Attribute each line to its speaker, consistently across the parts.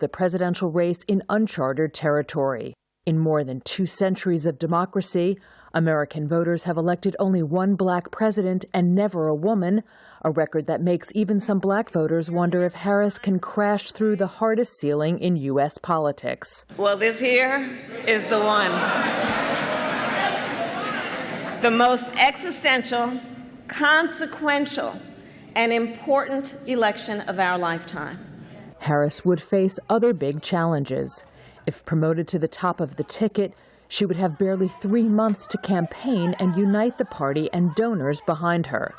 Speaker 1: the presidential race in uncharted territory. In more than 2 centuries of democracy, American voters have elected only one black president and never a woman, a record that makes even some black voters wonder if Harris can crash through the hardest ceiling in U.S. politics.
Speaker 2: Well, this here is the one. The most existential, consequential, and important election of our lifetime.
Speaker 1: Harris would face other big challenges. If promoted to the top of the ticket, she would have barely 3 months to campaign and unite the party and donors behind her.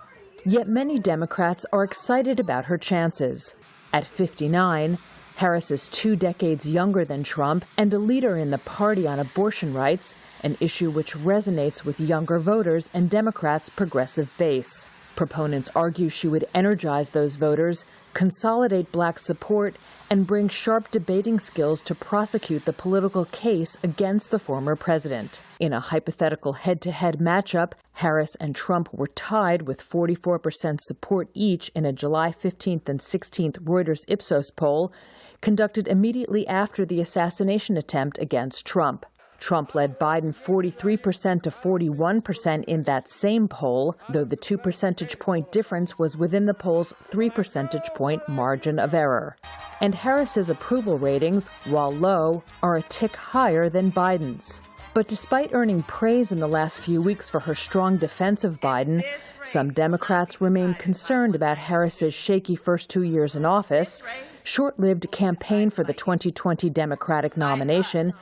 Speaker 1: Yet many Democrats are excited about her chances. At 59, Harris is 2 decades younger than Trump and a leader in the party on abortion rights, an issue which resonates with younger voters and Democrats' progressive base. Proponents argue she would energize those voters, consolidate black support, and bring sharp debating skills to prosecute the political case against the former president. In a hypothetical head-to-head matchup, Harris and Trump were tied with 44% support each in a July 15th and 16th Reuters Ipsos poll conducted immediately after the assassination attempt against Trump. Trump led Biden 43% to 41% in that same poll, though the 2 percentage point difference was within the poll's 3 percentage point margin of error. And Harris's approval ratings, while low, are a tick higher than Biden's. But despite earning praise in the last few weeks for her strong defense of Biden, some Democrats remain concerned about Harris's shaky first 2 years in office, short-lived campaign for the 2020 Democratic nomination,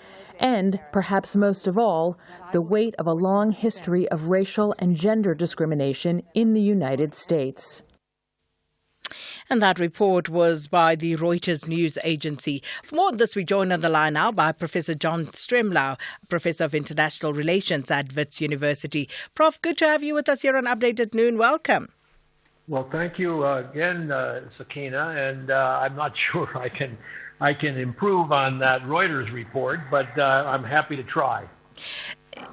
Speaker 1: and, perhaps most of all, the weight of a long history of racial and gender discrimination in the United States.
Speaker 3: And that report was by the Reuters news agency. For more on this, we join on the line now by Professor John Stremlau, Professor of International Relations at Wits University. Prof, good to have you with us here on Update at Noon. Welcome.
Speaker 4: Well, thank you again, Sakina, and I'm not sure I can improve on that Reuters report, but I'm happy to try.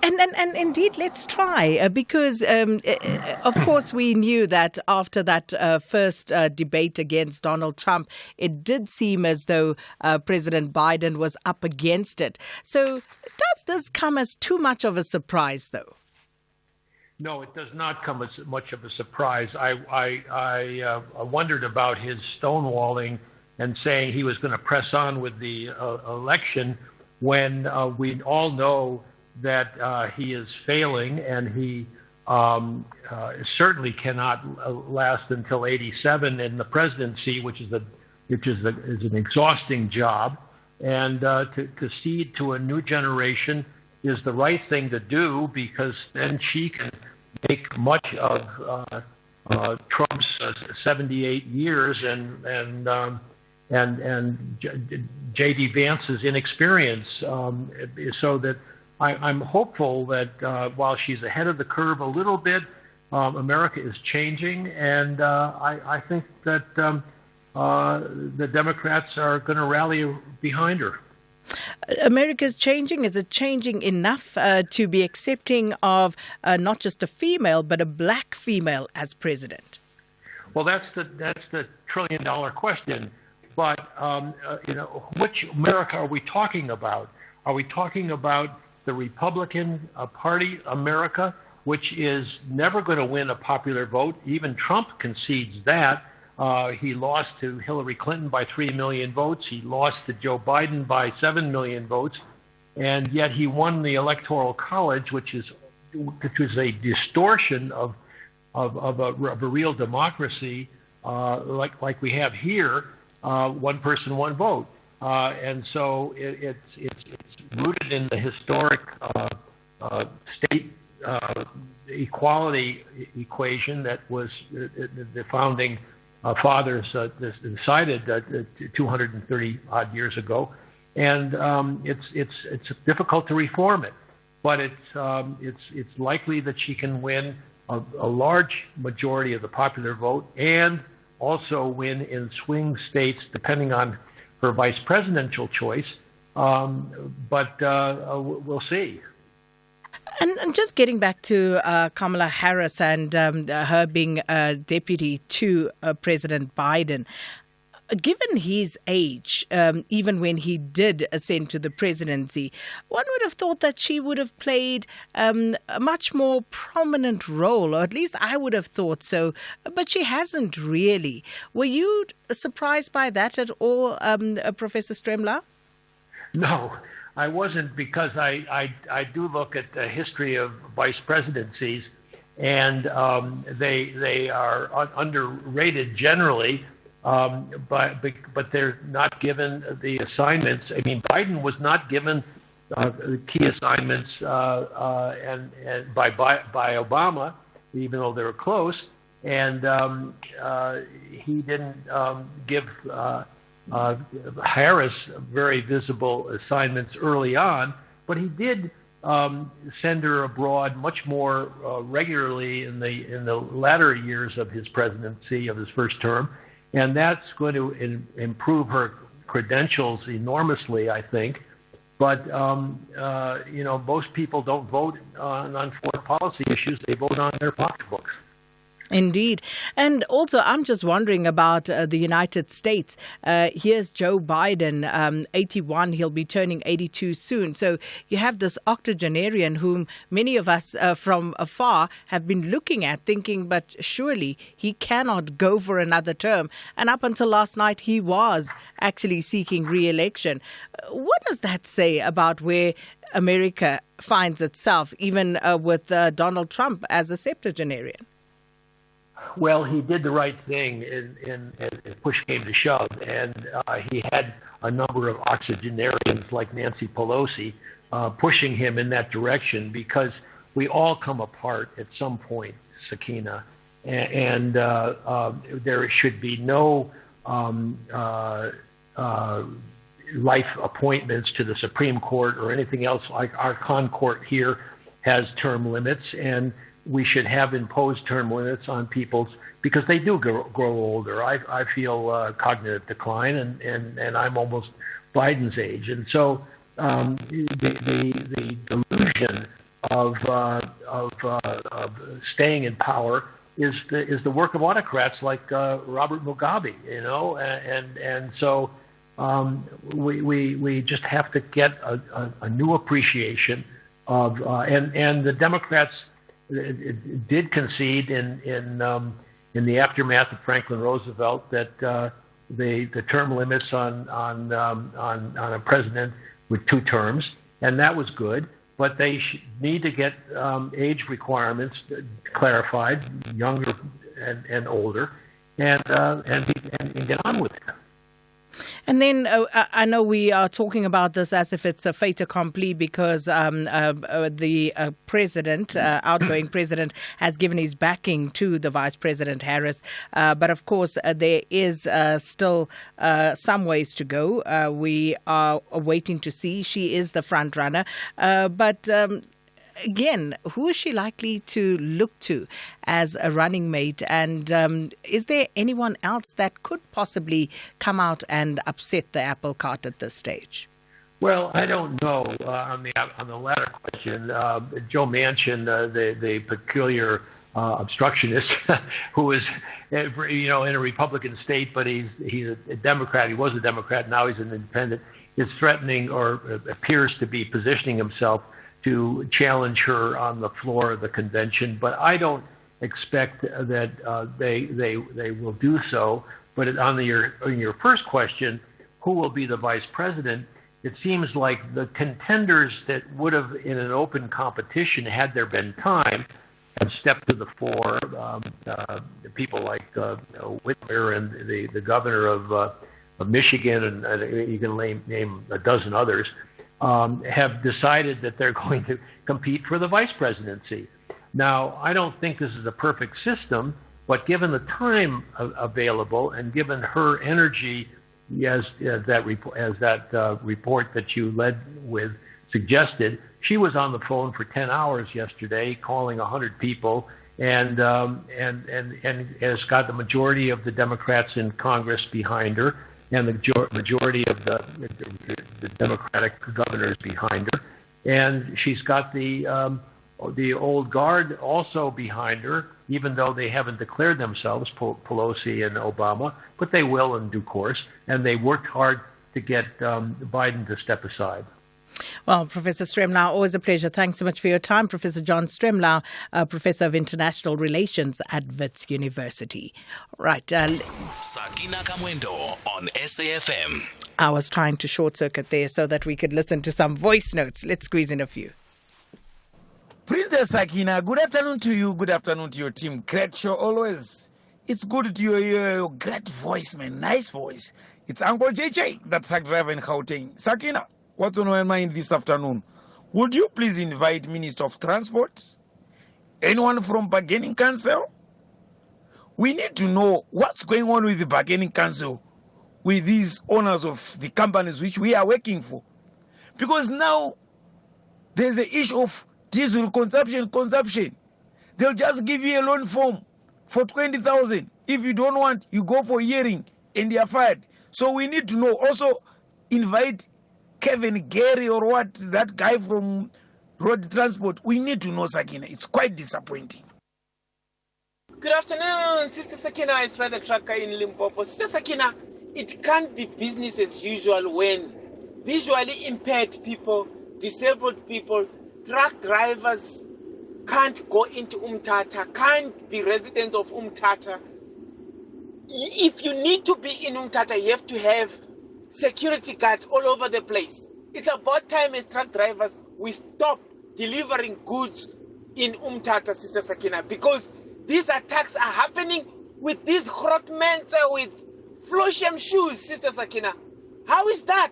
Speaker 3: And indeed, let's try, because, of course, we knew that after that first debate against Donald Trump, it did seem as though President Biden was up against it. So does this come as too much of a surprise, though?
Speaker 4: No, it does not come as much of a surprise. I wondered about his stonewalling and saying he was going to press on with the election when we all know that he is failing and he certainly cannot last until 87 in the presidency, which is an exhausting job. And to cede to a new generation is the right thing to do, because then she can make much of Trump's 78 years and J.D. Vance's inexperience, so that I'm hopeful that while she's ahead of the curve a little bit, America is changing, and I think that the Democrats are going to rally behind her.
Speaker 3: America's changing. Is it changing enough to be accepting of not just a female, but a black female as president?
Speaker 4: Well, that's the $1 trillion question. But which America are we talking about? Are we talking about the Republican Party America, which is never going to win a popular vote? Even Trump concedes that. He lost to Hillary Clinton by 3 million votes. He lost to Joe Biden by 7 million votes. And yet he won the Electoral College, which is a distortion of a real democracy like we have here. One person, one vote. And so it's rooted in the historic state equality equation that was the founding fathers decided 230 odd years ago, and it's difficult to reform it, but it's likely that she can win a large majority of the popular vote and also win in swing states depending on her vice presidential choice, but we'll see.
Speaker 3: And just getting back to Kamala Harris and her being deputy to President Biden, Given his age, even when he did ascend to the presidency, one would have thought that she would have played a much more prominent role, or at least I would have thought so, but she hasn't really. Were you surprised by that at all, Professor Stremler?
Speaker 4: No, I wasn't, because I do look at the history of vice presidencies, and they are underrated generally. But they're not given the assignments. I mean, Biden was not given key assignments and by Obama, even though they were close, and he didn't give Harris very visible assignments early on, but he did send her abroad much more regularly in the latter years of his presidency, of his first term. And that's going to improve her credentials enormously, I think. But, most people don't vote on foreign policy issues. They vote on their pocketbooks.
Speaker 3: Indeed. And also, I'm just wondering about the United States. Here's Joe Biden, 81. He'll be turning 82 soon. So you have this octogenarian whom many of us from afar have been looking at, thinking, but surely he cannot go for another term. And up until last night, he was actually seeking re-election. What does that say about where America finds itself, even with Donald Trump as a septuagenarian?
Speaker 4: Well, he did the right thing in push came to shove, and he had a number of octogenarians like Nancy Pelosi pushing him in that direction, because we all come apart at some point, Sakina, and there should be no life appointments to the Supreme Court or anything else. Like our court here has term limits, and we should have imposed term limits on people's, because they do grow older. I feel cognitive decline, and I'm almost Biden's age, and so the delusion of staying in power is the work of autocrats like Robert Mugabe, and so we just have to get a new appreciation of and the Democrats did concede in the aftermath of Franklin Roosevelt that the term limits on a president with 2 terms, and that was good. But they need to get age requirements clarified, younger and older, and get on with it.
Speaker 3: And then I know we are talking about this as if it's a fait accompli, because the president, outgoing president, has given his backing to the Vice President Harris. But of course, there is still some ways to go. We are waiting to see. She is the front runner. But again, who is she likely to look to as a running mate? And is there anyone else that could possibly come out and upset the apple cart at this stage?
Speaker 4: Well, I don't know. On the latter question, Joe Manchin, the peculiar obstructionist, who is, in a Republican state, but he's a Democrat. He was a Democrat. Now he's an independent. Is threatening, or appears to be positioning himself to challenge her on the floor of the convention, but I don't expect that they will do so. But on your first question, who will be the vice president? It seems like the contenders that would have, in an open competition, had there been time, have stepped to the fore. People like Whitmer and the governor of Michigan, and you can name a dozen others. Have decided that they're going to compete for the vice presidency. Now, I don't think this is a perfect system, but given the time available and given her energy, as that report that you led with suggested, she was on the phone for 10 hours yesterday, calling 100 people, and has got the majority of the Democrats in Congress behind her, and the majority of the Democratic governors behind her, and she's got the old guard also behind her, even though they haven't declared themselves, Pelosi and Obama, but they will in due course, and they worked hard to get Biden to step aside.
Speaker 3: Well, Professor Stremlau, always a pleasure. Thanks so much for your time. Professor John Stremlau, Professor of International Relations at Wits University. Right.
Speaker 5: Sakina Kamwendo on SAFM.
Speaker 3: I was trying to short circuit there so that we could listen to some voice notes. Let's squeeze in a few.
Speaker 6: Princess Sakina, good afternoon to you. Good afternoon to your team. Great show always. It's good to hear your great voice, man. Nice voice. It's Uncle JJ, that truck driver in Gauteng. Sakina, what's on your mind this afternoon? Would you please invite Minister of Transport? Anyone from Bargaining Council? We need to know what's going on with the Bargaining Council, with these owners of the companies which we are working for. Because now there's the issue of diesel consumption. They'll just give you a loan form for 20,000. If you don't want, you go for hearing and they are fired. So we need to know. Also invite Kevin Gary or what, that guy from road transport. We need to know, Sakina. It's quite disappointing.
Speaker 7: Good afternoon, Sister Sakina. It's Rather Tracker in Limpopo. Sister Sakina, it can't be business as usual when visually impaired people, disabled people, truck drivers can't go into Umtata, can't be residents of Umtata. If you need to be in Umtata, you have to have security guards all over the place. It's about time as truck drivers we stop delivering goods in Umtata, Sister Sakina, because these attacks are happening with these grotments with Flosham shoes, Sister Sakina. How is that?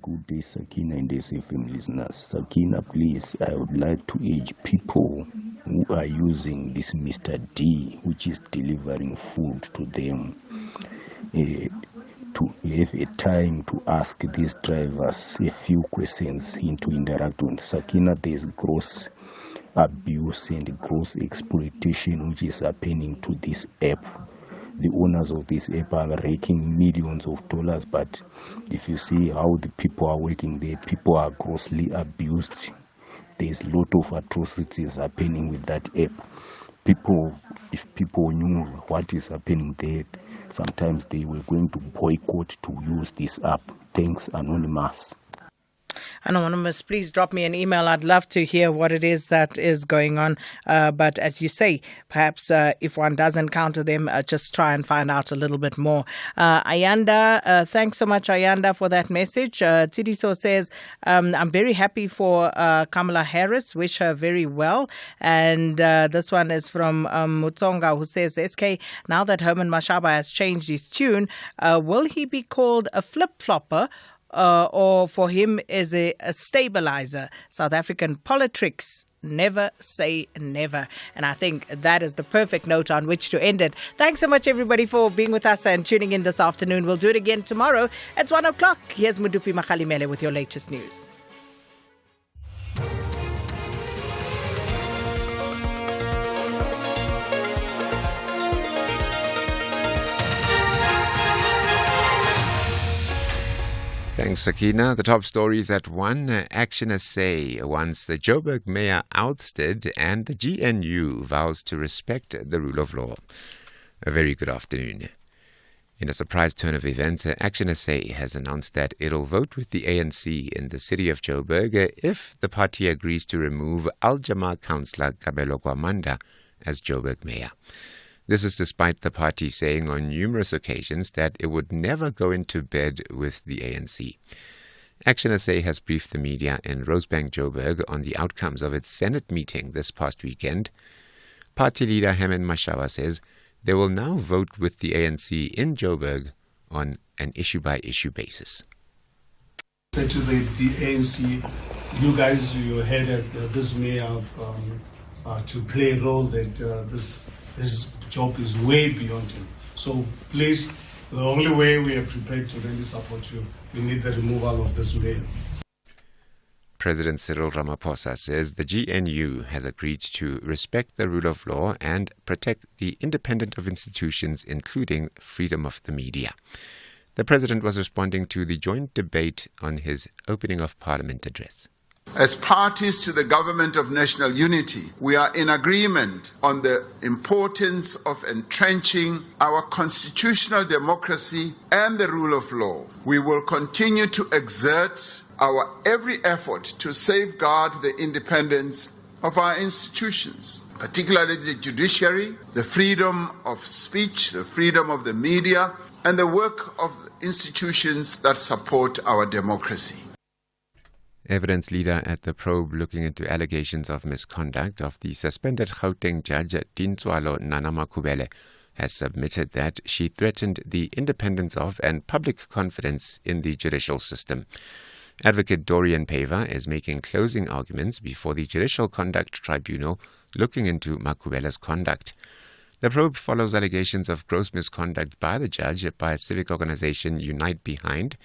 Speaker 8: Good day, Sakina and SFM listeners. Sakina, please, I would like to urge people who are using this Mr. D, which is delivering food to them, to have a time to ask these drivers a few questions and to interact with. Sakina, there is gross abuse and gross exploitation which is happening to this app. The owners of this app are raking millions of dollars, but if you see how the people are working there, people are grossly abused. There's a lot of atrocities happening with that app. If people knew what is happening there, sometimes they were going to boycott to use this app. Thanks, Anonymous.
Speaker 3: Anonymous, please drop me an email. I'd love to hear what it is that is going on. But as you say, perhaps if one does encounter them, just try and find out a little bit more. Ayanda, thanks so much, Ayanda, for that message. Tidiso says, I'm very happy for Kamala Harris. Wish her very well. And this one is from Mutonga, who says, SK, now that Herman Mashaba has changed his tune, will he be called a flip-flopper? Or for him is a stabilizer? South African politics, never say never. And I think that is the perfect note on which to end it. Thanks so much, everybody, for being with us and tuning in this afternoon. We'll do it again tomorrow at 1:00. Here's Mudupi Makhalimele with your latest news.
Speaker 9: Thanks, Sakina. The top stories at 1. Action SA wants the Joburg mayor ousted and the GNU vows to respect the rule of law. A very good afternoon. In a surprise turn of events, Action SA has announced that it'll vote with the ANC in the city of Joburg if the party agrees to remove Al-Jama councillor Kabelo Kwamanda as Joburg mayor. This is despite the party saying on numerous occasions that it would never go into bed with the ANC. Action SA has briefed the media in Rosebank, Joburg on the outcomes of its Senate meeting this past weekend. Party leader Herman Mashaba says they will now vote with the ANC in Joburg on an issue-by-issue basis.
Speaker 10: Say to the ANC, you guys, you headed this mayor to play a role that this job is way beyond you. So please, the only way we are prepared to really support you, we need the removal of this mayor.
Speaker 9: President Cyril Ramaphosa says the GNU has agreed to respect the rule of law and protect the independence of institutions, including freedom of the media. The president was responding to the joint debate on his opening of Parliament address.
Speaker 11: As parties to the Government of National Unity, we are in agreement on the importance of entrenching our constitutional democracy and the rule of law. We will continue to exert our every effort to safeguard the independence of our institutions, particularly the judiciary, the freedom of speech, the freedom of the media, and the work of institutions that support our democracy.
Speaker 9: Evidence leader at the probe looking into allegations of misconduct of the suspended Gauteng judge Tintswalo Nana Makubele has submitted that she threatened the independence of and public confidence in the judicial system. Advocate Dorian Paver is making closing arguments before the Judicial Conduct Tribunal looking into Makubele's conduct. The probe follows allegations of gross misconduct by the judge by civic organization Unite Behind.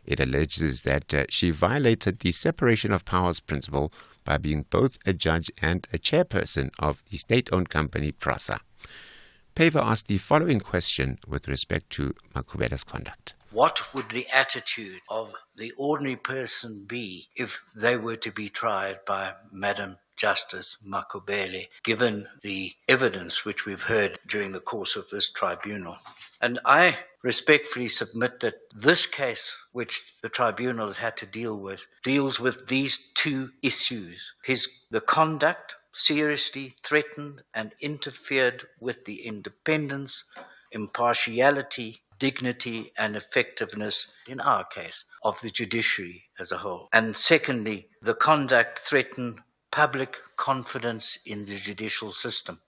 Speaker 9: It alleges that she violated the separation of powers principle by being both a judge and a chairperson of the state-owned company PRASA. Paver asked the following question with respect to Makubele's conduct.
Speaker 12: What would the attitude of the ordinary person be if they were to be tried by Madam Justice Makubele, given the evidence which we've heard during the course of this tribunal? And I respectfully submit that this case, which the tribunal has had to deal with, deals with these two issues. The conduct seriously threatened and interfered with the independence, impartiality, dignity and effectiveness, in our case, of the judiciary as a whole. And secondly, the conduct threatened public confidence in the judicial system.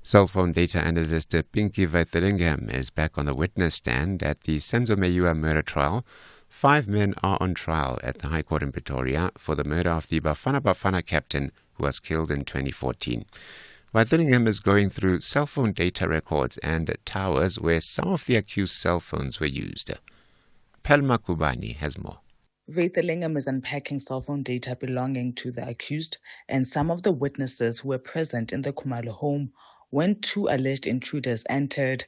Speaker 9: Cell phone data analyst Pinky Vaithalingham is back on the witness stand at the Senzo Meyiwa murder trial. 5 men are on trial at the High Court in Pretoria for the murder of the Bafana Bafana captain who was killed in 2014. Vaithalingham is going through cell phone data records and towers where some of the accused cell phones were used. Pelma Kubani has more.
Speaker 13: Vaithalingham is unpacking cell phone data belonging to the accused and some of the witnesses who were present in the Khumalo home when 2 alleged intruders entered.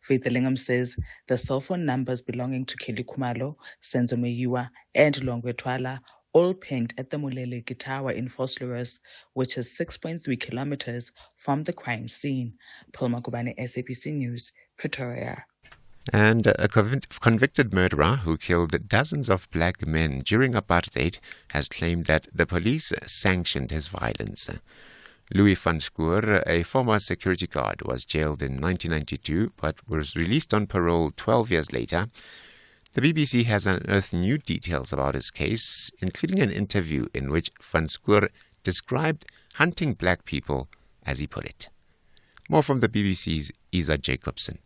Speaker 13: Vaithalingham says the cell phone numbers belonging to Kelly Khumalo, Senzo Meyiwa, and Longwe Twala all pinged at the Muleleki Tower in Vosloorus, which is 6.3 kilometers from the crime scene. Pelma Kubani, SABC News, Pretoria.
Speaker 9: And a convicted murderer who killed dozens of black men during apartheid has claimed that the police sanctioned his violence. Louis van Schoor, a former security guard, was jailed in 1992 but was released on parole 12 years later. The BBC has unearthed new details about his case, including an interview in which van Schoor described hunting black people, as he put it. More from the BBC's Isa Jacobson.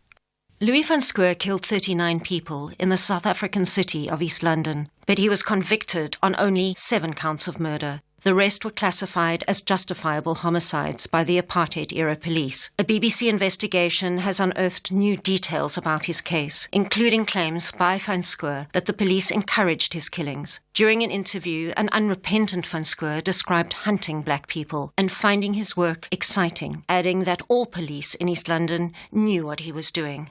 Speaker 14: Louis van Schoor killed 39 people in the South African city of East London, but he was convicted on only 7 counts of murder. The rest were classified as justifiable homicides by the apartheid-era police. A BBC investigation has unearthed new details about his case, including claims by van Schoor that the police encouraged his killings. During an interview, an unrepentant van Schoor described hunting black people and finding his work exciting, adding that all police in East London knew what he was doing.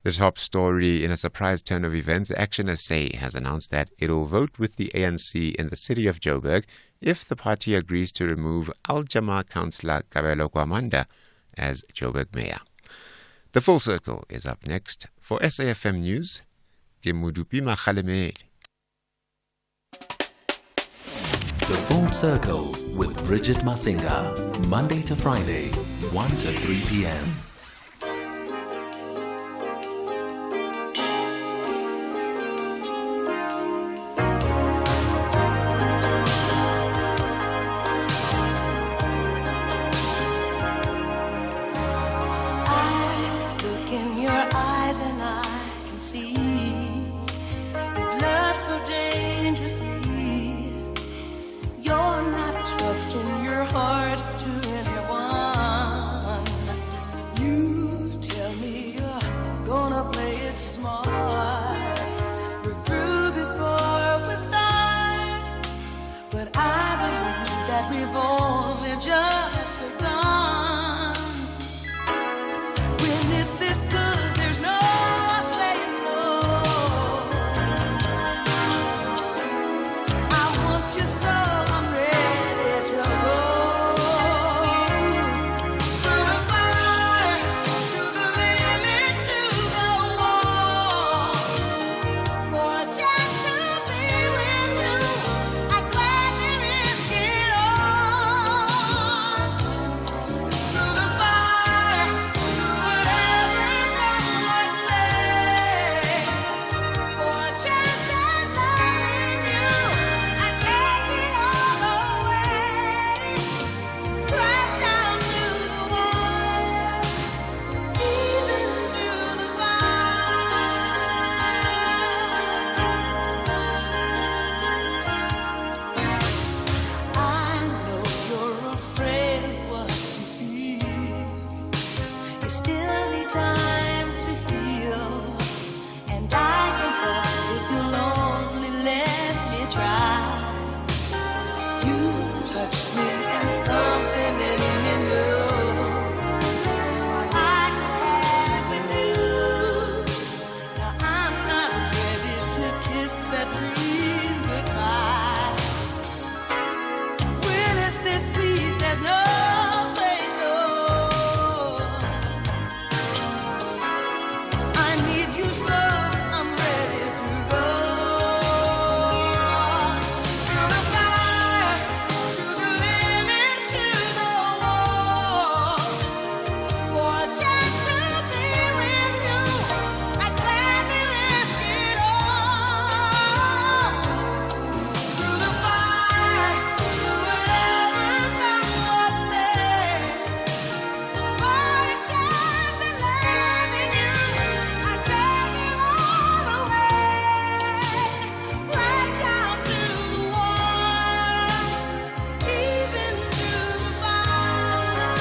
Speaker 9: The top story in a surprise turn of events, Action SA has announced that it will vote with the ANC in the city of Joburg if the party agrees to remove Al-Jama councillor Kabelo Kwamanda as Joburg mayor. The Full Circle is up next. For SAFM News, Gemudupi Makhalemeli.
Speaker 5: The Full Circle with Bridget Masinga, Monday to Friday, 1 to 3 p.m.
Speaker 15: Trusting your heart to anyone. You tell me you're gonna play it smart. We're through before we start, but I believe that we've only just begun. When it's this good, there's no saying no. dream goodbye. When it's this sweet, there's no saying no. I need you so I'm ready to go. Through the fire, to the limit, to the wall. For a chance to be with you, I'd gladly risk it all. Through the fire, through whatever comes what may. For a chance in loving you, I'd take it all away. Right down to the wire, even through the fire.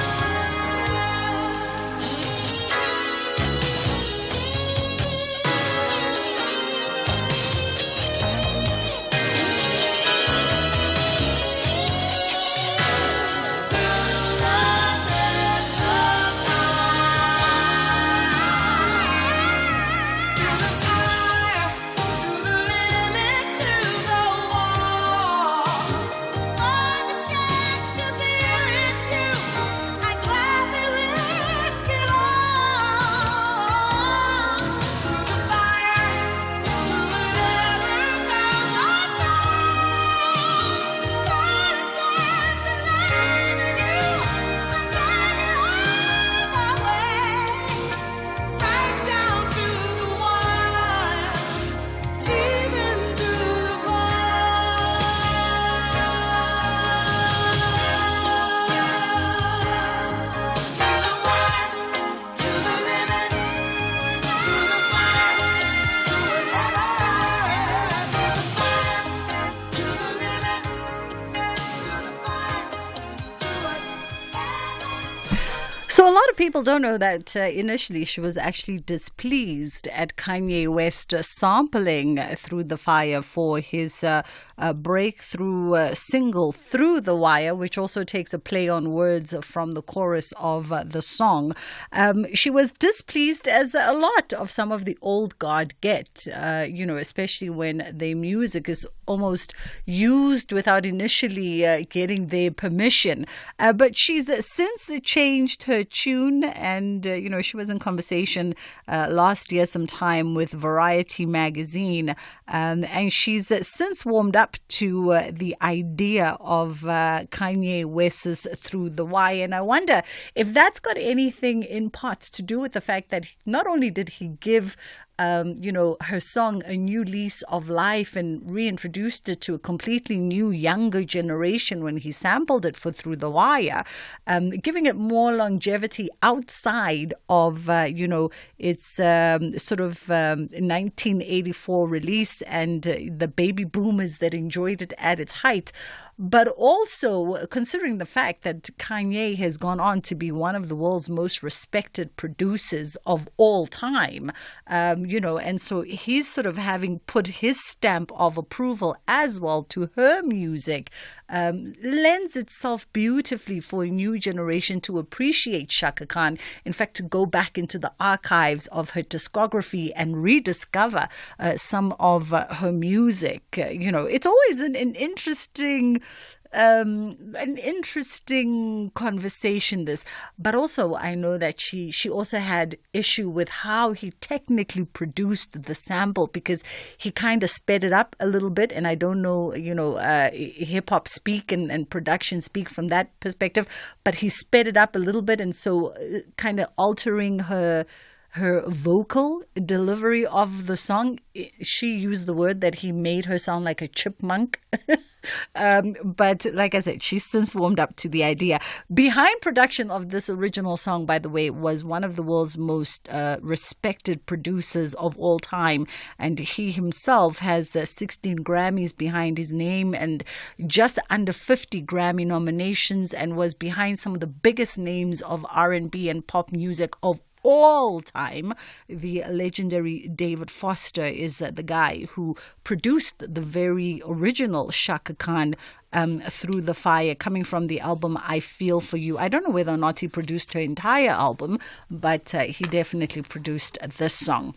Speaker 16: So a lot of people don't know that initially she was actually displeased at Kanye West sampling Through the Fire for his breakthrough single Through the Wire, which also takes a play on words from the chorus of the song. She was displeased, as a lot of some of the old guard get, especially when their music is almost used without initially getting their permission. But she's since changed her tune, and she was in conversation last year sometime with Variety magazine, and she's since warmed up to the idea of Kanye West's Through the Wire. And I wonder if that's got anything in part to do with the fact that not only did he give her song a new lease of life and reintroduced it to a completely new, younger generation when he sampled it for Through the Wire, giving it more longevity outside of, its sort of 1984 release and the baby boomers that enjoyed it at its height. But also considering the fact that Kanye has gone on to be one of the world's most respected producers of all time, and so he's sort of having put his stamp of approval as well to her music, lends itself beautifully for a new generation to appreciate Chaka Khan. In fact, to go back into the archives of her discography and rediscover some of her music. It's always an interesting conversation, this, but also I know that she also had issue with how he technically produced the sample, because he kind of sped it up a little bit, and I don't know hip hop speak and production speak from that perspective, but he sped it up a little bit, and so kind of altering her vocal delivery of the song. She used the word that he made her sound like a chipmunk. But like I said, she's since warmed up to the idea. Behind production of this original song, by the way, was one of the world's most respected producers of all time. And he himself has 16 Grammys behind his name and just under 50 Grammy nominations, and was behind some of the biggest names of R&B and pop music of all time. The legendary David Foster is the guy who produced the very original Chaka Khan, Through the Fire, coming from the album I Feel For You. I don't know whether or not he produced her entire album, but he definitely produced this song.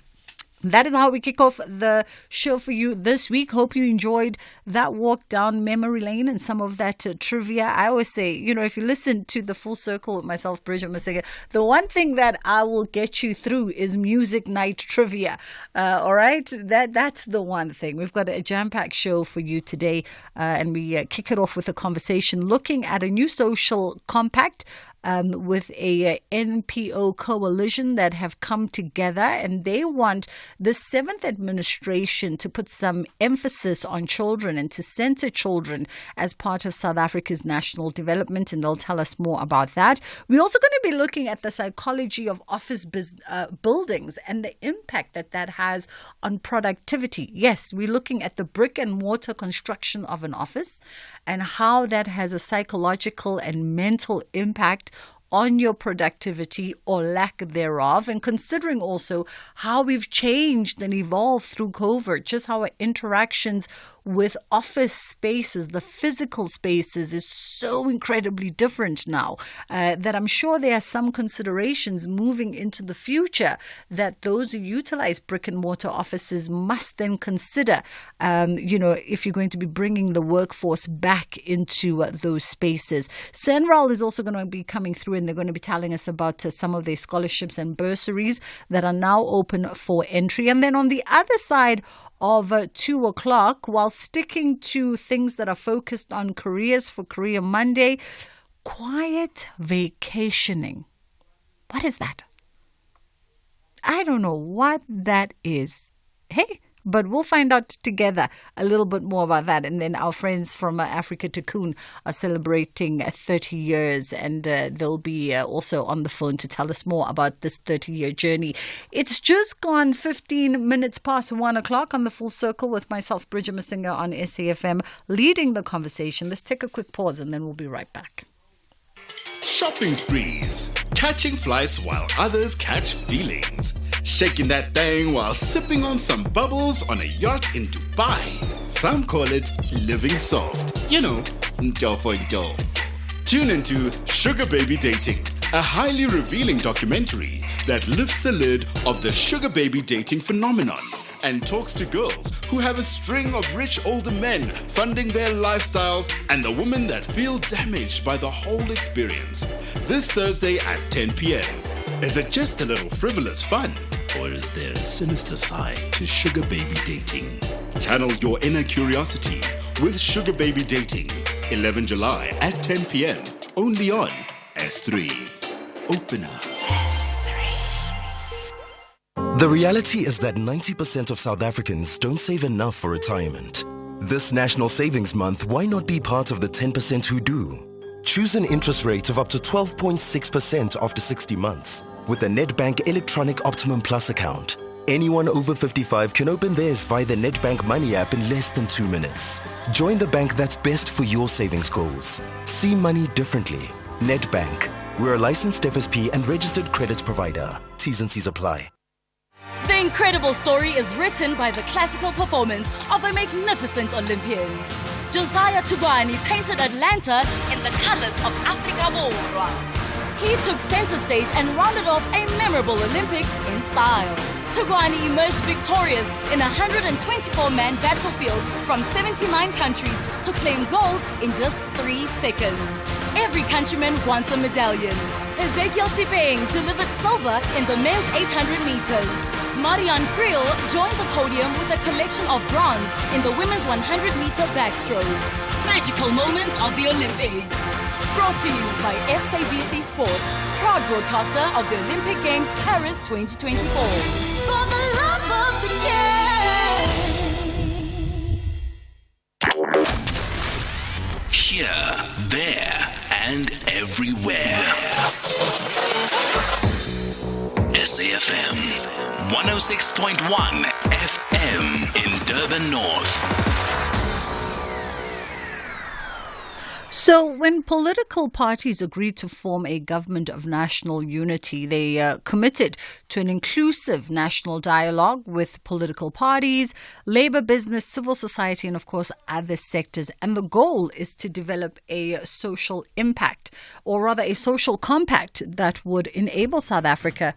Speaker 16: That is how we kick off the show for you this week. Hope you enjoyed that walk down memory lane and some of that trivia. I always say, if you listen to the Full Circle with myself, Bridget Masinga, the one thing that I will get you through is music night trivia. All right? That's the one thing. We've got a jam-packed show for you today, and we kick it off with a conversation looking at a new social compact with a NPO coalition that have come together, and they want the 7th administration to put some emphasis on children and to center children as part of South Africa's national development, and they'll tell us more about that. We're also going to be looking at the psychology of office buildings and the impact that has on productivity. Yes, we're looking at the brick and mortar construction of an office and how that has a psychological and mental impact on your productivity or lack thereof, and considering also how we've changed and evolved through COVID, just how our interactions with office spaces, the physical spaces, is so incredibly different now that I'm sure there are some considerations moving into the future that those who utilize brick and mortar offices must then consider, if you're going to be bringing the workforce back into those spaces. Senral is also going to be coming through, and they're going to be telling us about some of their scholarships and bursaries that are now open for entry. And then on the other side of 2 o'clock, while sticking to things that are focused on careers for Career Monday, quiet vacationing. What is that? I don't know what that is. Hey, but we'll find out together a little bit more about that. And then our friends from Africa Cocoon are celebrating 30 years, and they'll be also on the phone to tell us more about this 30-year journey. It's just gone 15 minutes past 1 o'clock on the Full Circle with myself, Bridget Masinga, on SAFM, leading the conversation. Let's take a quick pause and then we'll be right back.
Speaker 17: Shopping sprees, catching flights while others catch feelings, shaking that thing while sipping on some bubbles on a yacht in Dubai. Some call it living soft. Ndofo. Tune into Sugar Baby Dating, a highly revealing documentary that lifts the lid of the sugar baby dating phenomenon and talks to girls who have a string of rich older men funding their lifestyles and the women that feel damaged by the whole experience. This Thursday at 10 p.m. Is it just a little frivolous fun? Or is there a sinister side to sugar baby dating? Channel your inner curiosity with Sugar Baby Dating, 11 July at 10 p.m. Only on S3. Open up. S3.
Speaker 18: The reality is that 90% of South Africans don't save enough for retirement. This National Savings Month, why not be part of the 10% who do? Choose an interest rate of up to 12.6% after 60 months with the Nedbank Electronic Optimum Plus account. Anyone over 55 can open theirs via the Nedbank Money app in less than 2 minutes. Join the bank that's best for your savings goals. See money differently. Nedbank. We're a licensed FSP and registered credit provider. T's and C's apply.
Speaker 19: The incredible story is written by the classical performance of a magnificent Olympian. Josiah Tugwani painted Atlanta in the colors of Africa Borwa. He took center stage and rounded off a memorable Olympics in style. Tugwani emerged victorious in a 124-man battlefield from 79 countries to claim gold in just 3 seconds. Every countryman wants a medallion. Ezekiel Sibeng delivered silver in the men's 800 meters. Marianne Kriel joined the podium with a collection of bronze in the women's 100-meter backstroke. Magical moments of the Olympics. Brought to you by SABC Sport, proud broadcaster of the Olympic Games Paris 2024. For the love of the game.
Speaker 17: Here, there, and everywhere. SAFM 106.1 FM in Durban North.
Speaker 16: So when political parties agreed to form a government of national unity, they committed to an inclusive national dialogue with political parties, labor, business, civil society, and of course other sectors. And the goal is to develop a social impact, or rather a social compact that would enable South Africa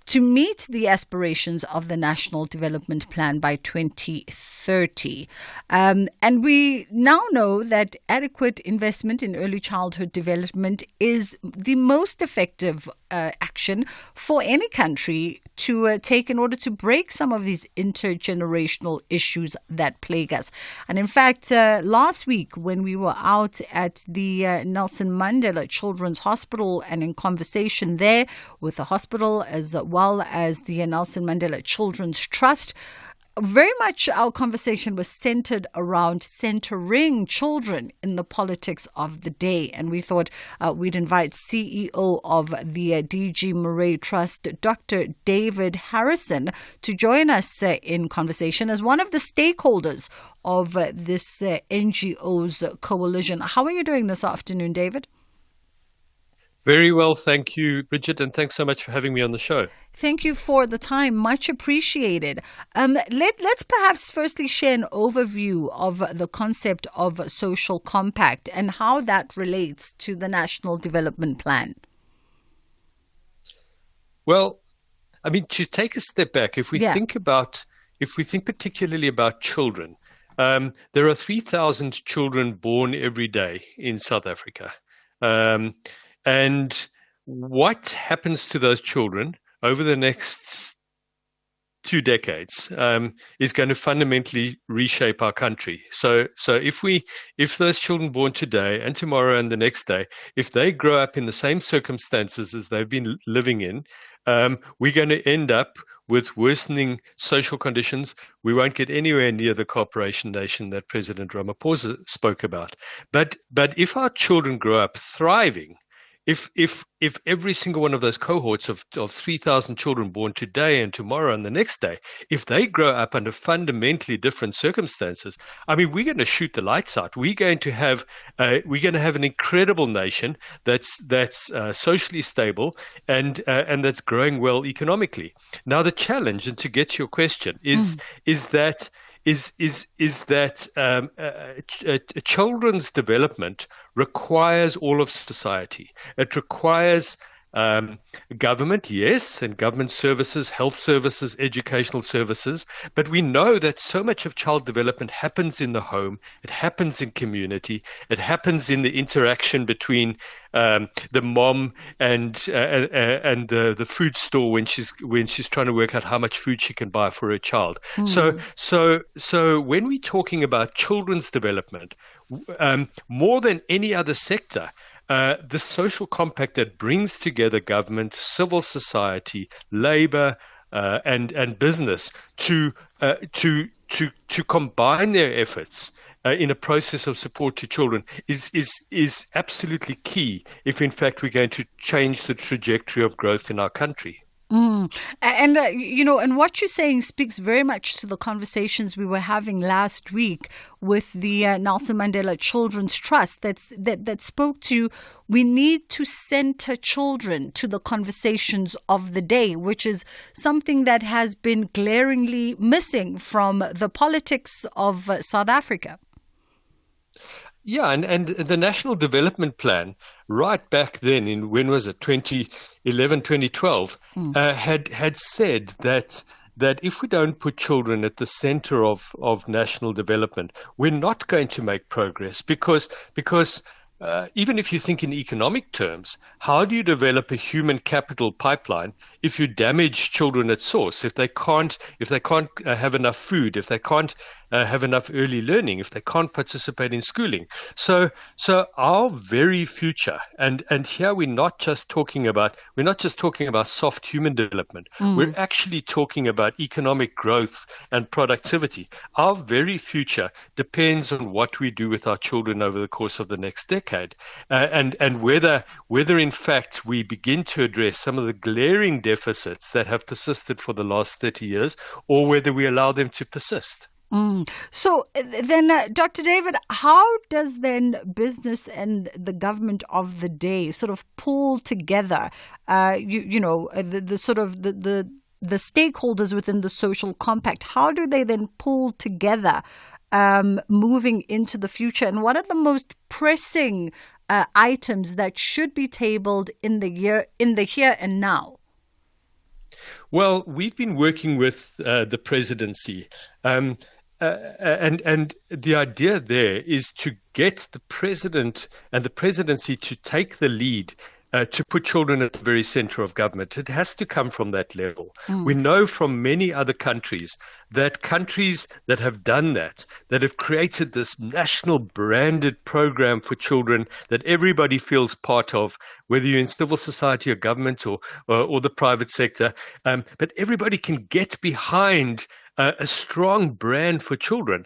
Speaker 16: to meet the aspirations of the National Development Plan by 2030. And we now know that adequate investment in early childhood development is the most effective action for any country to take in order to break some of these intergenerational issues that plague us. And in fact, last week when we were out at the Nelson Mandela Children's Hospital and in conversation there with the hospital as well as the Nelson Mandela Children's Trust, very much our conversation was centered around centering children in the politics of the day. And we thought we'd invite CEO of the DG Murray Trust, Dr. David Harrison, to join us in conversation as one of the stakeholders of this NGO's coalition. How are you doing this afternoon, David?
Speaker 20: Very well, thank you, Bridget, and thanks so much for having me on the show.
Speaker 16: Thank you for the time. Much appreciated. Let's perhaps firstly share an overview of the concept of social compact and how that relates to the National Development Plan.
Speaker 20: Well, I mean, to take a step back, if we think particularly about children, there are 3,000 children born every day in South Africa. And what happens to those children over the next 2 decades is going to fundamentally reshape our country. So if those children born today and tomorrow and the next day, if they grow up in the same circumstances as they've been living in, we're going to end up with worsening social conditions. We won't get anywhere near the cooperation nation that President Ramaphosa spoke about. But if our children grow up thriving, if every single one of those cohorts of 3,000 children born today and tomorrow and the next day, if they grow up under fundamentally different circumstances, I mean, we're going to shoot the lights out. We're going to have an incredible nation that's socially stable and that's growing well economically. Now, the challenge, and to get to your question, is that children's development requires all of society. It requires government, yes, and government services, health services, educational services. But we know that so much of child development happens in the home. It happens in community. It happens in the interaction between the mom and the food store when she's trying to work out how much food she can buy for her child. So when we're talking about children's development, more than any other sector, the social compact that brings together government, civil society, labor, and business to combine their efforts in a process of support to children is absolutely key if, in fact, we're going to change the trajectory of growth in our country.
Speaker 16: And and what you're saying speaks very much to the conversations we were having last week with the Nelson Mandela Children's Trust that spoke to, we need to center children to the conversations of the day, which is something that has been glaringly missing from the politics of South Africa.
Speaker 20: Yeah, and the National Development Plan, right back then in, when was it, 2011, 2012, had said that if we don't put children at the center of national development, we're not going to make progress because even if you think in economic terms, how do you develop a human capital pipeline if you damage children at source, if they can't have enough food, if they can't have enough early learning, if they can't participate in schooling? So our very future, and here we're not just talking about soft human development. We're actually talking about economic growth and productivity. Our very future depends on what we do with our children over the course of the next decade, and whether in fact we begin to address some of the glaring deficits that have persisted for the last 30 years, or whether we allow them to persist.
Speaker 16: So then, Dr. David, how does then business and the government of the day sort of pull together, the stakeholders within the social compact? How do they then pull together moving into the future? And what are the most pressing items that should be tabled in the here and now?
Speaker 20: Well, we've been working with the presidency, and the idea there is to get the president and the presidency to take the lead. To put children at the very center of government. It has to come from that level. We know from many other countries that have done that have created this national branded program for children that everybody feels part of, whether you're in civil society or government or the private sector. But everybody can get behind a strong brand for children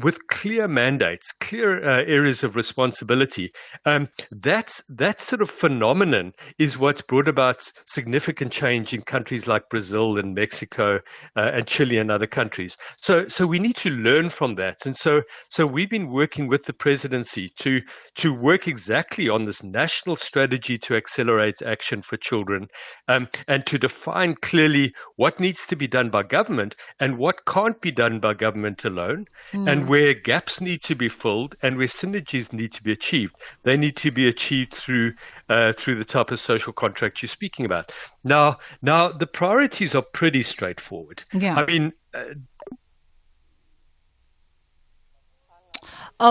Speaker 20: with clear mandates, clear areas of responsibility. That sort of phenomenon is what's brought about significant change in countries like Brazil and Mexico and Chile and other countries. So we need to learn from that. And so we've been working with the presidency to work exactly on this national strategy to accelerate action for children and to define clearly what needs to be done by government and what can't be done by government alone, and where gaps need to be filled and where synergies need to be achieved. They need to be achieved through the type of social contract you're speaking about. Now the priorities are pretty straightforward.
Speaker 16: Yeah.
Speaker 20: I mean,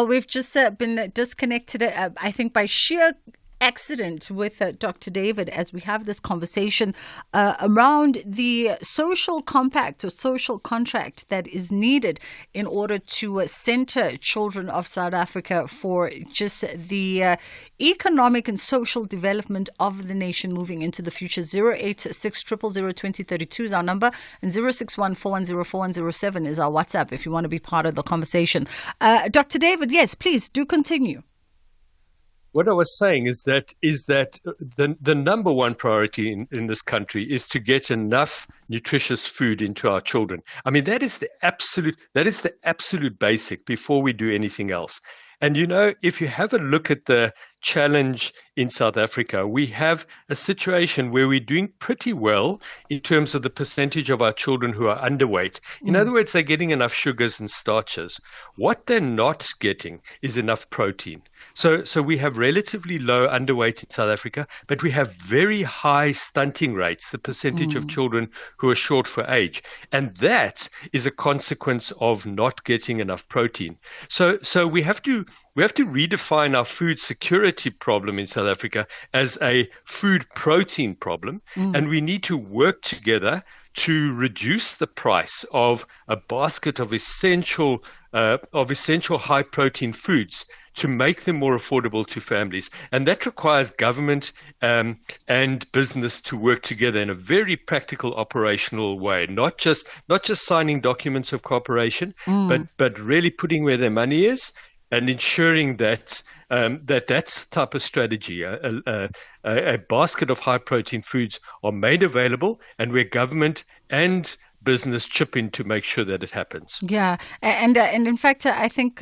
Speaker 16: we've just been disconnected, I think, by sheer accident with Dr. David as we have this conversation around the social compact or social contract that is needed in order to center children of South Africa for just the economic and social development of the nation moving into the future. 086 000 2032 is our number, and 061 410 4107 is our WhatsApp if you want to be part of the conversation. Dr. David, yes, please do continue.
Speaker 20: What I was saying is that the number one priority in this country is to get enough nutritious food into our children. I mean, that is the absolute basic before we do anything else. And, you know, if you have a look at the challenge in South Africa, we have a situation where we're doing pretty well in terms of the percentage of our children who are underweight. In other words, they're getting enough sugars and starches. What they're not getting is enough protein. So we have relatively low underweight in South Africa, but we have very high stunting rates, the percentage of children who are short for age. And that is a consequence of not getting enough protein. So we have to redefine our food security problem in South Africa as a food protein problem, and we need to work together to reduce the price of a basket of essential high protein foods to make them more affordable to families. And that requires government and business to work together in a very practical, operational way, not just signing documents of cooperation, but really putting where their money is and ensuring that that type of strategy, a basket of high protein foods, are made available, and where government and business chip in to make sure that it happens.
Speaker 16: Yeah. And in fact, I think,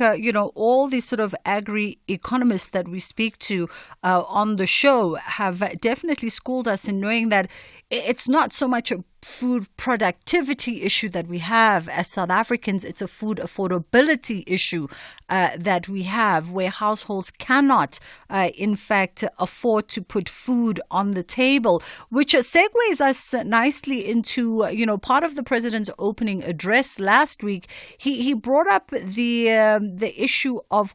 Speaker 16: all these sort of agri-economists that we speak to on the show have definitely schooled us in knowing that it's not so much a food productivity issue that we have as South Africans. It's a food affordability issue that we have, where households cannot, in fact, afford to put food on the table, which segues us nicely into, part of the president's opening address last week. He brought up the issue of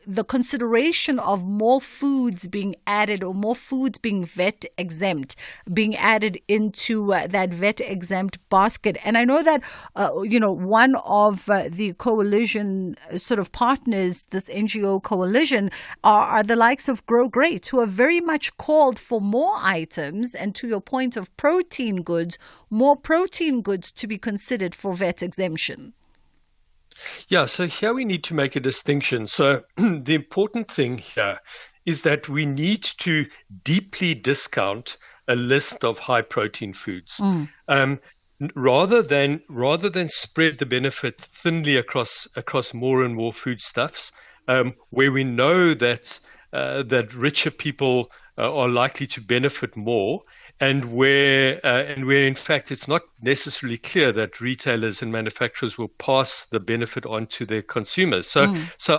Speaker 16: the consideration of more foods being added, or more foods being VAT exempt, being added into that VAT exempt basket. And I know that, one of the coalition sort of partners, this NGO coalition, are the likes of Grow Great, who have very much called for more items, and to your point of protein goods, more protein goods to be considered for VAT exemption.
Speaker 20: Yeah, so here we need to make a distinction. So the important thing here is that we need to deeply discount a list of high protein foods. Rather than spread the benefit thinly across more and more foodstuffs, where we know that richer people are likely to benefit more, and where in fact it's not necessarily clear that retailers and manufacturers will pass the benefit on to their consumers. So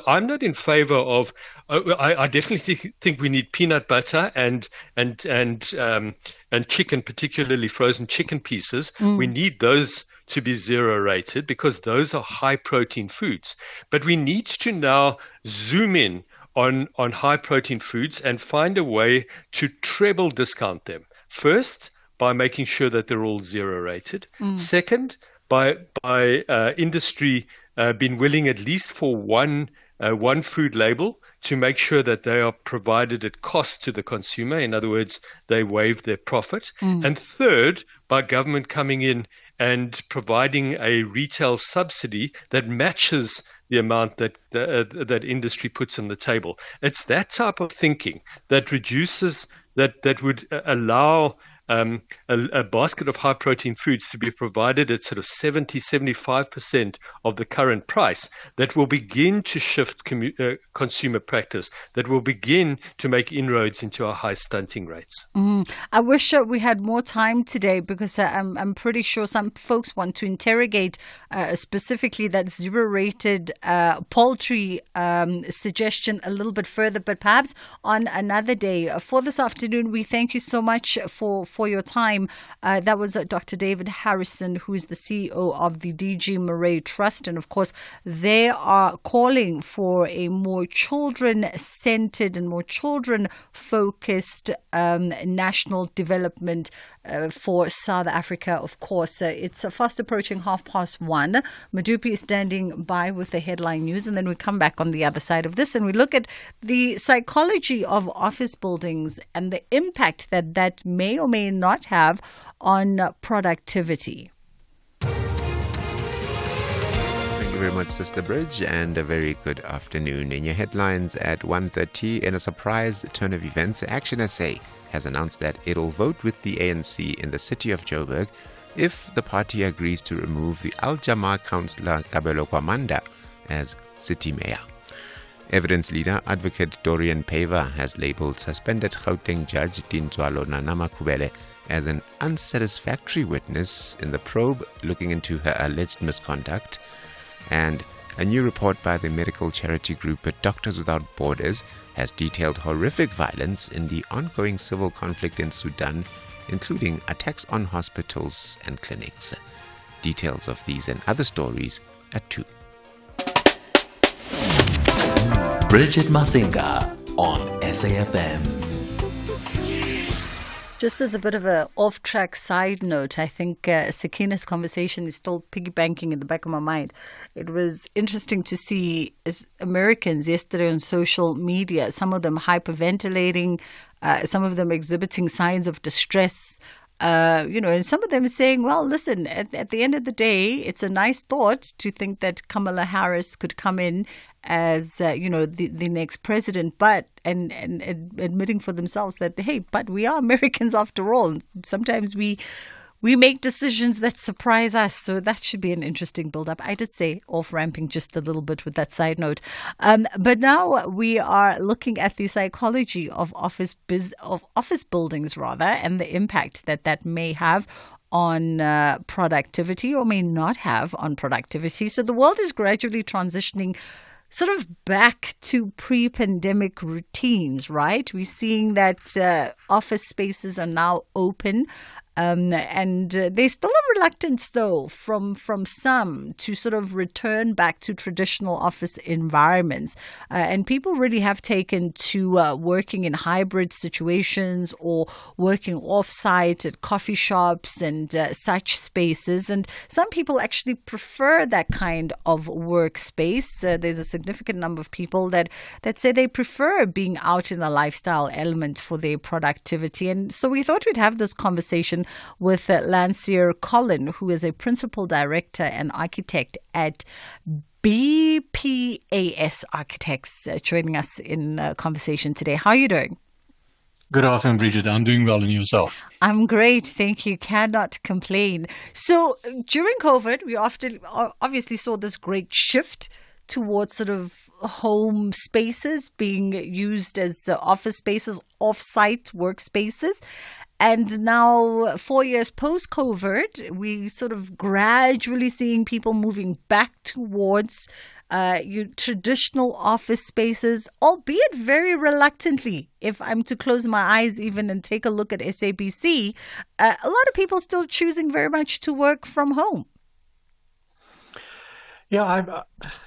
Speaker 20: I'm not in favor of. I definitely think we need peanut butter and chicken, particularly frozen chicken pieces. We need those to be zero rated because those are high protein foods. But we need to now zoom in on high protein foods and find a way to treble discount them. First, by making sure that they're all zero rated. Second, by industry being willing at least for one food label to make sure that they are provided at cost to the consumer. In other words, they waive their profit. And third, by government coming in and providing a retail subsidy that matches the amount that industry puts on the table. It's that type of thinking that reduces, that would allow a basket of high protein foods to be provided at sort of 70-75% of the current price, that will begin to shift consumer practice, that will begin to make inroads into our high stunting rates.
Speaker 16: I wish we had more time today because I'm pretty sure some folks want to interrogate specifically that zero-rated poultry suggestion a little bit further, but perhaps on another day. For this afternoon, we thank you so much for your time. That was Dr. David Harrison, who is the CEO of the DG Murray Trust. And of course, they are calling for a more children-centered and more children-focused national development for South Africa. Of course, it's fast approaching 1:30. Madupi is standing by with the headline news, and then we come back on the other side of this and we look at the psychology of office buildings and the impact that may or may not have on productivity.
Speaker 9: Thank you very much, Sister Bridge, and a very good afternoon. In your headlines at 1:30, in a surprise turn of events, Action SA has announced that it'll vote with the ANC in the city of Joburg if the party agrees to remove the Al Jama councillor Kabelo Kwamanda as city mayor. Evidence leader Advocate Dorian Paver has labelled suspended Gauteng judge Dintswalo Nanamakubele as an unsatisfactory witness in the probe looking into her alleged misconduct. And a new report by the medical charity group Doctors Without Borders has detailed horrific violence in the ongoing civil conflict in Sudan, including attacks on hospitals and clinics. Details of these and other stories at 2.
Speaker 5: Bridget Masinga on SAFM.
Speaker 16: Just as a bit of a off-track side note, I think Sakina's conversation is still piggybanking in the back of my mind. It was interesting to see as Americans yesterday on social media, some of them hyperventilating, some of them exhibiting signs of distress, and some of them saying, well, listen, at the end of the day, it's a nice thought to think that Kamala Harris could come in as, the next president, but and admitting for themselves that, hey, but we are Americans after all. Sometimes we make decisions that surprise us. So that should be an interesting build-up. I did say off-ramping just a little bit with that side note. But now we are looking at the psychology of office buildings, rather, and the impact that may have on productivity or may not have on productivity. So the world is gradually transitioning sort of back to pre-pandemic routines, right? We're seeing that office spaces are now open. And there's still a reluctance, though, from some to sort of return back to traditional office environments. And people really have taken to working in hybrid situations or working off-site at coffee shops and such spaces. And some people actually prefer that kind of workspace. There's a significant number of people that say they prefer being out in the lifestyle element for their productivity. And so we thought we'd have this conversation with Lancier Collin, who is a principal director and architect at BPAS Architects, joining us in conversation today. How are you doing?
Speaker 21: Good afternoon, Bridget. I'm doing well, and yourself?
Speaker 16: I'm great, thank you. Cannot complain. So during COVID, we obviously saw this great shift towards sort of home spaces being used as office spaces, off-site workspaces. And now, 4 years post-COVID, we sort of gradually seeing people moving back towards traditional office spaces, albeit very reluctantly. If I'm to close my eyes even and take a look at SABC, a lot of people still choosing very much to work from home.
Speaker 21: Yeah,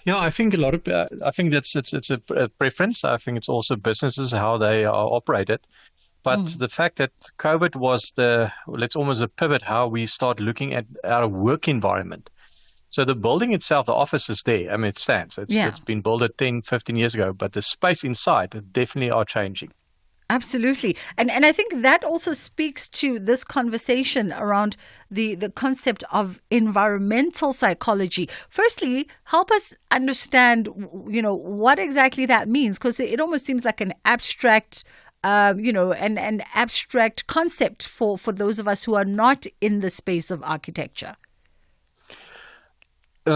Speaker 21: I think a lot of. I think it's a preference. I think it's also businesses how they are operated. But the fact that COVID was let's almost a pivot how we start looking at our work environment. So the building itself, the office is there. I mean, it stands. It's been built 10, 15 years ago, but the space inside definitely are changing.
Speaker 16: Absolutely. And I think that also speaks to this conversation around the concept of environmental psychology. Firstly, help us understand, what exactly that means, because it almost seems like an abstract an abstract concept for those of us who are not in the space of architecture.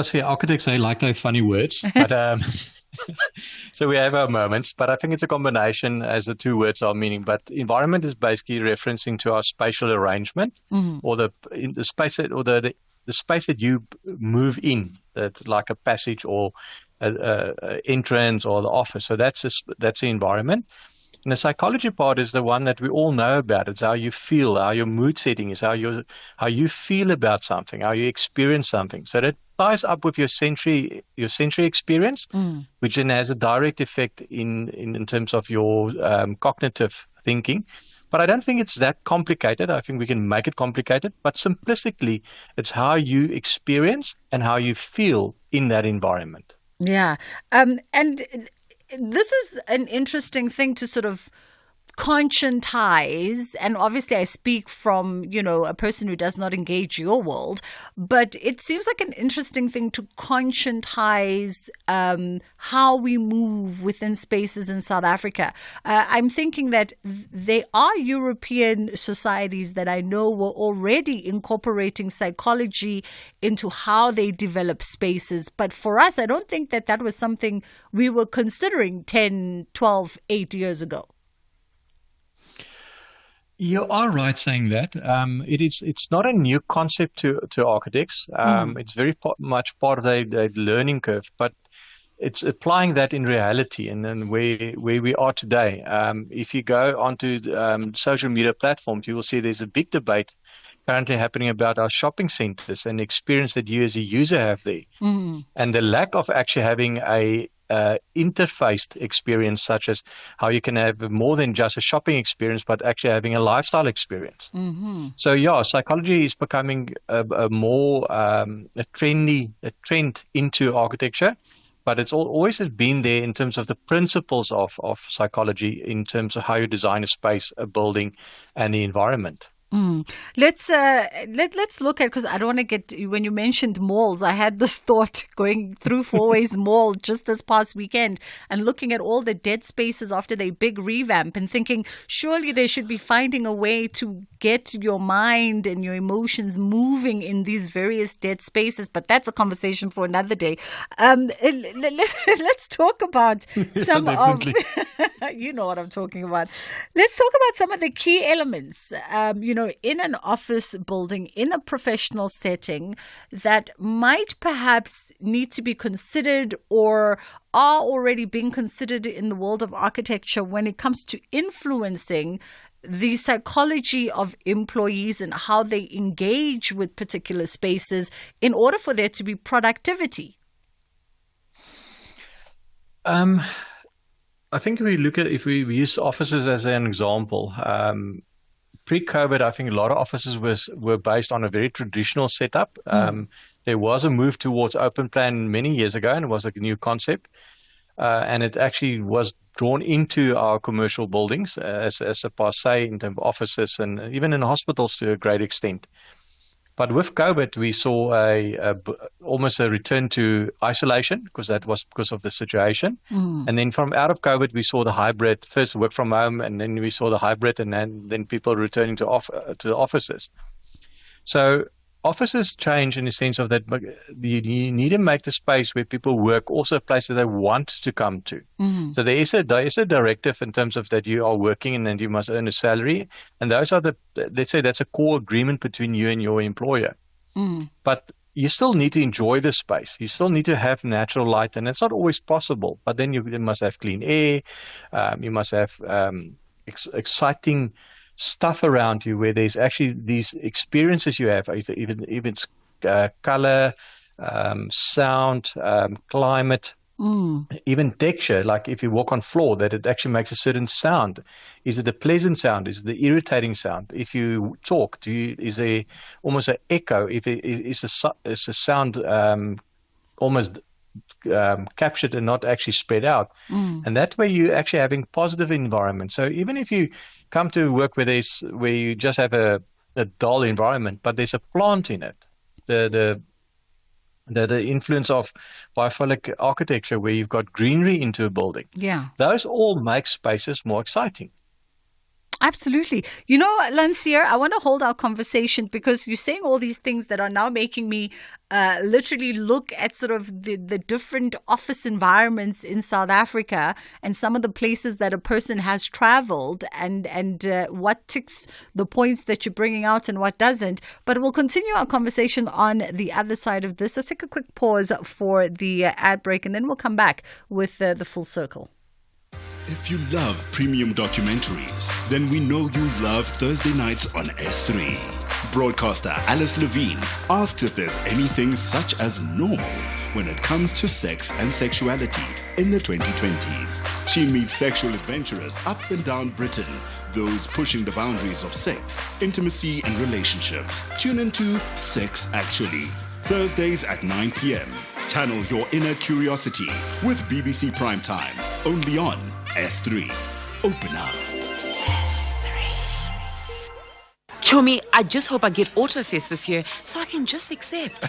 Speaker 21: See, architects, they like those funny words, but so we have our moments, but I think it's a combination as the two words are meaning. But environment is basically referencing to our spatial arrangement or the space that, or the space that you move in, that like a passage or a entrance or the office. So that's the environment. And the psychology part is the one that we all know about. It's how you feel, how your mood setting is, how you feel about something, how you experience something. So that ties up with your sensory experience, which then has a direct effect in terms of your cognitive thinking. But I don't think it's that complicated. I think we can make it complicated. But simplistically, it's how you experience and how you feel in that environment.
Speaker 16: Yeah. And this is an interesting thing to sort of conscientize, and obviously I speak from, a person who does not engage your world, but it seems like an interesting thing to conscientize how we move within spaces in South Africa. I'm thinking that there are European societies that I know were already incorporating psychology into how they develop spaces, but for us, I don't think that was something we were considering 10, 12, 8 years ago.
Speaker 21: You are right saying that. It's not a new concept to architects. It's very much part of the learning curve, but it's applying that in reality and then where we are today. If you go onto social media platforms, you will see there's a big debate currently happening about our shopping centers and the experience that you as a user have there. And the lack of actually having a interfaced experience, such as how you can have more than just a shopping experience, but actually having a lifestyle experience. So psychology is becoming a more a trend into architecture, but it's always been there in terms of the principles of psychology in terms of how you design a space, a building, and the environment.
Speaker 16: Let's look at, because I don't want to get, when you mentioned malls, I had this thought going through Fourways Mall just this past weekend and looking at all the dead spaces after their big revamp and thinking surely they should be finding a way to get your mind and your emotions moving in these various dead spaces, but that's a conversation for another day. Let's talk about some of you know what I'm talking about. Let's talk about some of the key elements in an office building, in a professional setting, that might perhaps need to be considered or are already being considered in the world of architecture when it comes to influencing the psychology of employees and how they engage with particular spaces in order for there to be productivity.
Speaker 21: I think if we use offices as an example, pre-COVID, I think a lot of offices were based on a very traditional setup. There was a move towards open plan many years ago, and it was a new concept. And it actually was drawn into our commercial buildings as a passe in terms of offices and even in hospitals to a great extent. But with COVID, we saw almost a return to isolation because that was because of the situation. And then from out of COVID, we saw the hybrid, first work from home, and then we saw the hybrid, and then people returning to the offices. So offices change in the sense of that you need to make the space where people work also a place that they want to come to.
Speaker 16: Mm-hmm.
Speaker 21: So there is a directive in terms of that you are working and then you must earn a salary. And those are let's say that's a core agreement between you and your employer.
Speaker 16: Mm.
Speaker 21: But you still need to enjoy the space. You still need to have natural light, and it's not always possible. But then you must have clean air. You must have exciting stuff around you where there's actually these experiences you have, even it's color, sound, climate, even texture. Like if you walk on floor, that it actually makes a certain sound. Is it a pleasant sound? Is it the irritating sound? If you talk, is there almost an echo? Is a sound almost captured and not actually spread out? And that way you're actually having positive environment. So even if you come to work where you just have a dull environment, but there's a plant in it, the influence of biophilic architecture where you've got greenery into a building, those all make spaces more exciting.
Speaker 16: Absolutely. You know, Lancia, I want to hold our conversation because you're saying all these things that are now making me literally look at sort of the different office environments in South Africa and some of the places that a person has traveled and what ticks the points that you're bringing out and what doesn't. But we'll continue our conversation on the other side of this. Let's take a quick pause for the ad break and then we'll come back with the full circle.
Speaker 17: If you love premium documentaries, then we know you love Thursday nights on S3. Broadcaster Alice Levine asks if there's anything such as normal when it comes to sex and sexuality in the 2020s. She meets sexual adventurers up and down Britain, those pushing the boundaries of sex, intimacy and relationships. Tune into Sex Actually, Thursdays at 9 p.m. Channel your inner curiosity with BBC Primetime, only on S3. Open up.
Speaker 2: S3. Chomi, I just hope I get auto-assess this year so I can just accept.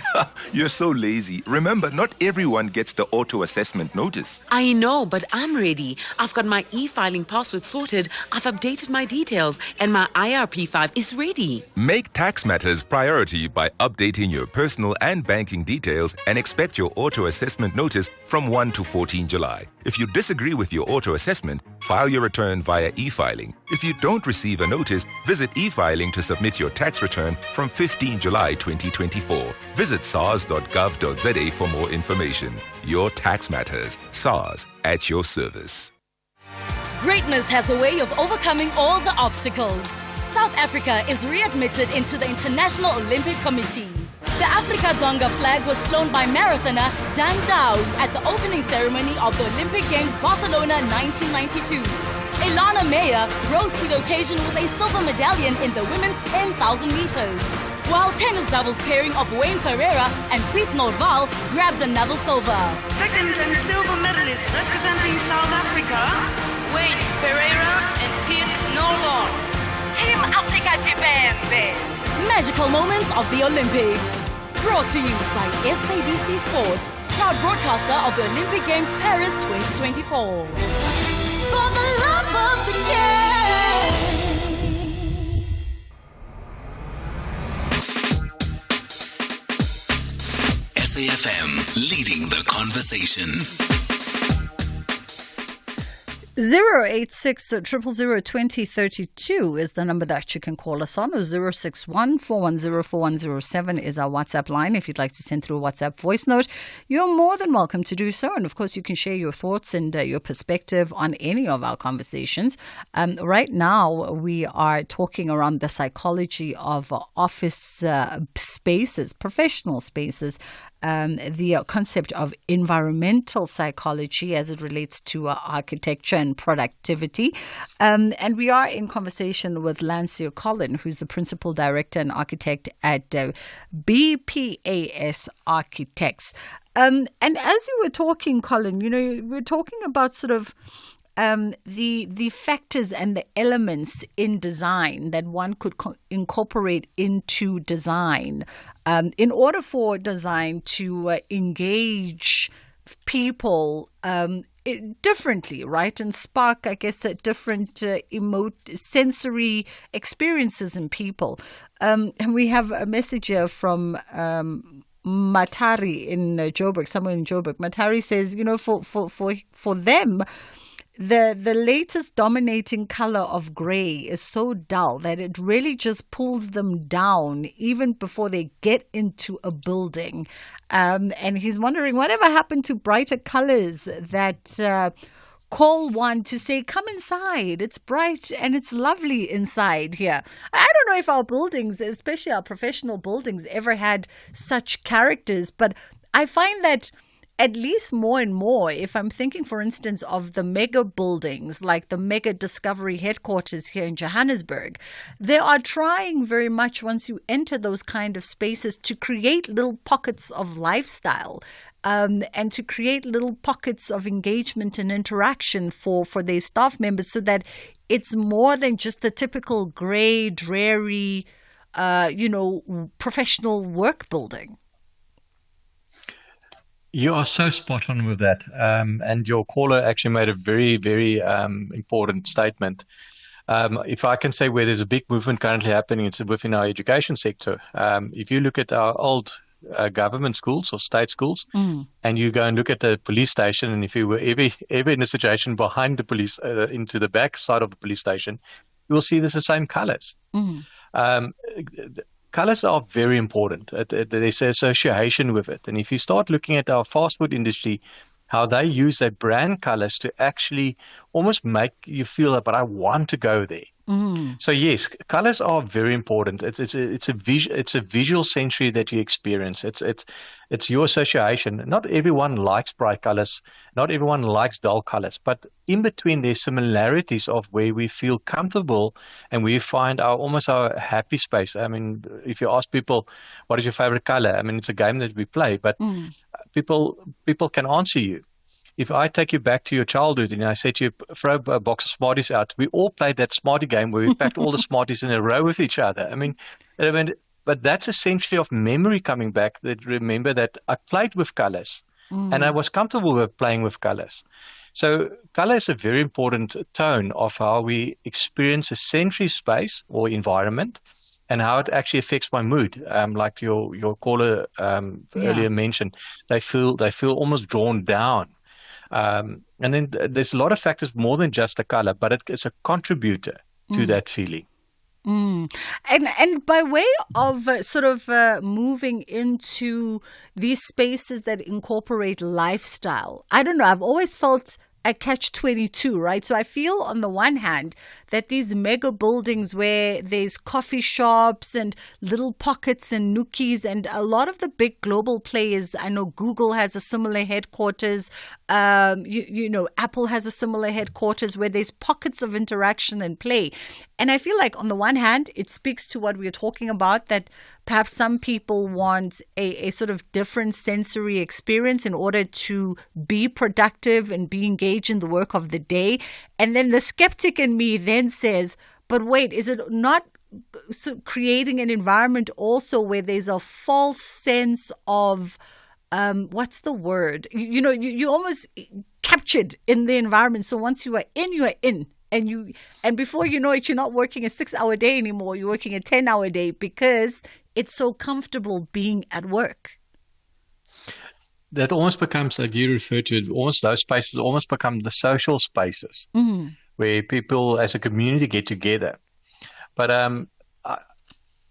Speaker 22: You're so lazy. Remember, not everyone gets the auto-assessment notice.
Speaker 2: I know, but I'm ready. I've got my e-filing password sorted, I've updated my details, and my IRP5 is ready.
Speaker 22: Make tax matters priority by updating your personal and banking details and expect your auto-assessment notice from 1 to 14 July. If you disagree with your auto-assessment, file your return via e-filing. If you don't receive a notice, visit e-filing to submit your tax return from 15 July 2024. Visit sars.gov.za for more information. Your tax matters. SARS, at your service.
Speaker 19: Greatness has a way of overcoming all the obstacles. South Africa is readmitted into the International Olympic Committee. The Afrika Dzonga flag was flown by marathoner Dan Dow at the opening ceremony of the Olympic Games Barcelona 1992. Elana Meyer rose to the occasion with a silver medallion in the women's 10,000 meters. While tennis doubles pairing of Wayne Ferreira and Pete Norval grabbed another silver.
Speaker 23: Second and silver medalist representing South Africa, Wayne Ferreira and Pete Norval.
Speaker 19: Team Africa Jibembe. Magical moments of the Olympics. Brought to you by SABC Sport, proud broadcaster of the Olympic Games Paris 2024.
Speaker 15: For the love of the game.
Speaker 5: SAFM, leading the conversation.
Speaker 16: 086 000 2032 is the number that you can call us on, or 061 410 4107 is our WhatsApp line. If you'd like to send through a WhatsApp voice note, you're more than welcome to do so. And of course, you can share your thoughts and your perspective on any of our conversations. Right now, we are talking around the psychology of office spaces, professional spaces, the concept of environmental psychology as it relates to architecture and productivity. And we are in conversation with Lancia Collin, who's the Principal Director and Architect at BPAS Architects. And as you were talking, Colin, you know, we're talking about sort of the factors and the elements in design that one could incorporate into design in order for design to engage people differently, right? And spark, I guess, different sensory experiences in people. And we have a message here from Matari in Joburg, somewhere in Joburg. Matari says, for them, the latest dominating color of gray is so dull that it really just pulls them down even before they get into a building. And he's wondering whatever happened to brighter colors that call one to say, come inside. It's bright and it's lovely inside here. I don't know if our buildings, especially our professional buildings, ever had such characters, but I find that at least more and more, if I'm thinking, for instance, of the mega buildings, like the mega Discovery headquarters here in Johannesburg, they are trying very much, once you enter those kind of spaces, to create little pockets of lifestyle. And to create little pockets of engagement and interaction for their staff members, so that it's more than just the typical grey, dreary, professional work building.
Speaker 21: You are so spot on with that. And your caller actually made a very, very important statement. If I can say where there's a big movement currently happening, it's within our education sector. If you look at our old government schools or state schools, and you go and look at the police station, and if you were ever in a situation behind the police, into the back side of the police station, you will see there's the same colors. Colors are very important. There's an association with it. And if you start looking at our fast food industry, how they use their brand colors to actually almost make you feel, but I want to go there. So yes, colors are very important. It's a visual sensory that you experience. It's your association. Not everyone likes bright colors. Not everyone likes dull colors. But in between, there's similarities of where we feel comfortable and we find almost our happy space. I mean, if you ask people, what is your favorite color? I mean, it's a game that we play, but people can answer you. If I take you back to your childhood and I say to you, throw a box of Smarties out, we all played that Smartie game where we packed all the Smarties in a row with each other. I mean, but that's essentially of memory coming back, that remember that I played with colors and I was comfortable with playing with colors. So color is a very important tone of how we experience a sensory space or environment and how it actually affects my mood. Like your caller earlier mentioned, they feel almost drawn down. And then there's a lot of factors more than just the color, but it's a contributor to that feeling.
Speaker 16: And by way of moving into these spaces that incorporate lifestyle, I don't know, I've always felt a catch-22, right? So I feel on the one hand that these mega buildings where there's coffee shops and little pockets and nookies, and a lot of the big global players, I know Google has a similar headquarters, Apple has a similar headquarters where there's pockets of interaction and play. And I feel like on the one hand, it speaks to what we're talking about, that perhaps some people want a sort of different sensory experience in order to be productive and be engaged in the work of the day. And then the skeptic in me then says, but wait, is it not creating an environment also where there's a false sense of, what's the word? You're almost captured in the environment. So once you are in. And before you know it, you're not working a 6-hour day anymore. You're working a 10-hour day because it's so comfortable being at work.
Speaker 21: That almost becomes, like you refer to it, almost those spaces almost become the social spaces where people as a community get together. But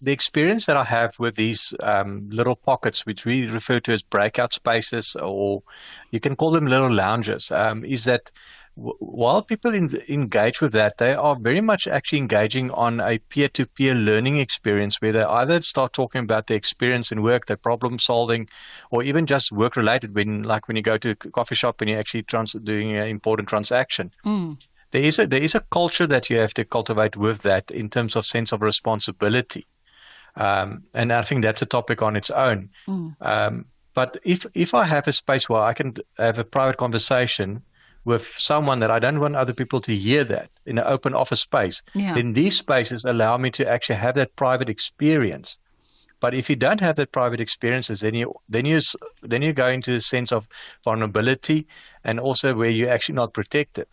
Speaker 21: the experience that I have with these little pockets, which we refer to as breakout spaces, or you can call them little lounges, is that while people engage with that, they are very much actually engaging on a peer-to-peer learning experience where they either start talking about their experience in work, their problem solving, or even just work-related, when you go to a coffee shop and you're actually doing an important transaction. There is a culture that you have to cultivate with that in terms of sense of responsibility. And I think that's a topic on its own. But if I have a space where I can have a private conversation with someone that I don't want other people to hear that in an open office space, then these spaces allow me to actually have that private experience But if you don't have that private experiences, then you go into a sense of vulnerability and also where you're actually not protected.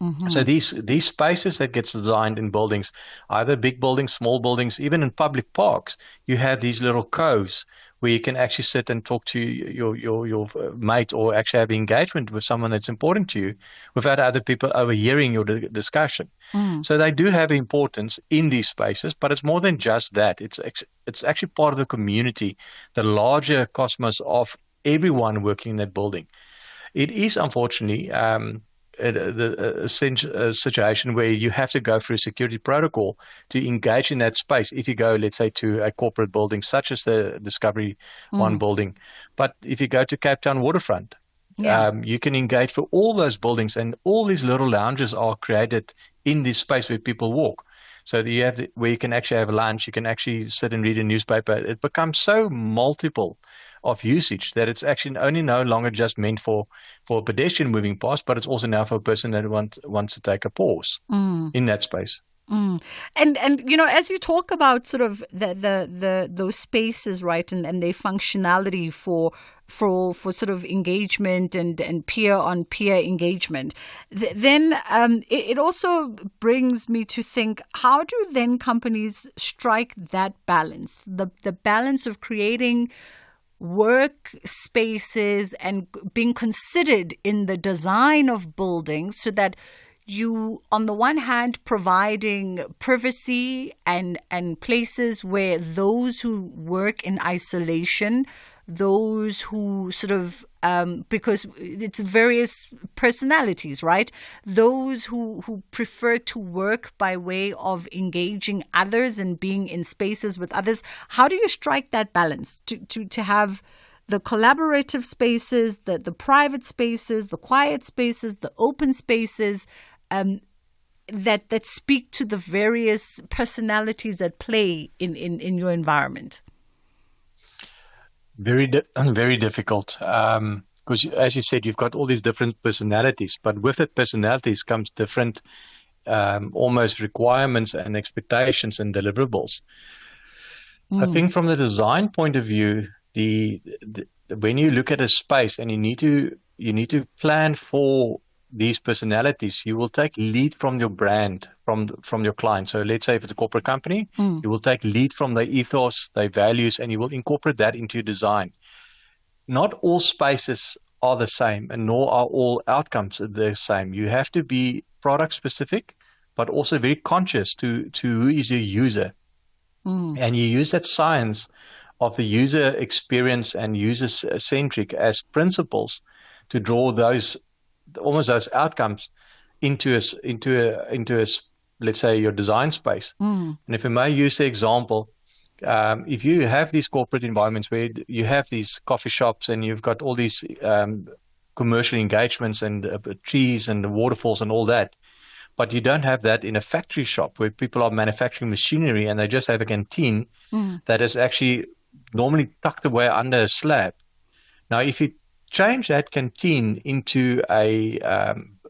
Speaker 16: Mm-hmm.
Speaker 21: So these spaces that gets designed in buildings, either big buildings, small buildings, even in public parks, you have these little coves where you can actually sit and talk to your mate, or actually have engagement with someone that's important to you without other people overhearing your discussion. So they do have importance in these spaces, but it's more than just that. It's actually part of the community, the larger cosmos of everyone working in that building. It is unfortunately a situation where you have to go through a security protocol to engage in that space if you go, let's say, to a corporate building such as the Discovery One building. But if you go to Cape Town Waterfront, you can engage for all those buildings, and all these little lounges are created in this space where people walk. So that you have where you can actually have lunch, you can actually sit and read a newspaper. It becomes so multiple of usage that it's actually only no longer just meant for a pedestrian moving past, but it's also now for a person that wants to take a pause in that space.
Speaker 16: And as you talk about sort of the those spaces, right, and their functionality for sort of engagement and peer on peer engagement, then it also brings me to think, how do then companies strike that balance, the balance of creating work spaces and being considered in the design of buildings so that you, on the one hand, providing privacy and places where those who work in isolation, those who sort of, because it's various personalities, right? Those who prefer to work by way of engaging others and being in spaces with others. How do you strike that balance to have the collaborative spaces, the private spaces, the quiet spaces, the open spaces, that speak to the various personalities that play in your environment?
Speaker 21: Very difficult. Because as you said, you've got all these different personalities, but with the personalities comes different almost requirements and expectations and deliverables. I think from the design point of view, when you look at a space and you need to plan for these personalities, you will take lead from your brand, from your client. So let's say if it's a corporate company, you will take lead from their ethos, their values, and you will incorporate that into your design. Not all spaces are the same, and nor are all outcomes the same. You have to be product specific, but also very conscious to who is your user. And you use that science of the user experience and user-centric as principles to draw those outcomes into a let's say your design space. And if I may use the example, if you have these corporate environments where you have these coffee shops and you've got all these commercial engagements and trees and the waterfalls and all that, but you don't have that in a factory shop where people are manufacturing machinery and they just have a canteen that is actually normally tucked away under a slab. Now, if you change that canteen into a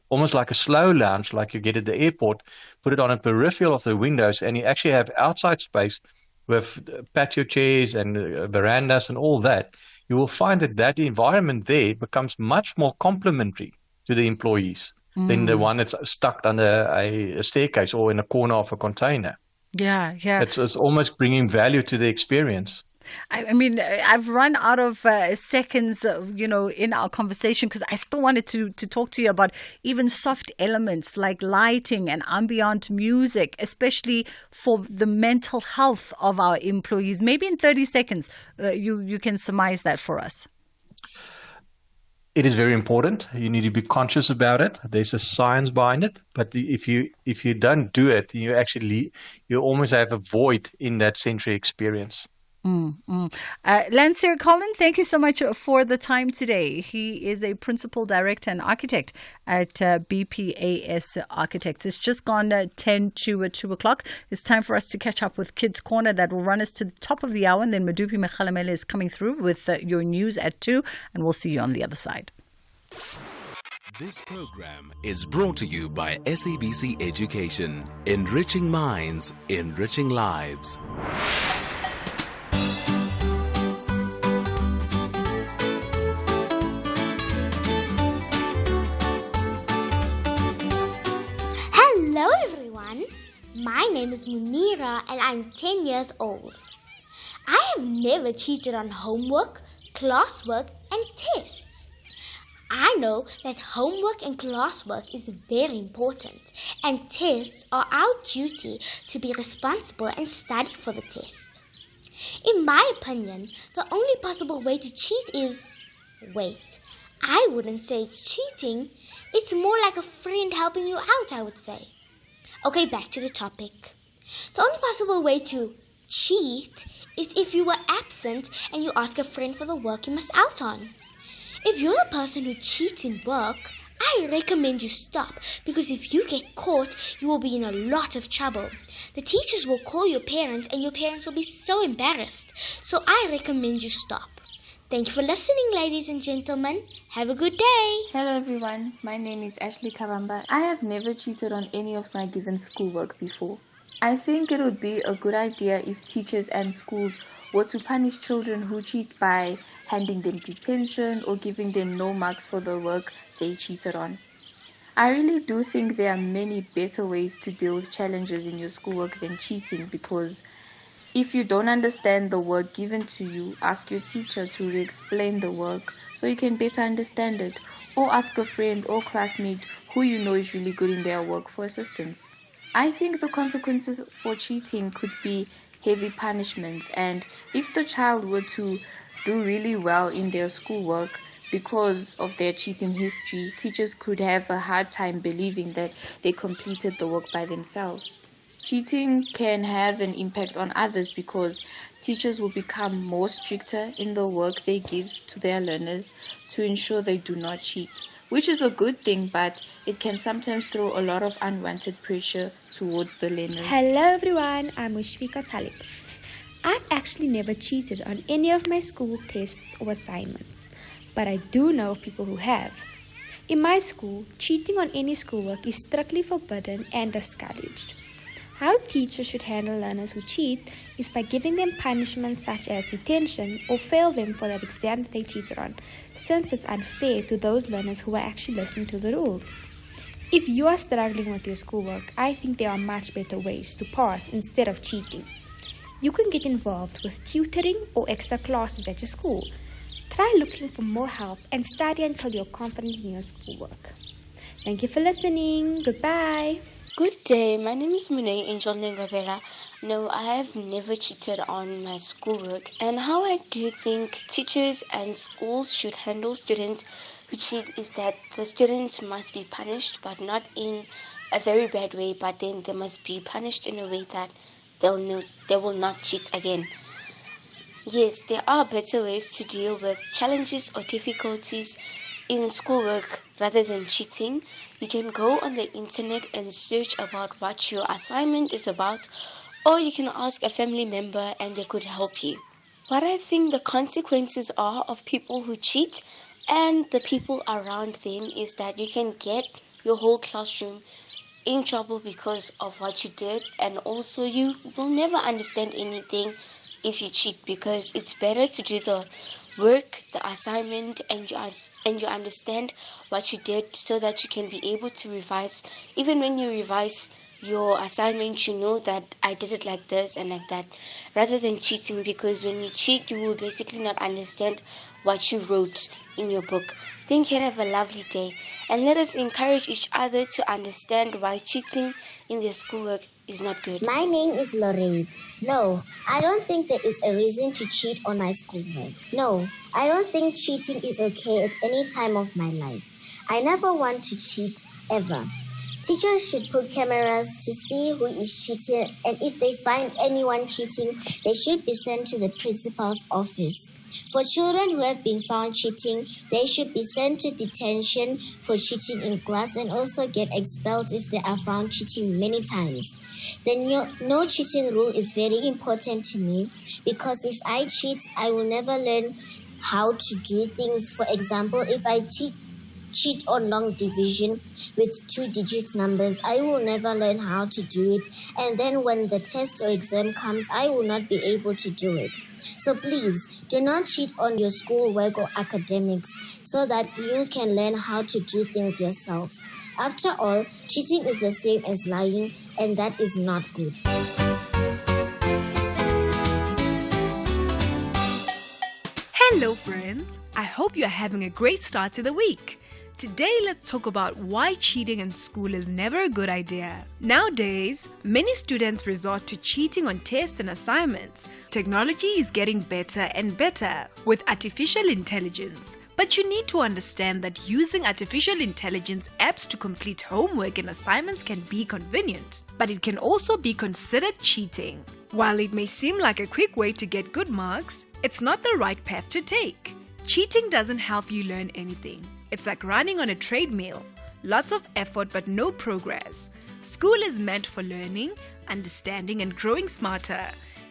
Speaker 21: almost like a slow lounge like you get at the airport, put it on a peripheral of the windows, and you actually have outside space with patio chairs and verandas and all that, you will find that environment there becomes much more complementary to the employees than the one that's stuck under a staircase or in a corner of a container.
Speaker 16: Yeah.
Speaker 21: It's almost bringing value to the experience.
Speaker 16: I mean, I've run out of seconds, in our conversation, because I still wanted to talk to you about even soft elements like lighting and ambient music, especially for the mental health of our employees. Maybe in 30 seconds, you can surmise that for us.
Speaker 21: It is very important. You need to be conscious about it. There's a science behind it, but if you don't do it, you almost have a void in that sensory experience.
Speaker 16: Lancier Colin, thank you so much for the time today. He is a principal director and architect at BPAS Architects. It's just gone 10 to 2 o'clock. It's time for us to catch up with Kids Corner. That will run us to the top of the hour, and then Madupi Mekhalamele is coming through with your news at 2, and we'll see you on the other side.
Speaker 5: This program is brought to you by SABC Education, enriching minds, enriching lives.
Speaker 1: My name is Munira and I'm 10 years old. I have never cheated on homework, classwork and tests. I know that homework and classwork is very important and tests are our duty to be responsible and study for the test. In my opinion, the only possible way to cheat is... Wait, I wouldn't say it's cheating. It's more like a friend helping you out, I would say. Okay, back to the topic. The only possible way to cheat is if you were absent and you ask a friend for the work you missed out on. If you're the person who cheats in work, I recommend you stop, because if you get caught, you will be in a lot of trouble. The teachers will call your parents and your parents will be so embarrassed. So I recommend you stop. Thank you for listening, ladies and gentlemen. Have a good day.
Speaker 4: Hello everyone, my name is Ashley Kavamba. I have never cheated on any of my given schoolwork before. I think it would be a good idea if teachers and schools were to punish children who cheat by handing them detention or giving them no marks for the work they cheated on. I really do think there are many better ways to deal with challenges in your schoolwork than cheating, because if you don't understand the work given to you, ask your teacher to re-explain the work so you can better understand it, or ask a friend or classmate who you know is really good in their work for assistance. I think the consequences for cheating could be heavy punishments, and if the child were to do really well in their schoolwork because of their cheating history, teachers could have a hard time believing that they completed the work by themselves. Cheating can have an impact on others because teachers will become more stricter in the work they give to their learners to ensure they do not cheat, which is a good thing, but it can sometimes throw a lot of unwanted pressure towards the learners.
Speaker 6: Hello everyone, I'm Mushfika Talib. I've actually never cheated on any of my school tests or assignments, but I do know of people who have. In my school, cheating on any schoolwork is strictly forbidden and discouraged. How teachers should handle learners who cheat is by giving them punishments such as detention or fail them for that exam that they cheated on, since it's unfair to those learners who are actually listening to the rules. If you are struggling with your schoolwork, I think there are much better ways to pass instead of cheating. You can get involved with tutoring or extra classes at your school. Try looking for more help and study until you're confident in your schoolwork. Thank you for listening. Goodbye.
Speaker 24: Good day, my name is Munei Angel Nengabela. No, I have never cheated on my schoolwork. And how I do think teachers and schools should handle students who cheat is that the students must be punished, but not in a very bad way, but then they must be punished in a way that they will not cheat again. Yes, there are better ways to deal with challenges or difficulties in schoolwork rather than cheating. You can go on the internet and search about what your assignment is about, or you can ask a family member and they could help you. What I think the consequences are of people who cheat and the people around them is that you can get your whole classroom in trouble because of what you did, and also you will never understand anything if you cheat, because it's better to do the work, the assignment, and you understand what you did so that you can be able to revise. Even when you revise your assignment, you know that I did it like this and like that, rather than cheating, because when you cheat, you will basically not understand what you wrote in your book. Thank you and have a lovely day. And let us encourage each other to understand why cheating in their schoolwork is not good.
Speaker 25: My name is Lorraine. No, I don't think there is a reason to cheat on my schoolwork. No, I don't think cheating is okay at any time of my life. I never want to cheat, ever. Teachers should put cameras to see who is cheating, and if they find anyone cheating, they should be sent to the principal's office. For children who have been found cheating, they should be sent to detention for cheating in class and also get expelled if they are found cheating many times. The no cheating rule is very important to me, because if I cheat, I will never learn how to do things. For example, if I cheat cheat on long division with 2-digit numbers. I will never learn how to do it. And then when the test or exam comes, I will not be able to do it. So please, do not cheat on your schoolwork or academics so that you can learn how to do things yourself. After all, cheating is the same as lying, and that is not good.
Speaker 3: Hello friends, I hope you are having a great start to the week. Today let's talk about why cheating in school is never a good idea. Nowadays, many students resort to cheating on tests and assignments. Technology is getting better and better with artificial intelligence. But you need to understand that using artificial intelligence apps to complete homework and assignments can be convenient, but it can also be considered cheating. While it may seem like a quick way to get good marks, it's not the right path to take. Cheating doesn't help you learn anything. It's like running on a treadmill. Lots of effort but no progress. School is meant for learning, understanding and growing smarter.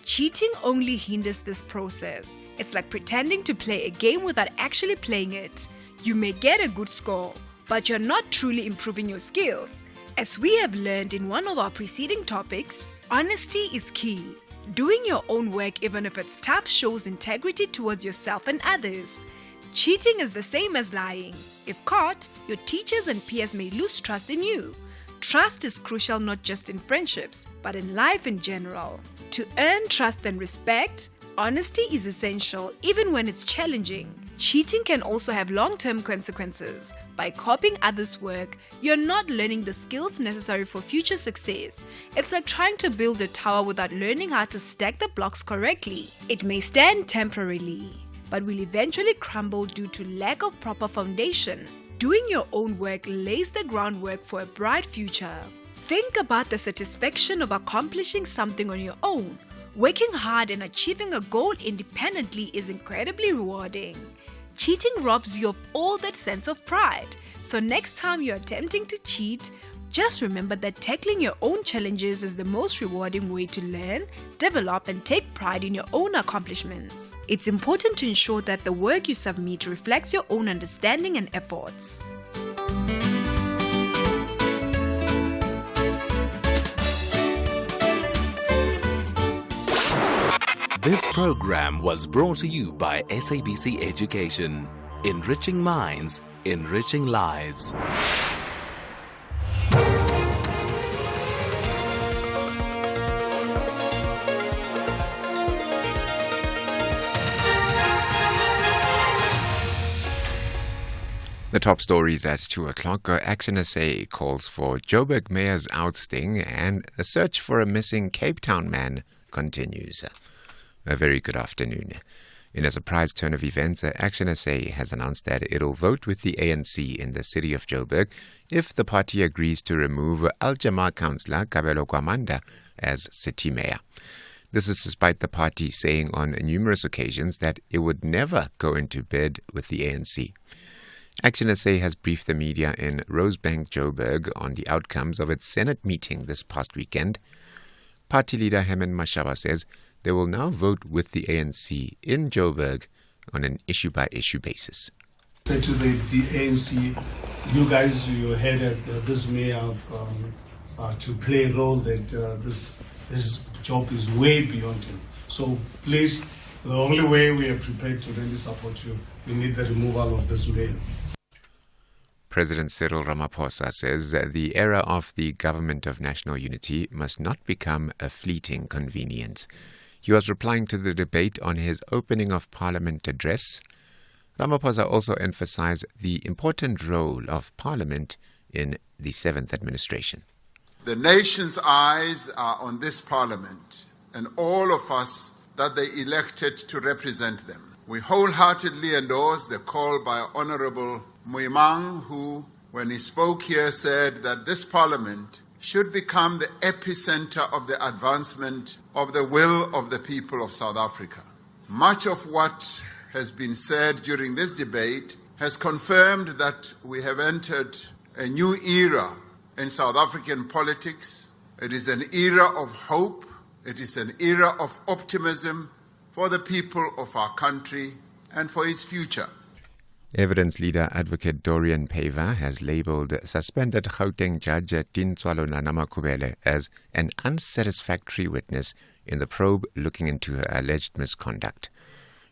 Speaker 3: Cheating only hinders this process. It's like pretending to play a game without actually playing it. You may get a good score, but you're not truly improving your skills. As we have learned in one of our preceding topics, honesty is key. Doing your own work, even if it's tough, shows integrity towards yourself and others. Cheating is the same as lying. If caught, your teachers and peers may lose trust in you. Trust is crucial not just in friendships, but in life in general. To earn trust and respect, honesty is essential even when it's challenging. Cheating can also have long-term consequences. By copying others' work, you're not learning the skills necessary for future success. It's like trying to build a tower without learning how to stack the blocks correctly. It may stand temporarily, but will eventually crumble due to lack of proper foundation. Doing your own work lays the groundwork for a bright future. Think about the satisfaction of accomplishing something on your own. Working hard and achieving a goal independently is incredibly rewarding. Cheating robs you of all that sense of pride. So next time you're attempting to cheat, just remember that tackling your own challenges is the most rewarding way to learn, develop, and take pride in your own accomplishments. It's important to ensure that the work you submit reflects your own understanding and efforts.
Speaker 5: This program was brought to you by SABC Education. Enriching minds, enriching lives.
Speaker 9: The top stories at 2 o'clock. Action SA calls for Joburg Mayor's ousting and a search for a missing Cape Town man continues. A very good afternoon. In a surprise turn of events, Action SA has announced that it'll vote with the ANC in the city of Joburg if the party agrees to remove Al-Jama councillor Kabelo Kwamanda as city mayor. This is despite the party saying on numerous occasions that it would never go into bed with the ANC. Action SA has briefed the media in Rosebank, Joburg on the outcomes of its Senate meeting this past weekend. Party leader Hemen Mashaba says they will now vote with the ANC in Joburg on an issue-by-issue basis.
Speaker 7: Say to the ANC, you guys, you headed this mayor to play a role that this job is way beyond him. So please, the only way we are prepared to really support you, we need the removal of this mayor.
Speaker 9: President Cyril Ramaphosa says that the era of the Government of National Unity must not become a fleeting convenience. He was replying to the debate on his opening of Parliament address. Ramaphosa also emphasized the important role of Parliament in the 7th administration.
Speaker 8: The nation's eyes are on this Parliament and all of us that they elected to represent them. We wholeheartedly endorse the call by Honourable Muimang, who, when he spoke here, said that this Parliament should become the epicenter of the advancement of the will of the people of South Africa. Much of what has been said during this debate has confirmed that we have entered a new era in South African politics. It is an era of hope. It is an era of optimism for the people of our country and for its future.
Speaker 9: Evidence leader advocate Dorian Pava has labelled suspended Gauteng judge Tintswalo Nanamakubele as an unsatisfactory witness in the probe looking into her alleged misconduct.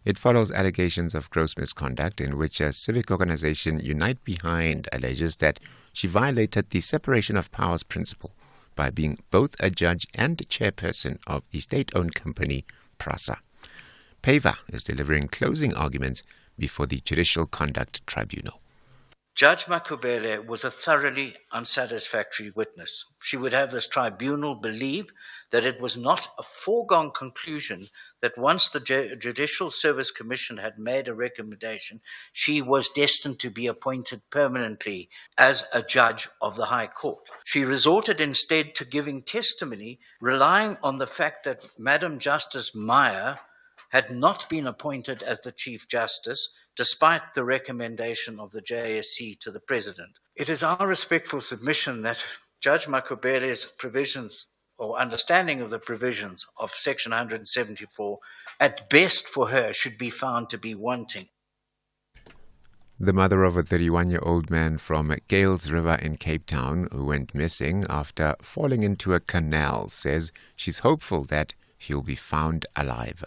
Speaker 9: It follows allegations of gross misconduct in which a civic organization, Unite Behind, alleges that she violated the separation of powers principle by being both a judge and chairperson of the state-owned company Prasa. Pava is delivering closing arguments before the Judicial Conduct Tribunal.
Speaker 10: Judge Makubele was a thoroughly unsatisfactory witness. She would have this tribunal believe that it was not a foregone conclusion that once the Judicial Service Commission had made a recommendation, she was destined to be appointed permanently as a judge of the High Court. She resorted instead to giving testimony, relying on the fact that Madam Justice Meyer had not been appointed as the Chief Justice, despite the recommendation of the JSC to the President. It is our respectful submission that Judge Makubele's provisions or understanding of the provisions of Section 174, at best for her, should be found to be wanting.
Speaker 9: The mother of a 31-year-old man from Gales River in Cape Town who went missing after falling into a canal says she's hopeful that he'll be found alive.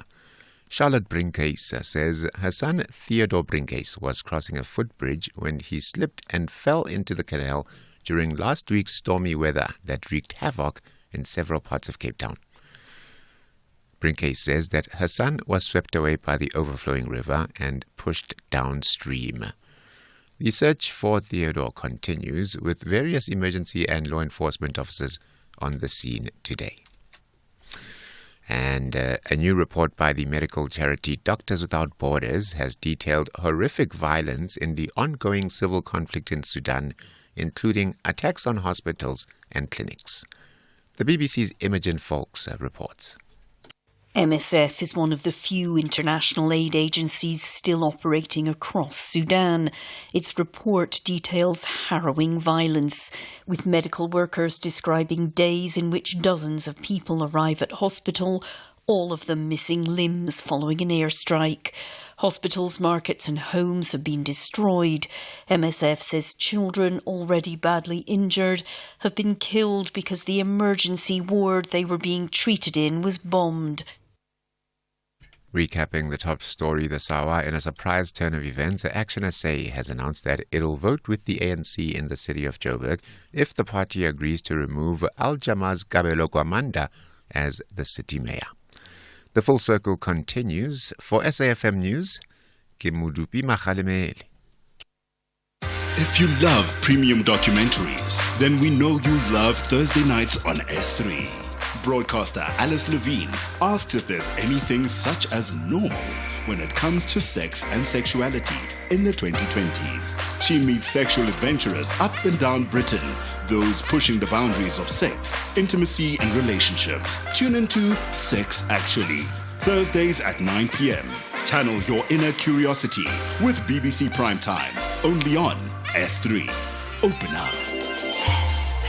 Speaker 9: Charlotte Brinkhuis says her son Theodore Brinkhuis was crossing a footbridge when he slipped and fell into the canal during last week's stormy weather that wreaked havoc in several parts of Cape Town. Brinkhuis says that her son was swept away by the overflowing river and pushed downstream. The search for Theodore continues with various emergency and law enforcement officers on the scene today. And a new report by the medical charity Doctors Without Borders has detailed horrific violence in the ongoing civil conflict in Sudan, including attacks on hospitals and clinics. The BBC's Imogen Folks reports.
Speaker 11: MSF is one of the few international aid agencies still operating across Sudan. Its report details harrowing violence, with medical workers describing days in which dozens of people arrive at hospital, all of them missing limbs following an airstrike. Hospitals, markets and homes have been destroyed. MSF says children already badly injured have been killed because the emergency ward they were being treated in was bombed.
Speaker 9: Recapping the top story this hour, in a surprise turn of events, Action SA has announced that it'll vote with the ANC in the city of Joburg if the party agrees to remove Al-Jamaz Gabelo Gwamanda as the city mayor. The Full Circle continues. For SAFM News, Kimudupi Makhalemele.
Speaker 17: If you love premium documentaries, then we know you love Thursday nights on S3. Broadcaster Alice Levine asked if there's anything such as normal when it comes to sex and sexuality in the 2020s. She meets sexual adventurers up and down Britain, those pushing the boundaries of sex, intimacy and relationships. Tune into Sex Actually, Thursdays at 9 p.m. Channel your inner curiosity with BBC Primetime, only on S3. Open up.
Speaker 11: S3.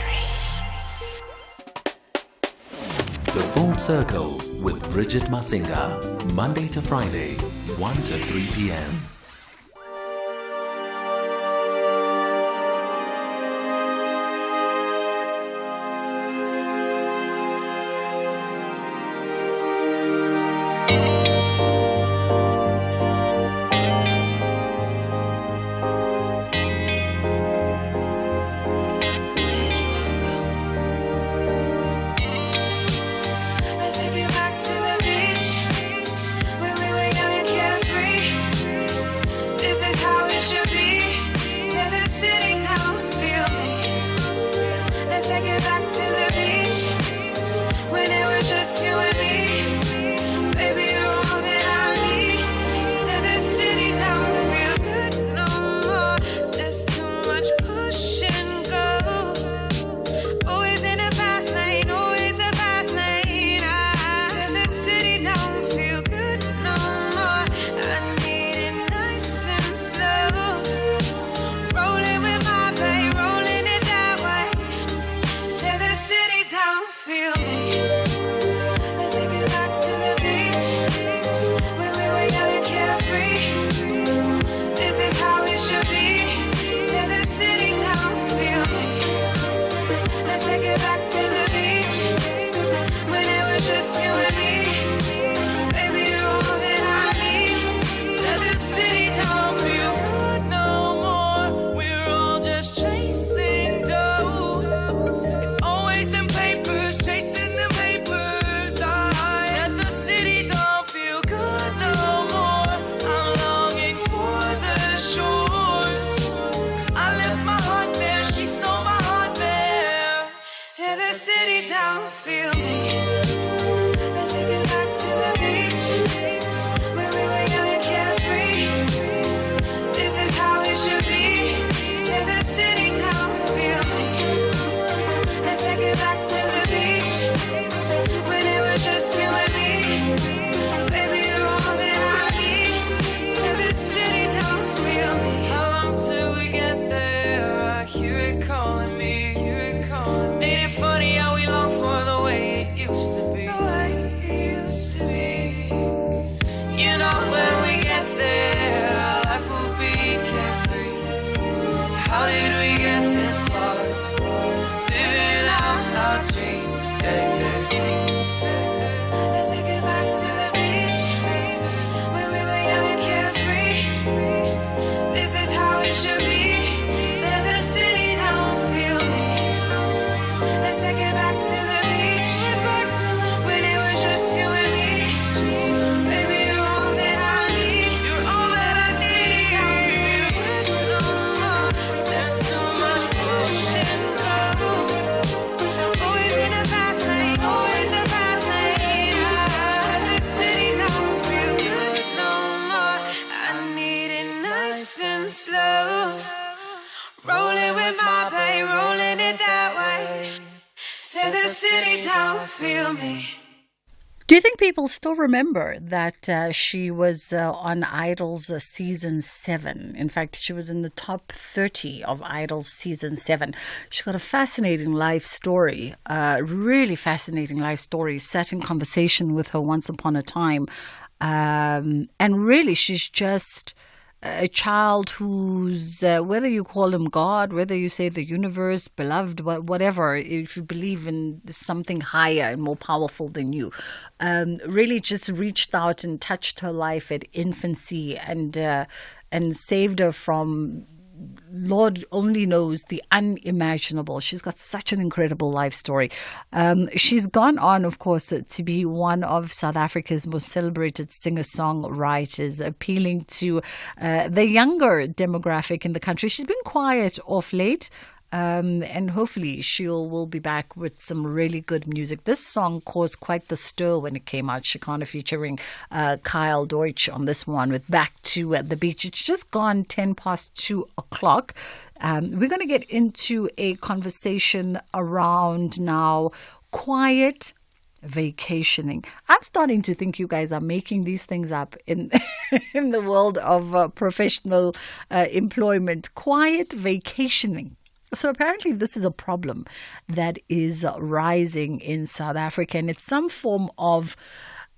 Speaker 5: The Full Circle with Bridget Masinga, Monday to Friday, 1 to 3 p.m.
Speaker 15: Let's take it back to the beach where we were young and carefree. feel me. Let's take it back to the beach, where we were young and carefree. This is how it should be. Say the city now, feel me. Let's take it back to the beach, when it was just you and me. Baby, you're all that I need. Say the city now, feel me. How long till we get there? I hear it calling me. Ain't it funny how we long for the way it used to be? The way it used to be. You know when we get there, our life will be carefree. How did we get this far? Living out our dreams, yeah. Let's take it back to the beach, when we were young and carefree. This is how it should be. Say the city now, feel me. Let's take it back to the beach, when it was just you and me. Baby, you're all that I need. Say the city can't feel good no more. There's too much bullshit, no. Always in the fast lane, always a fast lane. Say the city can't feel good no more. I need it nice and slow. Rolling with my pain, rolling it that way. Say the city don't feel me.
Speaker 16: Do you think people still remember that she was on Idol's season 7? In fact, she was in the top 30 of Idol's season 7. She's got a fascinating life story, really fascinating life story. Sat in conversation with her once upon a time. And really, she's just a child who's, whether you call him God, whether you say the universe, beloved, whatever, if you believe in something higher and more powerful than you, really just reached out and touched her life at infancy and saved her from, Lord only knows, the unimaginable. She's got such an incredible life story. She's gone on, of course, to be one of South Africa's most celebrated singer-songwriters, appealing to the younger demographic in the country. She's been quiet off late. And hopefully will be back with some really good music. This song caused quite the stir when it came out. Shikana featuring Kyle Deutsch on this one with Back to the Beach. It's just gone 10 past 2 o'clock. We're going to get into a conversation around now quiet vacationing. I'm starting to think you guys are making these things up in in the world of professional employment. Quiet vacationing. So apparently this is a problem that is rising in South Africa, and it's some form of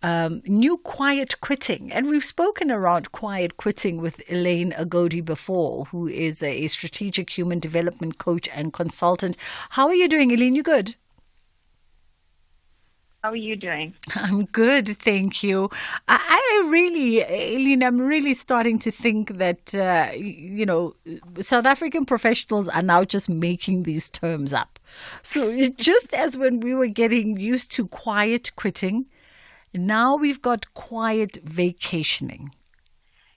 Speaker 16: new quiet quitting. And we've spoken around quiet quitting with Elaine Agodi before, who is a strategic human development coach and consultant. How are you doing, Elaine? You good?
Speaker 12: How are you doing?
Speaker 16: I'm good, thank you. Eileen, I'm really starting to think that, South African professionals are now just making these terms up. So just as when we were getting used to quiet quitting, now we've got quiet vacationing.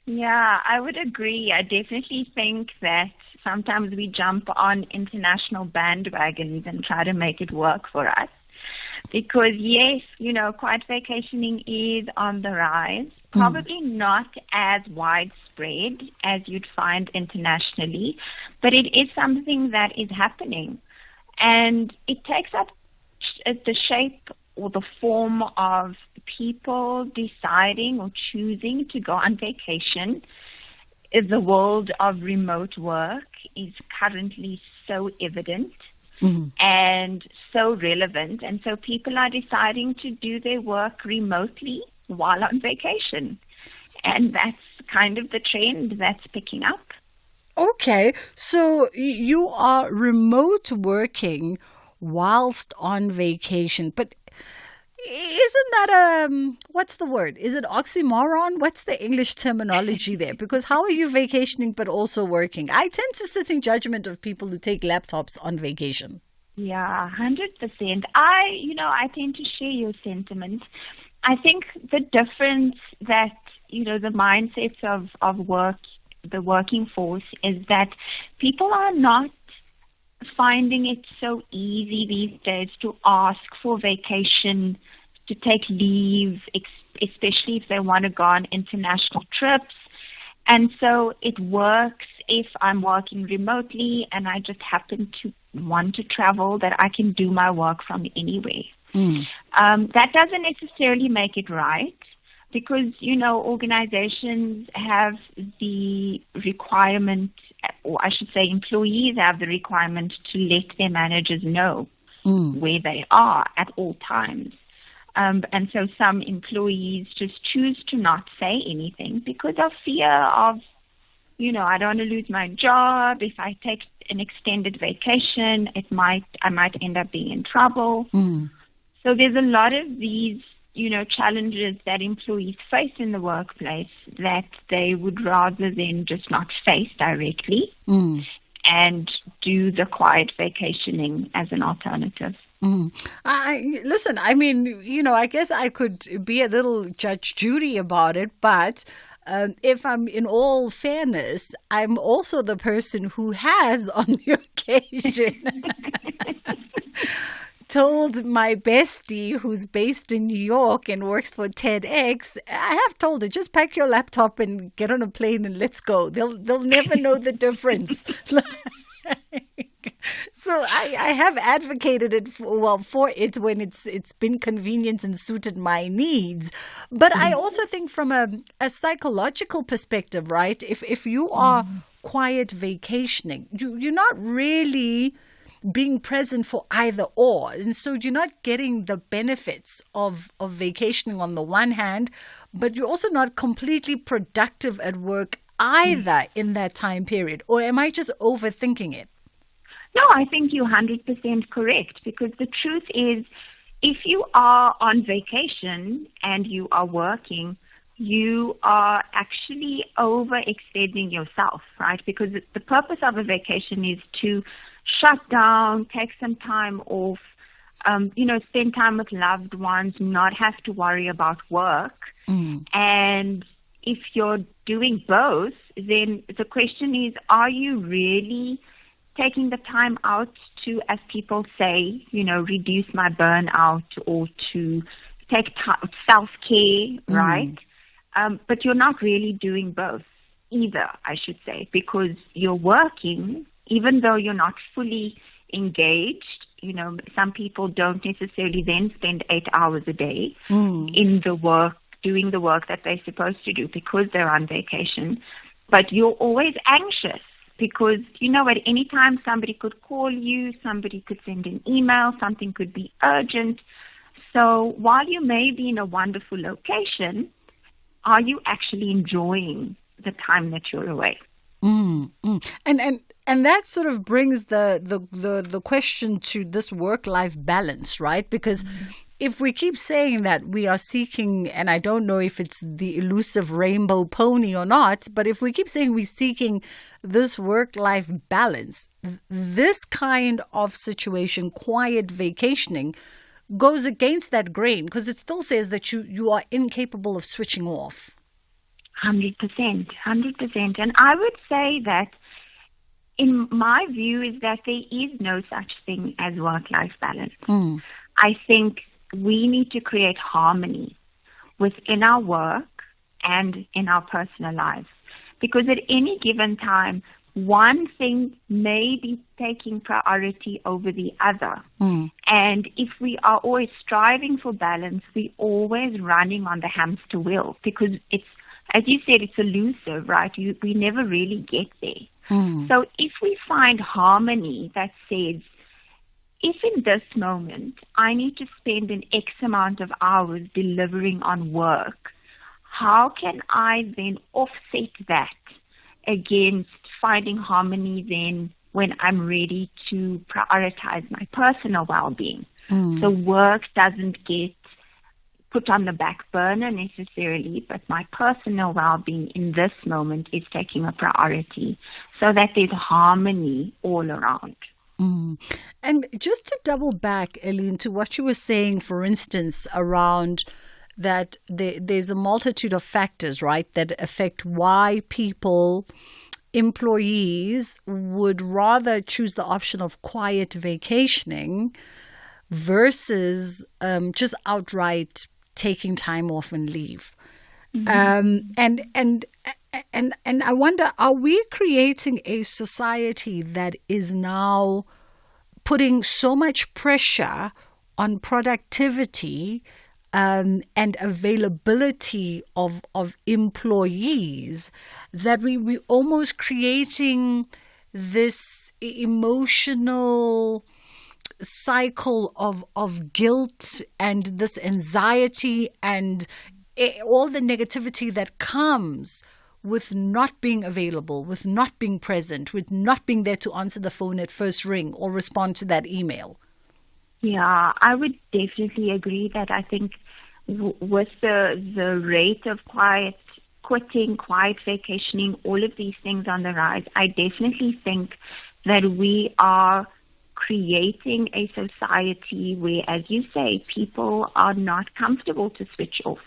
Speaker 12: Yeah, I would agree. I definitely think that sometimes we jump on international bandwagons and try to make it work for us. Because, yes, quiet vacationing is on the rise. Probably not as widespread as you'd find internationally, but it is something that is happening. And it takes up the shape or the form of people deciding or choosing to go on vacation. The world of remote work is currently so evident. And so relevant. And so people are deciding to do their work remotely while on vacation. And that's kind of the trend that's picking up.
Speaker 16: Okay. So you are remote working whilst on vacation. But isn't that what's the word? Is it oxymoron? What's the English terminology there? Because how are you vacationing but also working? I tend to sit in judgment of people who take laptops on vacation.
Speaker 12: Yeah, 100%. I tend to share your sentiments. I think the difference that, the mindsets of work, the working force, is that people are not finding it so easy these days to ask for vacation, to take leave, especially if they want to go on international trips. And so it works if I'm working remotely and I just happen to want to travel, that I can do my work from anywhere. That doesn't necessarily make it right, because, organizations have the requirement, or I should say employees have the requirement to let their managers know where they are at all times. And so some employees just choose to not say anything because of fear of, I don't want to lose my job. If I take an extended vacation, I might end up being in trouble. So there's a lot of these, challenges that employees face in the workplace that they would rather than just not face directly and do the quiet vacationing as an alternative.
Speaker 16: Listen, I mean, I guess I could be a little Judge Judy about it, but if I'm in all fairness, I'm also the person who has on the occasion told my bestie who's based in New York and works for TEDx, I have told her, just pack your laptop and get on a plane and let's go. They'll never know the difference. So I have advocated it for it when it's been convenient and suited my needs. But I also think from a psychological perspective, right? If you are quiet vacationing, you're not really being present for either or. And so you're not getting the benefits of vacationing on the one hand, but you're also not completely productive at work either in that time period. Or am I just overthinking it?
Speaker 12: No, I think you're 100% correct, because the truth is, if you are on vacation and you are working, you are actually overextending yourself, right? Because the purpose of a vacation is to shut down, take some time off, spend time with loved ones, not have to worry about work. And if you're doing both, then the question is, are you really taking the time out to, as people say, reduce my burnout or to take self-care, right? But you're not really doing both either, I should say, because you're working, even though you're not fully engaged. Some people don't necessarily then spend 8 hours a day in the work, doing the work that they're supposed to do because they're on vacation. But you're always anxious because, at any time somebody could call you, somebody could send an email, something could be urgent. So while you may be in a wonderful location, are you actually enjoying the time that you're away?
Speaker 16: And that sort of brings the question to this work-life balance, right? Because if we keep saying that we are seeking, and I don't know if it's the elusive rainbow pony or not, but if we keep saying we're seeking this work-life balance, this kind of situation, quiet vacationing, goes against that grain, because it still says that you are incapable of switching off.
Speaker 12: 100%. And I would say that, in my view, is that there is no such thing as work-life balance. I think we need to create harmony within our work and in our personal lives, because at any given time, one thing may be taking priority over the other. And if we are always striving for balance, we're always running on the hamster wheel, because it's, as you said, it's elusive, right? We never really get there. So if we find harmony that says, if in this moment I need to spend an X amount of hours delivering on work, how can I then offset that against finding harmony then when I'm ready to prioritize my personal well-being? So work doesn't get put on the back burner necessarily, but my personal well-being in this moment is taking a priority, so that there's harmony all around.
Speaker 16: And just to double back, Eileen, to what you were saying, for instance, around that there's a multitude of factors, right, that affect why people employees would rather choose the option of quiet vacationing versus just outright taking time off and leave. And I wonder, are we creating a society that is now putting so much pressure on productivity and availability of employees that we almost creating this emotional cycle of guilt and this anxiety and all the negativity that comes with not being available, with not being present, with not being there to answer the phone at first ring or respond to that email?
Speaker 12: Yeah, I would definitely agree that I think with the rate of quiet quitting, quiet vacationing, all of these things on the rise, I definitely think that we are creating a society where, as you say, people are not comfortable to switch off.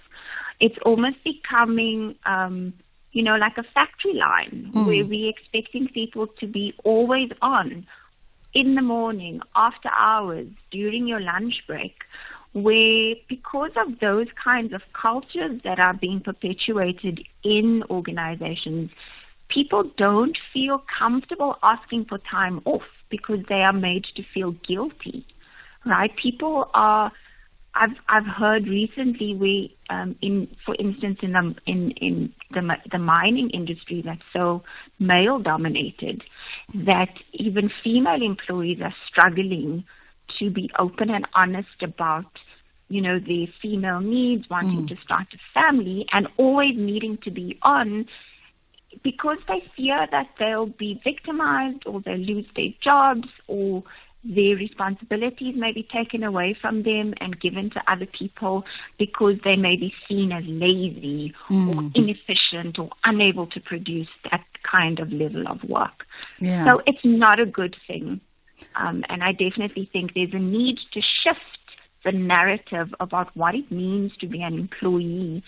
Speaker 12: It's almost becoming, like a factory line where we're expecting people to be always on in the morning, after hours, during your lunch break, where because of those kinds of cultures that are being perpetuated in organizations, people don't feel comfortable asking for time off because they are made to feel guilty, right? People are, I've heard recently for instance, in the mining industry that's so male dominated, that even female employees are struggling to be open and honest about, their female needs, wanting to start a family, and always needing to be on because they fear that they'll be victimized or they'll lose their jobs or their responsibilities may be taken away from them and given to other people because they may be seen as lazy or inefficient or unable to produce that kind of level of work.
Speaker 16: Yeah.
Speaker 12: So it's not a good thing. And I definitely think there's a need to shift the narrative about what it means to be an employee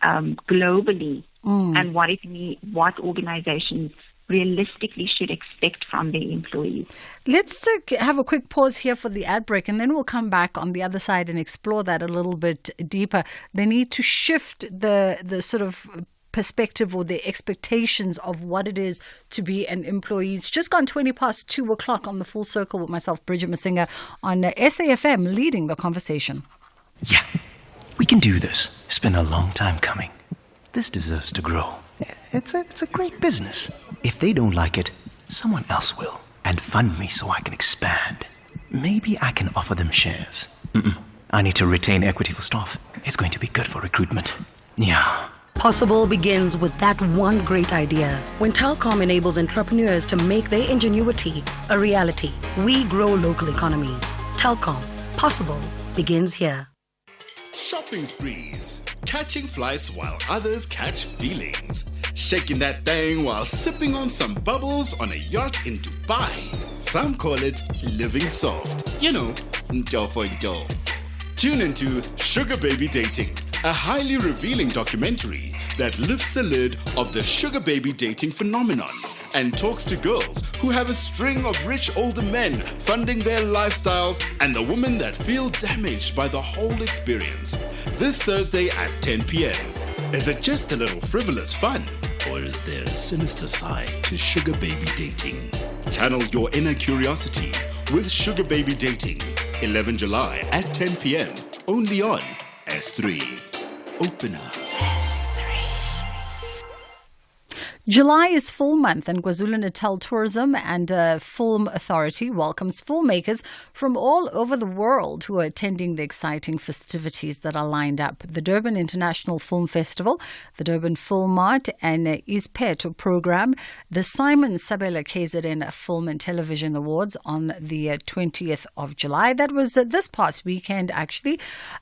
Speaker 12: globally and what organizations realistically should expect from their employees.
Speaker 16: Let's have a quick pause here for the ad break, and then we'll come back on the other side and explore that a little bit deeper. They need to shift the sort of perspective or the expectations of what it is to be an employee. It's just gone 20 past 2 o'clock on The Full Circle with myself, Bridget Masinga, on SAFM, leading the conversation.
Speaker 2: Yeah, we can do this. It's been a long time coming. This deserves to grow. It's a great business. If they don't like it, someone else will. And fund me so I can expand. Maybe I can offer them shares. I need to retain equity for staff. It's going to be good for recruitment. Yeah.
Speaker 13: Possible begins with that one great idea. When Telkom enables entrepreneurs to make their ingenuity a reality, we grow local economies. Telkom. Possible begins here.
Speaker 17: Shopping sprees. Catching flights while others catch feelings. Shaking that thing while sipping on some bubbles on a yacht in Dubai. Some call it living soft. Dough for dough. Tune into Sugar Baby Dating, a highly revealing documentary that lifts the lid of the sugar baby dating phenomenon and talks to girls who have a string of rich older men funding their lifestyles and the women that feel damaged by the whole experience. This Thursday at 10 p.m. Is it just a little frivolous fun? Or is there a sinister side to sugar baby dating? Channel your inner curiosity with Sugar Baby Dating, 11 July at 10 p.m. only on S3. Open up. S3.
Speaker 16: July is Film Month, and KwaZulu-Natal Tourism and Film Authority welcomes filmmakers from all over the world who are attending the exciting festivities that are lined up. The Durban International Film Festival, the Durban Film Mart, and ISPET program, the Simon Sabela KZN Film and Television Awards on the 20th of July. That was this past weekend, actually.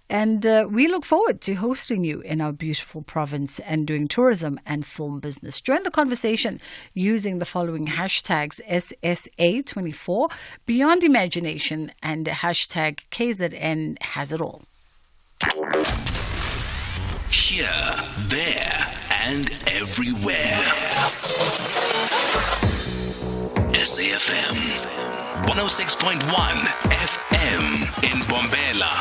Speaker 16: And we look forward to hosting you in our beautiful province and doing tourism and film business. Join the conversation using the following hashtags: SSA24, Beyond Imagination, and hashtag KZN Has It All.
Speaker 14: Here, there, and everywhere. SAFM 106.1 FM in Bombela.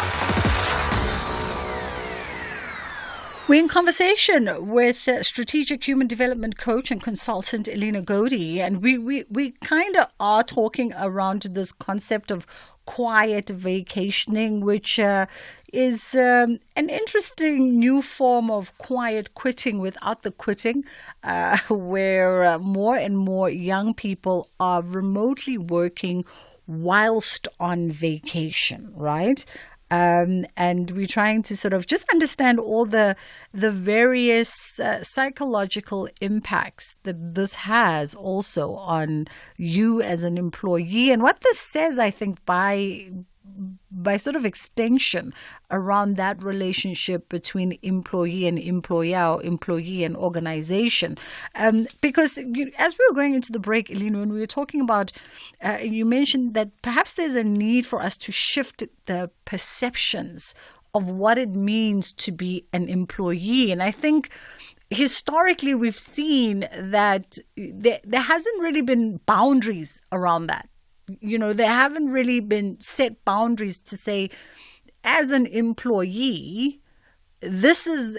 Speaker 16: We're in conversation with strategic human development coach and consultant Elena Godi, and we kind of are talking around this concept of quiet vacationing, which is an interesting new form of quiet quitting without the quitting, where more and more young people are remotely working whilst on vacation, right? And we're trying to sort of just understand all the various psychological impacts that this has also on you as an employee, and what this says, I think, by sort of extension around that relationship between employee and employer, employee and organization. Because as we were going into the break, Elena, when we were talking about, you mentioned that perhaps there's a need for us to shift the perceptions of what it means to be an employee. And I think historically we've seen that there hasn't really been boundaries around that. There haven't really been set boundaries to say, as an employee, this is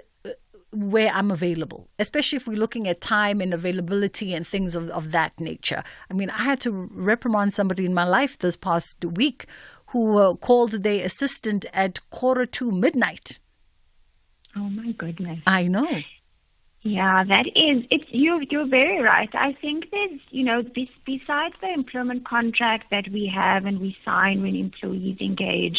Speaker 16: where I'm available, especially if we're looking at time and availability and things of that nature. I mean, I had to reprimand somebody in my life this past week who called their assistant at midnight.
Speaker 12: Oh, my goodness.
Speaker 16: I know.
Speaker 12: Yeah, you're very right. I think there's, besides the employment contract that we have and we sign when employees engage,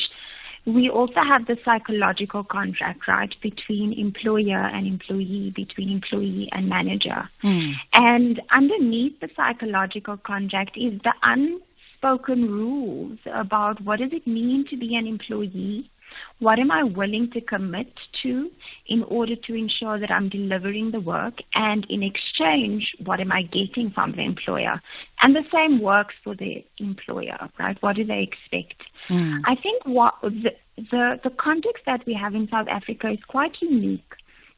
Speaker 12: we also have the psychological contract, right, between employer and employee, between employee and manager. And underneath the psychological contract is the unspoken rules about what does it mean to be an employee. What am I willing to commit to in order to ensure that I'm delivering the work? And in exchange, what am I getting from the employer? And the same works for the employer, right? What do they expect? I think what the context that we have in South Africa is quite unique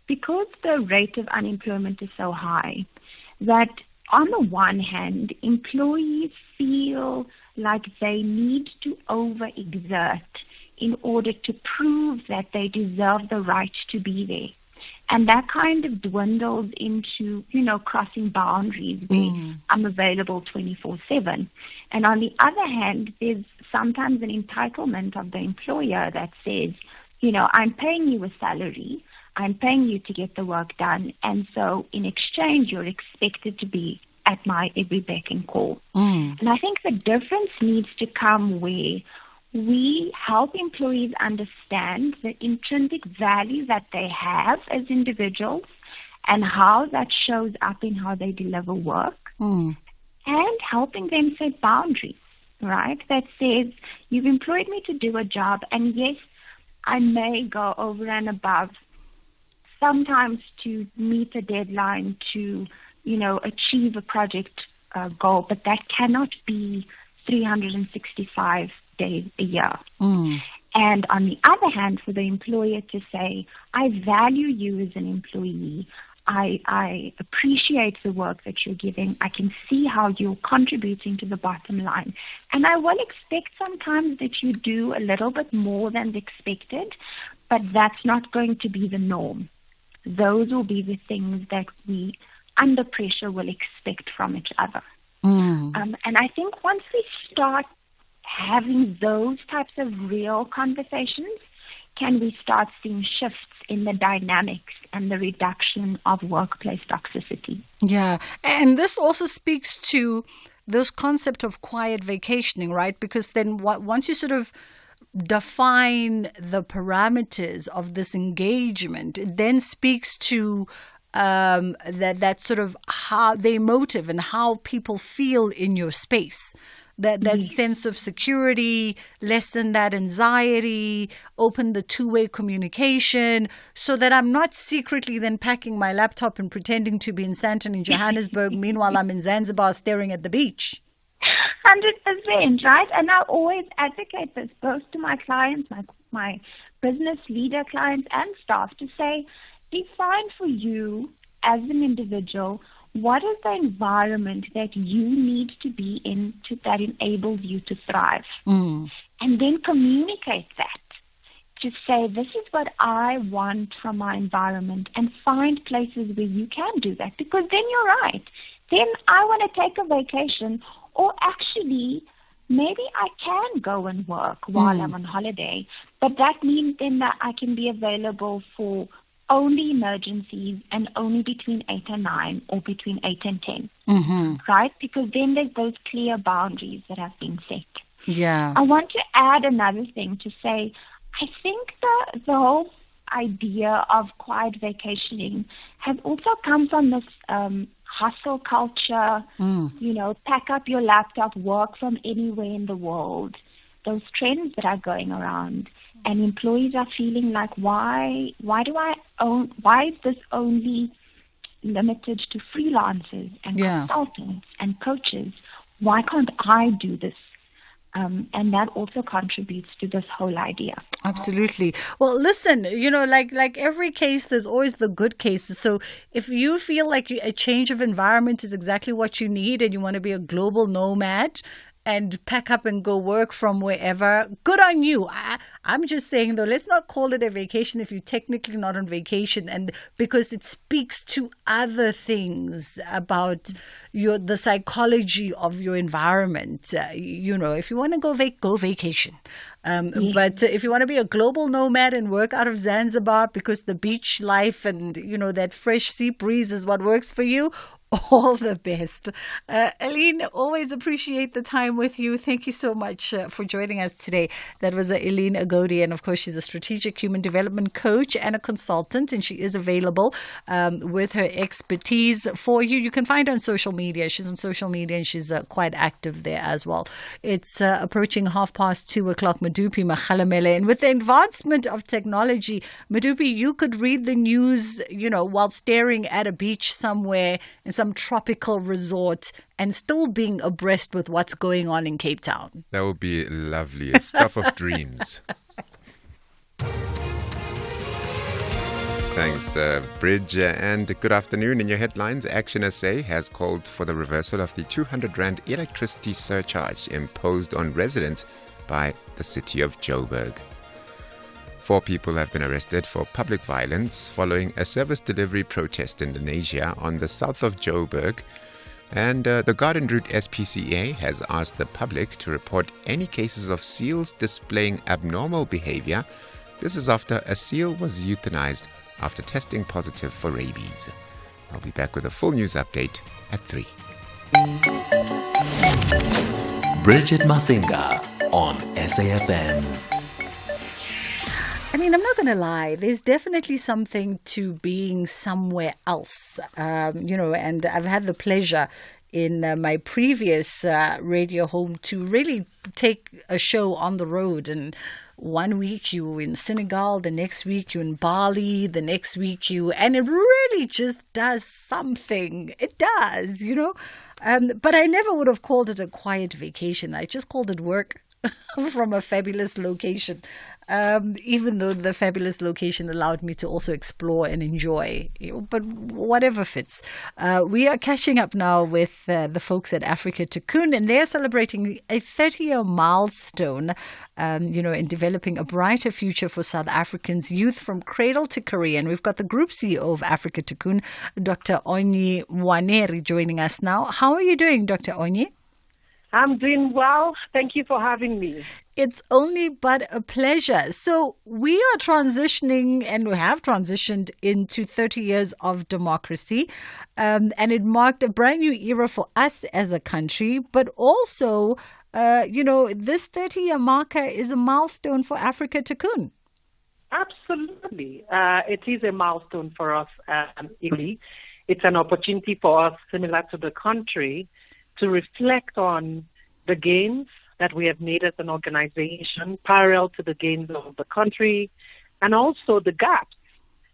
Speaker 12: because the rate of unemployment is so high that on the one hand, employees feel like they need to overexert in order to prove that they deserve the right to be there. And that kind of dwindles into, crossing boundaries where I'm available 24/7. And on the other hand, there's sometimes an entitlement of the employer that says, I'm paying you a salary, I'm paying you to get the work done, and so in exchange, you're expected to be at my every beck and call. And I think the difference needs to come where we help employees understand the intrinsic value that they have as individuals and how that shows up in how they deliver work, and helping them set boundaries, right? That says, you've employed me to do a job, and yes, I may go over and above, sometimes to meet a deadline, to, achieve a project goal, but that cannot be 365 days a year. And on the other hand, for the employer to say, I value you as an employee, I appreciate the work that you're giving, I can see how you're contributing to the bottom line, and I will expect sometimes that you do a little bit more than expected, but that's not going to be the norm. Those will be the things that we, under pressure, will expect from each other. And I think once we start having those types of real conversations, can we start seeing shifts in the dynamics and the reduction of workplace toxicity?
Speaker 16: Yeah, and this also speaks to this concept of quiet vacationing, right? Because then once you sort of define the parameters of this engagement, it then speaks to that sort of how the emotive and how people feel in your space. That sense of security, lessen that anxiety, open the two-way communication, so that I'm not secretly then packing my laptop and pretending to be in Sandton in Johannesburg. Meanwhile, I'm in Zanzibar staring at the beach.
Speaker 12: 100%, right? And I always advocate this both to my clients, my business leader clients and staff, to say, define for you as an individual what is the environment that you need to be in that enables you to thrive?
Speaker 16: Mm.
Speaker 12: And then communicate that. To say, this is what I want from my environment, and find places where you can do that. Because then you're right. Then I want to take a vacation, or actually, maybe I can go and work while I'm on holiday. But that means then that I can be available for only emergencies and only between 8 and 9 or between 8 and 10.
Speaker 16: Mm-hmm.
Speaker 12: Right? Because then there's those clear boundaries that have been set.
Speaker 16: Yeah.
Speaker 12: I want to add another thing to say, I think the whole idea of quiet vacationing has also come from this hustle culture, pack up your laptop, work from anywhere in the world, those trends that are going around. And employees are feeling like, why is this only limited to freelancers and consultants and coaches? Why can't I do this? And that also contributes to this whole idea.
Speaker 16: Absolutely. Well, listen, like every case, there's always the good cases. So if you feel like a change of environment is exactly what you need and you want to be a global nomad and pack up and go work from wherever, good on you. I'm just saying, though, let's not call it a vacation if you're technically not on vacation, and because it speaks to other things about the psychology of your environment. If you want to go vacation. But if you want to be a global nomad and work out of Zanzibar because the beach life and, that fresh sea breeze is what works for you, all the best. Eileen, always appreciate the time with you. Thank you so much for joining us today. That was Eileen Agodi, and of course she's a strategic human development coach and a consultant, and she is available with her expertise for you. You can find her on social media. She's on social media and she's quite active there as well. It's approaching 2:30 Madupi Makhalamele, and with the advancement of technology, Madupi, you could read the news, while staring at a beach somewhere in some tropical resort and still being abreast with what's going on in Cape Town.
Speaker 9: That would be lovely. Stuff of dreams. Thanks, Bridge. And good afternoon. In your headlines, Action SA has called for the reversal of the 200 Rand electricity surcharge imposed on residents by the city of Joburg. 4 people have been arrested for public violence following a service delivery protest in Indonesia on the south of Joburg. And the Garden Route SPCA has asked the public to report any cases of seals displaying abnormal behavior. This is after a seal was euthanized after testing positive for rabies. I'll be back with a full news update at 3.
Speaker 5: Bridget Masinga on SAFM.
Speaker 16: I mean, I'm not going to lie. There's definitely something to being somewhere else, and I've had the pleasure in my previous radio home to really take a show on the road. And one week you in Senegal, the next week you in Bali, the next week and it really just does something. It does, But I never would have called it a quiet vacation. I just called it work from a fabulous location. Even though the fabulous location allowed me to also explore and enjoy, but whatever fits. We are catching up now with the folks at Africa Cocoon, and they're celebrating a 30-year milestone, in developing a brighter future for South Africans youth from cradle to career. And we've got the Group CEO of Africa Cocoon, Dr. Onyi Mwaneri, joining us now. How are you doing, Dr. Onyi?
Speaker 18: I'm doing well. Thank you for having me.
Speaker 16: It's only but a pleasure. So we are transitioning, and we have transitioned into 30 years of democracy. And it marked a brand new era for us as a country. But also, this 30-year marker is a milestone for Africa Cocoon.
Speaker 18: Absolutely. It is a milestone for us, Ili. It's an opportunity for us, similar to the country, to reflect on the gains that we have made as an organization, parallel to the gains of the country, and also the gaps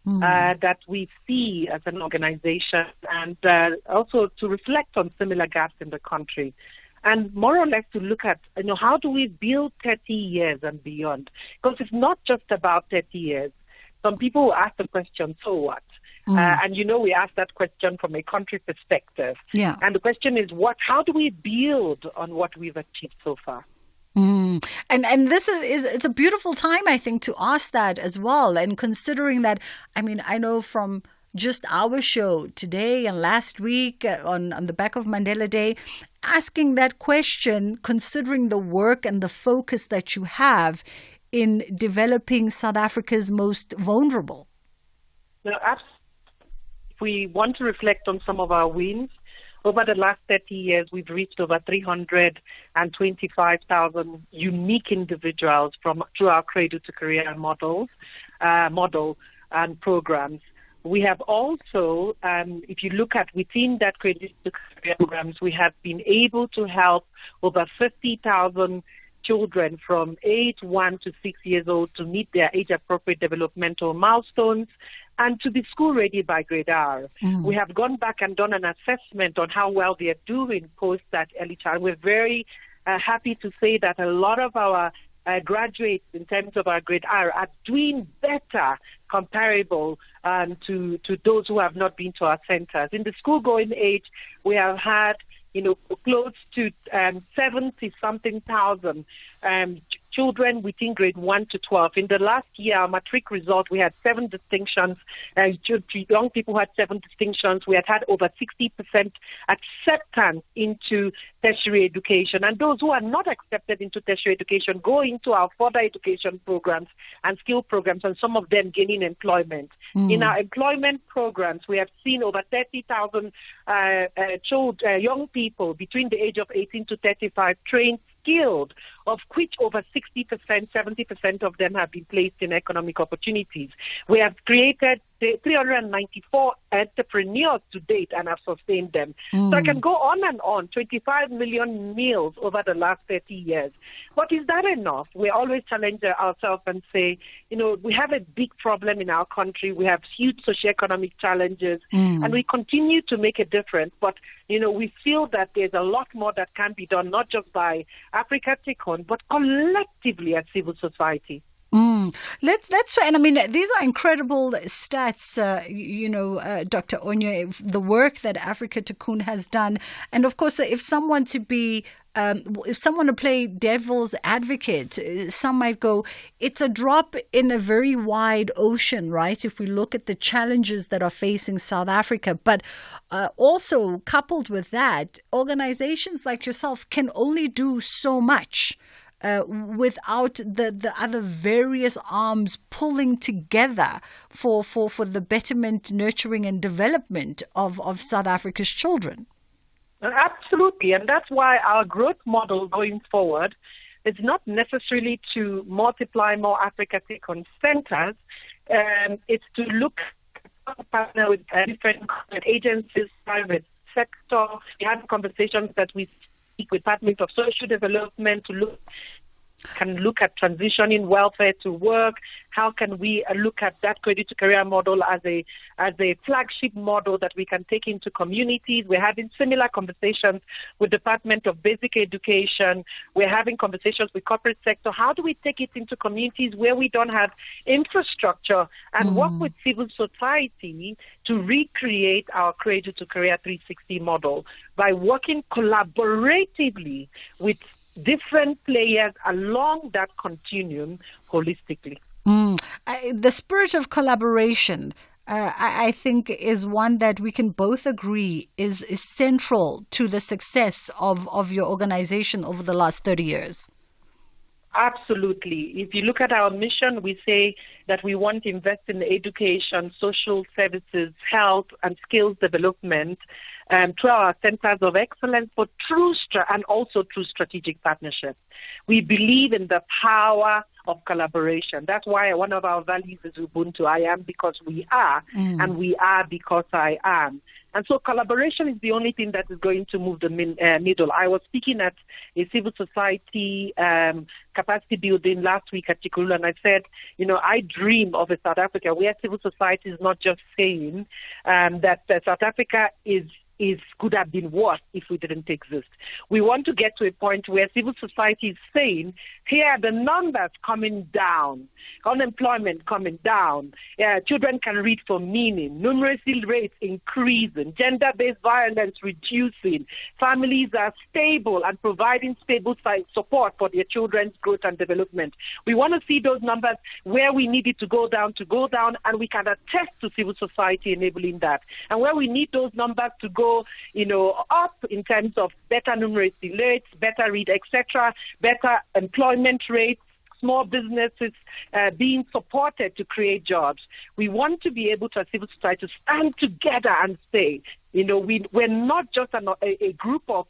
Speaker 18: that we see as an organization, and also to reflect on similar gaps in the country. And more or less to look at, how do we build 30 years and beyond? Because it's not just about 30 years. Some people will ask the question, so what? And we asked that question from a country perspective.
Speaker 16: Yeah.
Speaker 18: And the question is, how do we build on what we've achieved so far?
Speaker 16: And this is it's a beautiful time, I think, to ask that as well. And considering that, I know from just our show today and last week on the back of Mandela Day, asking that question, considering the work and the focus that you have in developing South Africa's most vulnerable.
Speaker 18: Now, if we want to reflect on some of our wins, over the last 30 years, we've reached over 325,000 unique individuals through our Cradle to Career model and programs. We have also, if you look at within that Cradle to Career programs, we have been able to help over 50,000 children from age 1 to 6 years old to meet their age-appropriate developmental milestones and to be school-ready by grade R. We have gone back and done an assessment on how well they are doing post that early child. We're very happy to say that a lot of our graduates in terms of our grade R are doing better comparable to those who have not been to our centers. In the school-going age, we have had close to 70-something thousand children within grade 1 to 12. In the last year, our matric result, we had 7 distinctions. Young people had 7 distinctions. We had over 60% acceptance into tertiary education. And those who are not accepted into tertiary education go into our further education programs and skill programs, and some of them gaining employment. In our employment programs, we have seen over 30,000 young people between the age of 18 to 35 trained, skilled, of which over 60%, 70% of them have been placed in economic opportunities. We have created 394 entrepreneurs to date and have sustained them. So I can go on and on, 25 million meals over the last 30 years. But is that enough? We always challenge ourselves and say, we have a big problem in our country. We have huge socioeconomic challenges, and we continue to make a difference. But, we feel that there's a lot more that can be done, not just by Africa Take On, but collectively as civil society.
Speaker 16: Let's try. And these are incredible stats, Dr. Onyo, the work that Africa Tikkun has done. And of course, if someone to play devil's advocate, some might go, it's a drop in a very wide ocean, right? If we look at the challenges that are facing South Africa, but also coupled with that, organizations like yourself can only do so much. Without the other various arms pulling together for the betterment, nurturing and development of South Africa's children.
Speaker 18: Absolutely. And that's why our growth model going forward is not necessarily to multiply more Africa Take On centers. It's to look at partner with different agencies, private sector. We have conversations that we speak with Department of Social Development to look at transitioning welfare to work. How can we look at that Cradle to Career model as a flagship model that we can take into communities? We're having similar conversations with Department of Basic Education. We're having conversations with corporate sector. How do we take it into communities where we don't have infrastructure and work with civil society to recreate our Cradle to Career 360 model by working collaboratively with different players along that continuum holistically.
Speaker 16: The spirit of collaboration, I think, is one that we can both agree is central to the success of your organization over the last 30 years.
Speaker 18: Absolutely. If you look at our mission, we say that we want to invest in education, social services, health, and skills development through our centers of excellence for true strategic partnerships. We believe in the power of collaboration. That's why one of our values is Ubuntu. I am because we are, and we are because I am. And so collaboration is the only thing that is going to move the needle. I was speaking at a civil society capacity building last week at Tikuru, and I said, I dream of a South Africa where civil society is not just saying that South Africa is could have been worse if we didn't exist. We want to get to a point where civil society is saying, here are the numbers coming down, unemployment coming down, children can read for meaning, numeracy rates increasing, gender-based violence reducing, families are stable and providing stable support for their children's growth and development. We want to see those numbers where we need it to go down, and we can attest to civil society enabling that. And where we need those numbers to go, up in terms of better numeracy rates, better read, etc., better employment rates, small businesses being supported to create jobs. We want to be able to, as civil society, to stand together and say, we're not just a group of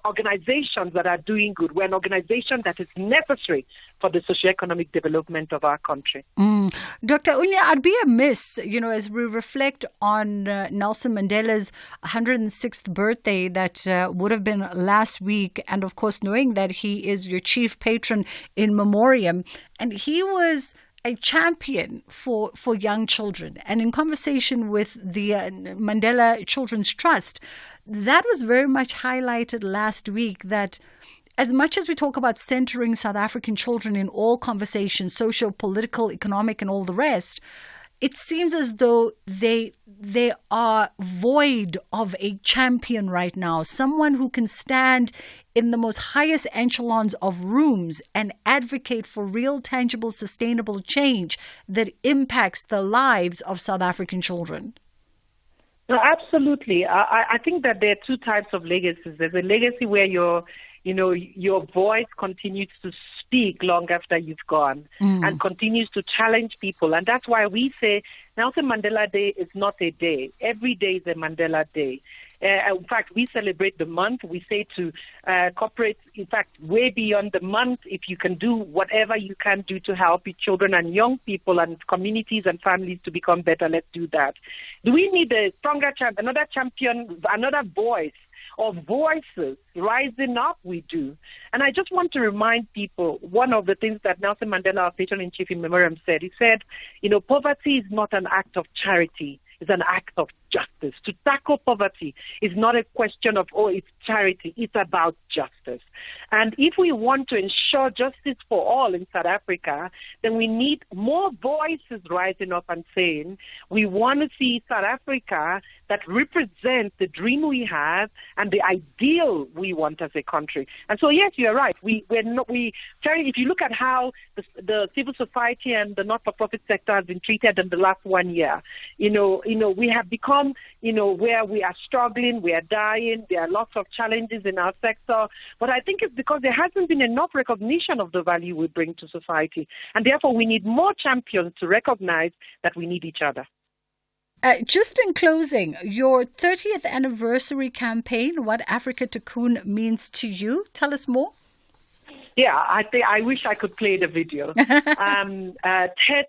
Speaker 18: organizations that are doing good. We're an organization that is necessary for the socioeconomic development of our country.
Speaker 16: Dr. Unya, I'd be amiss, as we reflect on Nelson Mandela's 106th birthday that would have been last week, and of course knowing that he is your chief patron in memoriam, and he was a champion for young children. And in conversation with the Mandela Children's Trust, that was very much highlighted last week, that as much as we talk about centering South African children in all conversations, social, political, economic, and all the rest, it seems as though they are void of a champion right now, someone who can stand in the most highest echelons of rooms and advocate for real, tangible, sustainable change that impacts the lives of South African children.
Speaker 18: No, absolutely. I think that there are two types of legacies. There's a legacy where your voice continues to speak long after you've gone and continues to challenge people. And that's why we say Nelson Mandela Day is not a day. Every day is a Mandela Day. In fact, we celebrate the month. We say to corporates, in fact, way beyond the month, if you can do whatever you can do to help children and young people and communities and families to become better, let's do that. Do we need a stronger another champion, another voice of voices rising up? We do. And I just want to remind people, one of the things that Nelson Mandela, our patron-in-chief in memoriam, said, he said, poverty is not an act of charity. It's an act of justice. To tackle poverty is not a question of, it's charity. It's about justice. And if we want to ensure justice for all in South Africa, then we need more voices rising up and saying, we want to see South Africa that represents the dream we have and the ideal we want as a country. And so, yes, you're right. If you look at how the civil society and the not-for-profit sector has been treated in the last 1 year, we have become, where we are struggling, we are dying, there are lots of challenges in our sector. But I think it's because there hasn't been enough recognition of the value we bring to society. And therefore, we need more champions to recognize that we need each other.
Speaker 16: Just in closing, your 30th anniversary campaign, What Africa Tikkun Means to You. Tell us more.
Speaker 18: Yeah, I wish I could play the video. 30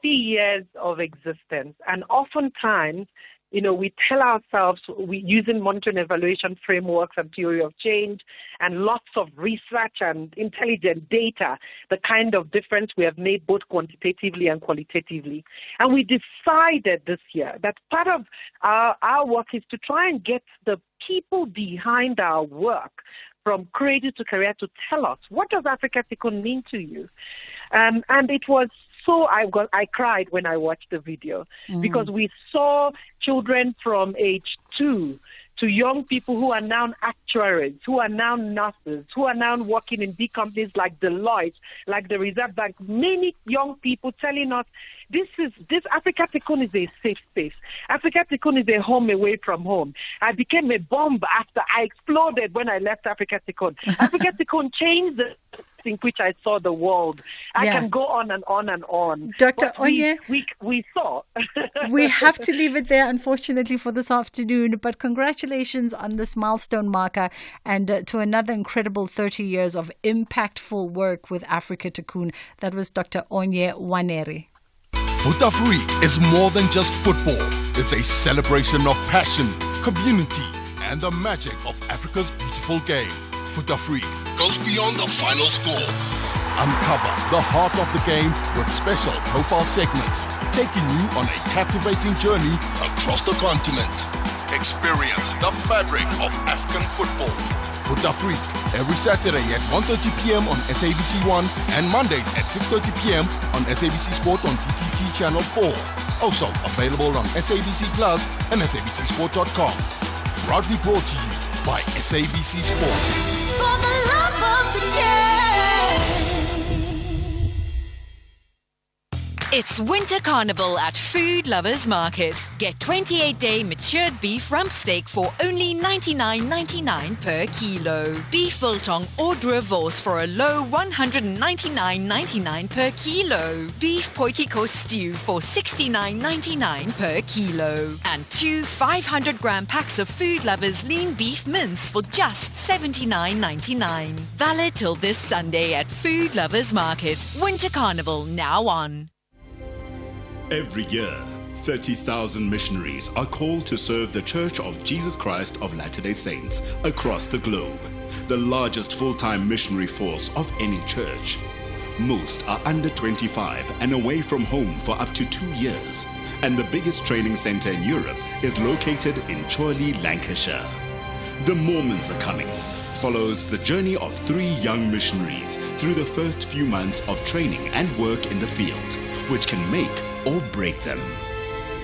Speaker 18: years of existence. And oftentimes, we tell ourselves, using monitoring evaluation frameworks and theory of change and lots of research and intelligent data, the kind of difference we have made both quantitatively and qualitatively. And we decided this year that part of our work is to try and get the people behind our work from creative to career to tell us, what does Africa Tikkun mean to you? And it was so, I cried when I watched the video because we saw children from age 2 to young people who are now actuaries, who are now nurses, who are now working in big companies like Deloitte, like the Reserve Bank. Many young people telling us, this Africa Tikkun is a safe space. Africa Tikkun is a home away from home. I became a bomb after I exploded when I left Africa Tikkun. Africa Tikkun changed the in which I saw the world. I can go on and on and on.
Speaker 16: Dr. Onye,
Speaker 18: we saw.
Speaker 16: We have to leave it there, unfortunately, for this afternoon. But congratulations on this milestone marker and to another incredible 30 years of impactful work with Africa Tikkun. That was Dr. Onye Wanere.
Speaker 19: Futafri is more than just football. It's a celebration of passion, community, and the magic of Africa's beautiful game. Futafri goes beyond the final score. Uncover the heart of the game with special profile segments, taking you on a captivating journey across the continent. Experience the fabric of African football. Foot Afrique, every Saturday at 1:30 p.m. on SABC1 and Mondays at 6:30 p.m. on SABC Sport on DTT Channel 4. Also available on SABC Plus and SABCSport.com. Proudly brought to you by SABC Sport.
Speaker 15: For the love of the game.
Speaker 1: It's Winter Carnival at Food Lovers Market. Get 28-day matured beef rump steak for only $99.99 per kilo. Beef biltong or Dravos for a low $199.99 per kilo. Beef potjie stew for $69.99 per kilo. And 2 500-gram packs of Food Lovers lean beef mince for just $79.99. Valid till this Sunday at Food Lovers Market. Winter Carnival now on.
Speaker 17: Every year, 30,000 missionaries are called to serve the Church of Jesus Christ of Latter-day Saints across the globe, the largest full-time missionary force of any church. Most are under 25 and away from home for up to 2 years, and the biggest training center in Europe is located in Chorley, Lancashire. The Mormons Are Coming follows the journey of 3 young missionaries through the first few months of training and work in the field, which can make or break them.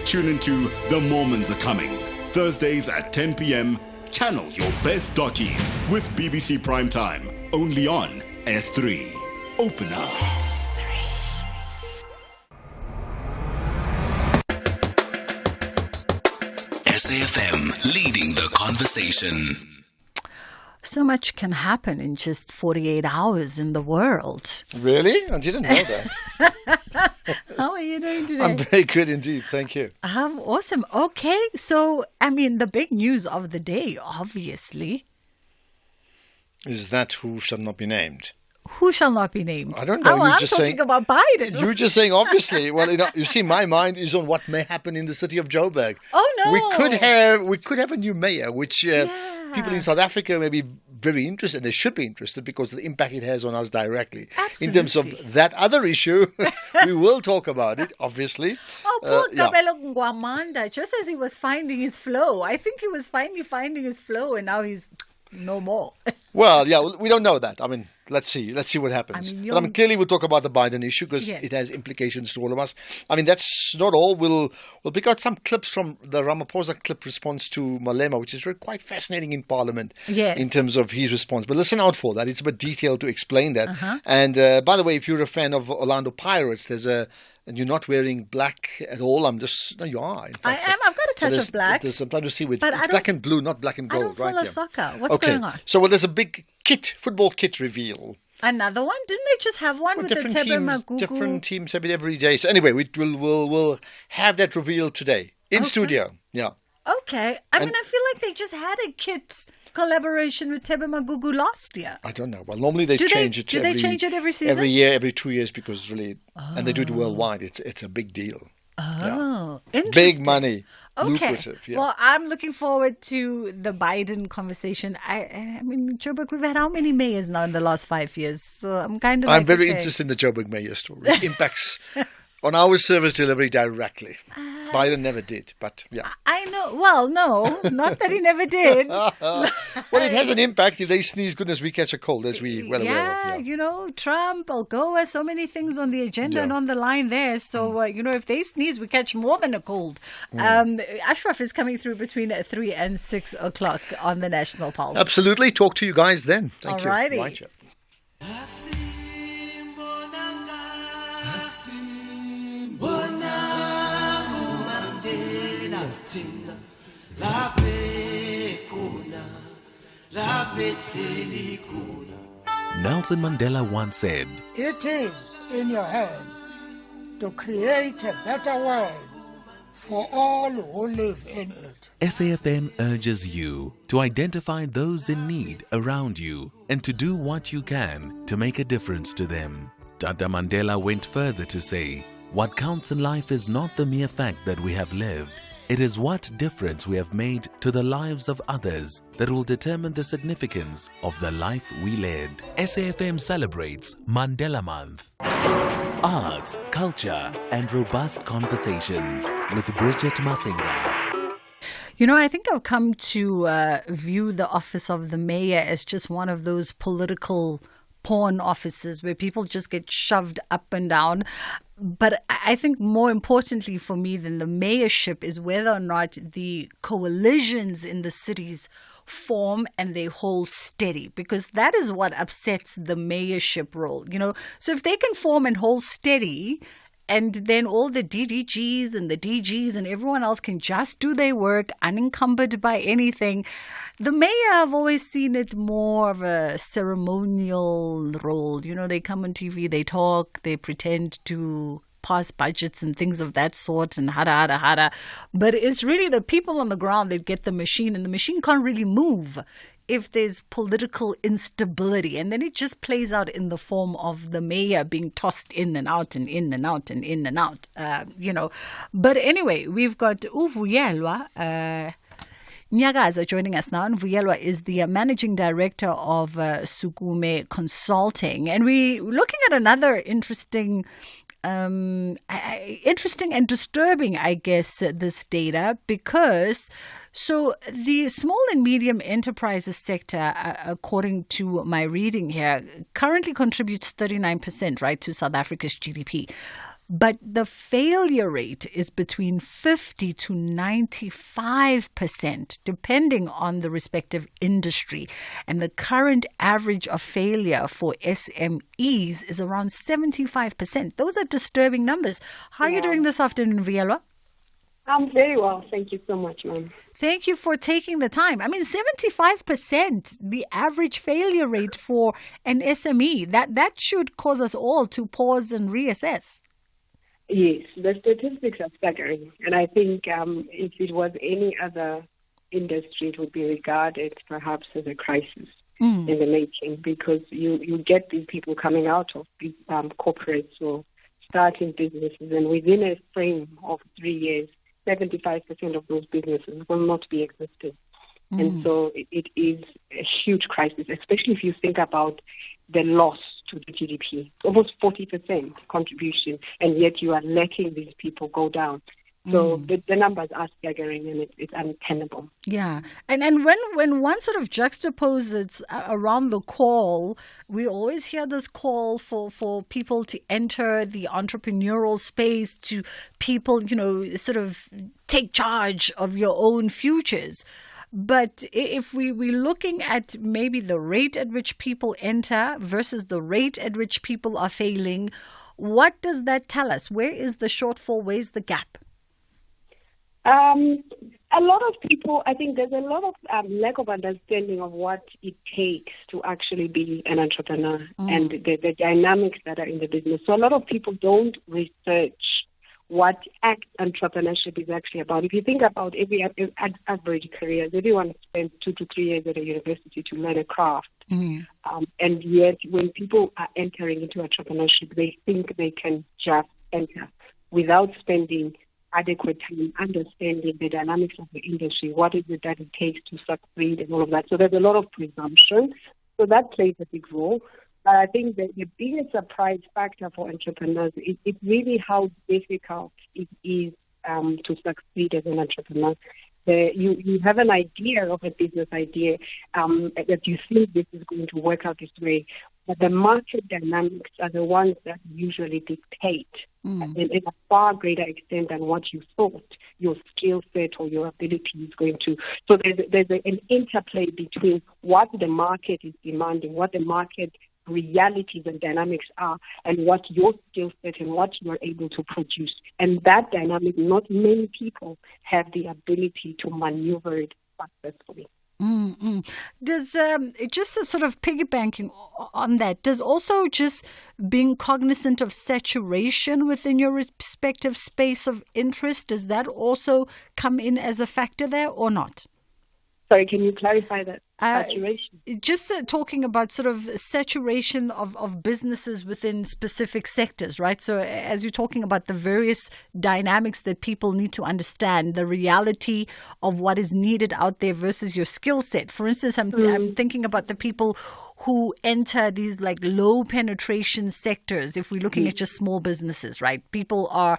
Speaker 17: Tune into The Mormons Are Coming, Thursdays at 10 p.m. Channel your best dockies with BBC Primetime, only on S3. Open up.
Speaker 14: SAFM leading the conversation.
Speaker 16: So much can happen in just 48 hours in the world.
Speaker 20: Really? I didn't know that.
Speaker 16: How are you doing today?
Speaker 20: I'm very good indeed. Thank you.
Speaker 16: Awesome. Okay. So, the big news of the day, obviously.
Speaker 20: Is that who shall not be named?
Speaker 16: Who shall not be named?
Speaker 20: I don't know.
Speaker 16: I'm talking about Biden.
Speaker 20: You're just saying, obviously. Well, you see, my mind is on what may happen in the city of Joburg.
Speaker 16: Oh, no.
Speaker 20: We could have a new mayor, which people in South Africa may be very interested. They should be interested because of the impact it has on us directly.
Speaker 16: Absolutely.
Speaker 20: In terms of that other issue, we will talk about it, obviously.
Speaker 16: Oh, poor Kabelo Ngwamanda, just as he was finding his flow. I think he was finally finding his flow and now he's no more.
Speaker 20: Well, yeah, we don't know that. Let's see what happens. But clearly we'll talk about the Biden issue because it has implications to all of us. That's not all. We'll pick out some clips from the Ramaphosa clip response to Malema, which is quite fascinating in Parliament in terms of his response. But listen out for that. It's a bit detailed to explain that. And by the way, if you're a fan of Orlando Pirates, and you're not wearing black at all. No, you are. In fact,
Speaker 16: I am. I've got a touch of black.
Speaker 20: I'm trying to see. It's black and blue, not black and gold.
Speaker 16: I don't follow soccer. What's
Speaker 20: okay.
Speaker 16: going on?
Speaker 20: So, there's a big football kit reveal.
Speaker 16: Another one? Didn't they just have one with the Tebe Magugu?
Speaker 20: Different teams have it every day. So anyway, we'll have that reveal today in studio. Yeah.
Speaker 16: Okay. I feel like they just had a kit collaboration with Tebe Magugu last year.
Speaker 20: I don't know. Well, normally they change it.
Speaker 16: Do they change it every season?
Speaker 20: Every year, every 2 years, because really, and they do it worldwide. It's a big deal.
Speaker 16: Oh, interesting.
Speaker 20: Big money.
Speaker 16: Okay.
Speaker 20: Lucrative. Yeah.
Speaker 16: Well, I'm looking forward to the Biden conversation. Joburg, we've had how many mayors now in the last 5 years? So I'm kind of.
Speaker 20: I'm very interested in the Joburg mayor story. It impacts on our service delivery directly. Biden never did, but yeah.
Speaker 16: I know. Well, no, not that he never did.
Speaker 20: Well, it has an impact. If they sneeze, goodness, we catch a cold, as we well aware of.
Speaker 16: Yeah, Trump, Algoa, so many things on the agenda and on the line there. So, if they sneeze, we catch more than a cold. Ashraf is coming through between 3 and 6 o'clock on the National Pulse.
Speaker 20: Absolutely. Talk to you guys then. Thank you.
Speaker 16: Alrighty.
Speaker 20: Right, yeah.
Speaker 5: Nelson Mandela once said,
Speaker 21: "It is in your hands to create a better world for all who live in it."
Speaker 5: SAFM urges you to identify those in need around you and to do what you can to make a difference to them. Tata Mandela went further to say, what counts in life is not the mere fact that we have lived. It is what difference we have made to the lives of others that will determine the significance of the life we led. SAFM celebrates Mandela Month. Arts, culture, and robust conversations with Bridget Masinga.
Speaker 16: I think I've come to view the office of the mayor as just one of those political pawn offices where people just get shoved up and down. But I think more importantly for me than the mayorship is whether or not the coalitions in the cities form and they hold steady, because that is what upsets the mayorship role. So if they can form and hold steady, and then all the DDGs and the DGs and everyone else can just do their work unencumbered by anything. The mayor, I've always seen it more of a ceremonial role. They come on TV, they talk, they pretend to pass budgets and things of that sort and hada. But it's really the people on the ground that get the machine, and the machine can't really move if there's political instability. And then it just plays out in the form of the mayor being tossed in and out and in and out and in and out, But anyway, we've got Uvuyelwa Nyagaza joining us now. And Vuyelwa is the managing director of Sukume Consulting. And we're looking at another interesting and disturbing, I guess, this data, because the small and medium enterprises sector, according to my reading here, currently contributes 39%, right, to South Africa's GDP. But the failure rate is between 50 to 95%, depending on the respective industry. And the current average of failure for SMEs is around 75%. Those are disturbing numbers. How are you doing this afternoon, Vuyelwa?
Speaker 4: I'm very well. Thank you so much, ma'am.
Speaker 16: Thank you for taking the time. 75%, the average failure rate for an SME, that should cause us all to pause and reassess.
Speaker 4: Yes, the statistics are staggering. And I think if it was any other industry, it would be regarded perhaps as a crisis in the making, because you get these people coming out of big corporates or starting businesses, and within a frame of 3 years, 75% of those businesses will not be existing. And so it is a huge crisis, especially if you think about the loss to the GDP, almost 40% contribution, and yet you are letting these people go down. So the numbers are staggering, and it's untenable.
Speaker 16: Yeah. And when one sort of juxtaposes around the call, we always hear this call for people to enter the entrepreneurial space, to people, sort of take charge of your own futures. But if we're looking at maybe the rate at which people enter versus the rate at which people are failing, what does that tell us? Where is the shortfall? Where's the gap?
Speaker 4: A lot of people, I think there's a lot of lack of understanding of what it takes to actually be an entrepreneur and the dynamics that are in the business. So a lot of people don't research what entrepreneurship is actually about. If you think about every average career, everyone spends 2 to 3 years at a university to learn a craft. And yet when people are entering into entrepreneurship, they think they can just enter without spending adequate time understanding the dynamics of the industry, what is it that it takes to succeed and all of that. So there's a lot of presumption. So that plays a big role. But I think that the biggest surprise factor for entrepreneurs is really how difficult it is to succeed as an entrepreneur. You have an idea of a business idea that you think this is going to work out this way, but the market dynamics are the ones that usually dictate in a far greater extent than what you thought your skill set or your ability is going to. So there's an interplay between what the market is demanding, what the market realities and dynamics are, and what your skill set and what you are able to produce. And that dynamic, not many people have the ability to maneuver it successfully.
Speaker 16: Does just a sort of piggybacking on that, does also just being cognizant of saturation within your respective space of interest, does that also come in as a factor there or not?
Speaker 4: Sorry, can you clarify that? Saturation?
Speaker 16: Just talking about sort of saturation of businesses within specific sectors, right? So as you're talking about the various dynamics that people need to understand, the reality of what is needed out there versus your skill set. For instance, I'm thinking about the people who enter these like low penetration sectors. If we're looking at just small businesses, right? People are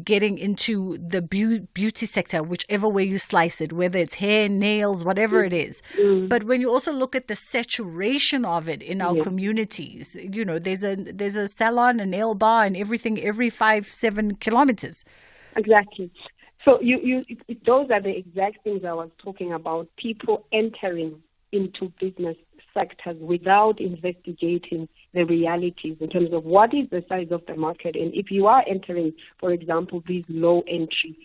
Speaker 16: getting into the beauty sector, whichever way you slice it, whether it's hair, nails, whatever it is. But when you also look at the saturation of it in our communities, you know, there's a salon, a nail bar, and everything every 5-7 kilometers.
Speaker 4: Exactly. So those are the exact things I was talking about. People entering into business sectors without investigating the realities in terms of what is the size of the market. And if you are entering, for example, these low entry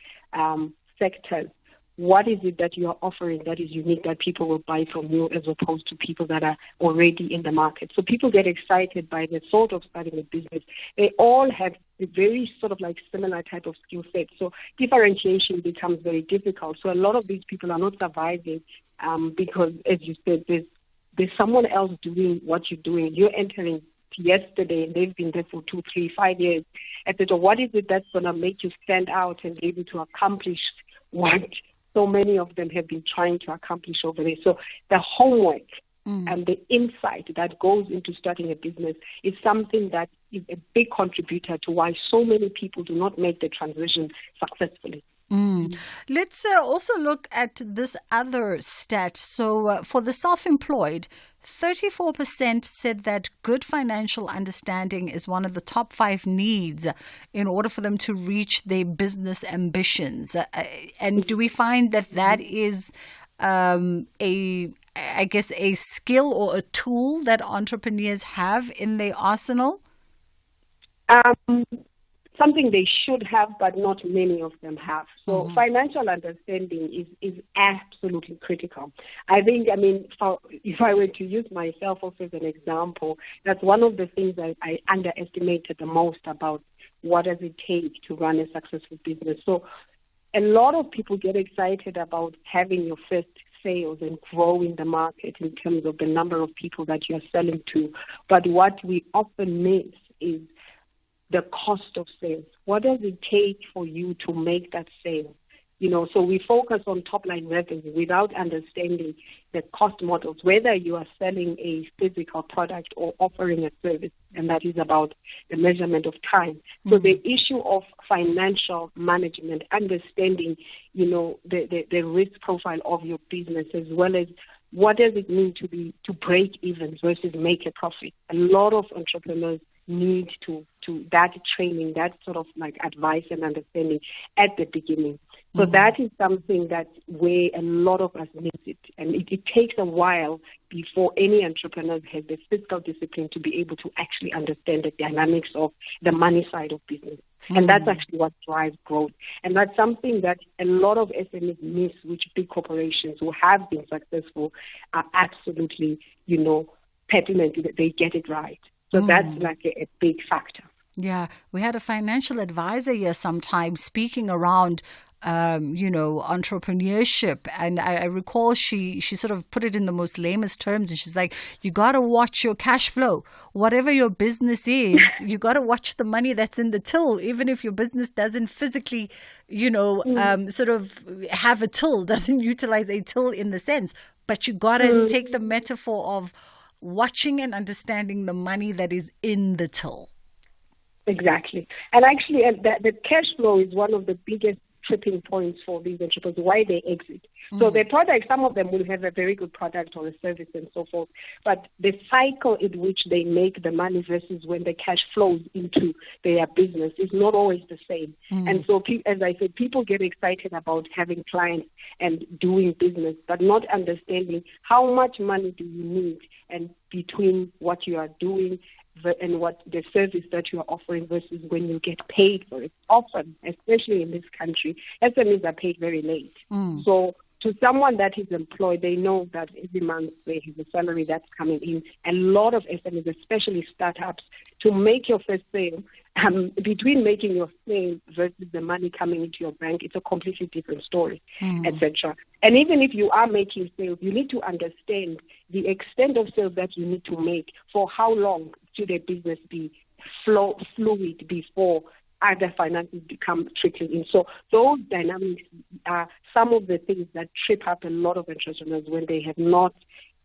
Speaker 4: sectors, what is it that you are offering that is unique that people will buy from you as opposed to people that are already in the market? So people get excited by the thought of starting a business. They all have a very sort of like similar type of skill set. So differentiation becomes very difficult. So a lot of these people are not surviving because, as you said, there's someone else doing what you're doing. You're entering yesterday and they've been there for 2, 3, 5 years. So what is it that's going to make you stand out and be able to accomplish what so many of them have been trying to accomplish over there? So the homework and the insight that goes into starting a business is something that is a big contributor to why so many people do not make the transition successfully.
Speaker 16: Let's also look at this other stat. So for the self-employed, 34% said that good financial understanding is one of the top 5 needs in order for them to reach their business ambitions. And do we find that is a skill or a tool that entrepreneurs have in their arsenal?
Speaker 4: Something they should have, but not many of them have. So financial understanding is absolutely critical. I think, if I were to use myself also as an example, that's one of the things I underestimated the most about what does it take to run a successful business. So a lot of people get excited about having your first sales and growing the market in terms of the number of people that you're selling to. But what we often miss is the cost of sales. What does it take for you to make that sale? So we focus on top-line revenue without understanding the cost models, whether you are selling a physical product or offering a service, and that is about the measurement of time. So the issue of financial management, understanding, the risk profile of your business, as well as what does it mean to break even versus make a profit. A lot of entrepreneurs need to that training, that sort of like advice and understanding at the beginning. So that is something that where a lot of us miss it. And it takes a while before any entrepreneur has the fiscal discipline to be able to actually understand the dynamics of the money side of business. And that's actually what drives growth. And that's something that a lot of SMEs miss, which big corporations who have been successful are absolutely, pertinent that they get it right. So that's like a big factor.
Speaker 16: Yeah, we had a financial advisor here sometime speaking around entrepreneurship. And I recall she sort of put it in the most lamest terms. And she's like, you got to watch your cash flow. Whatever your business is, you got to watch the money that's in the till. Even if your business doesn't physically, sort of have a till, doesn't utilize a till in the sense. But you got to take the metaphor of watching and understanding the money that is in the till.
Speaker 4: Exactly. And actually, the cash flow is one of the biggest tripping points for these entrepreneurs, why they exit. So their product, some of them will have a very good product or a service and so forth, but the cycle in which they make the money versus when the cash flows into their business is not always the same. And so, as I said, people get excited about having clients and doing business, but not understanding how much money do you need and between what you are doing and what the service that you are offering versus when you get paid for it. Often, especially in this country, SMEs are paid very late. So to someone that is employed, they know that every month there is a salary that's coming in. A lot of SMEs, especially startups, to make your first sale, between making your sale versus the money coming into your bank, it's a completely different story, etc. And even if you are making sales, you need to understand the extent of sales that you need to make. For how long should a business be fluid before other finances become trickling in? So those dynamics are some of the things that trip up a lot of entrepreneurs when they have not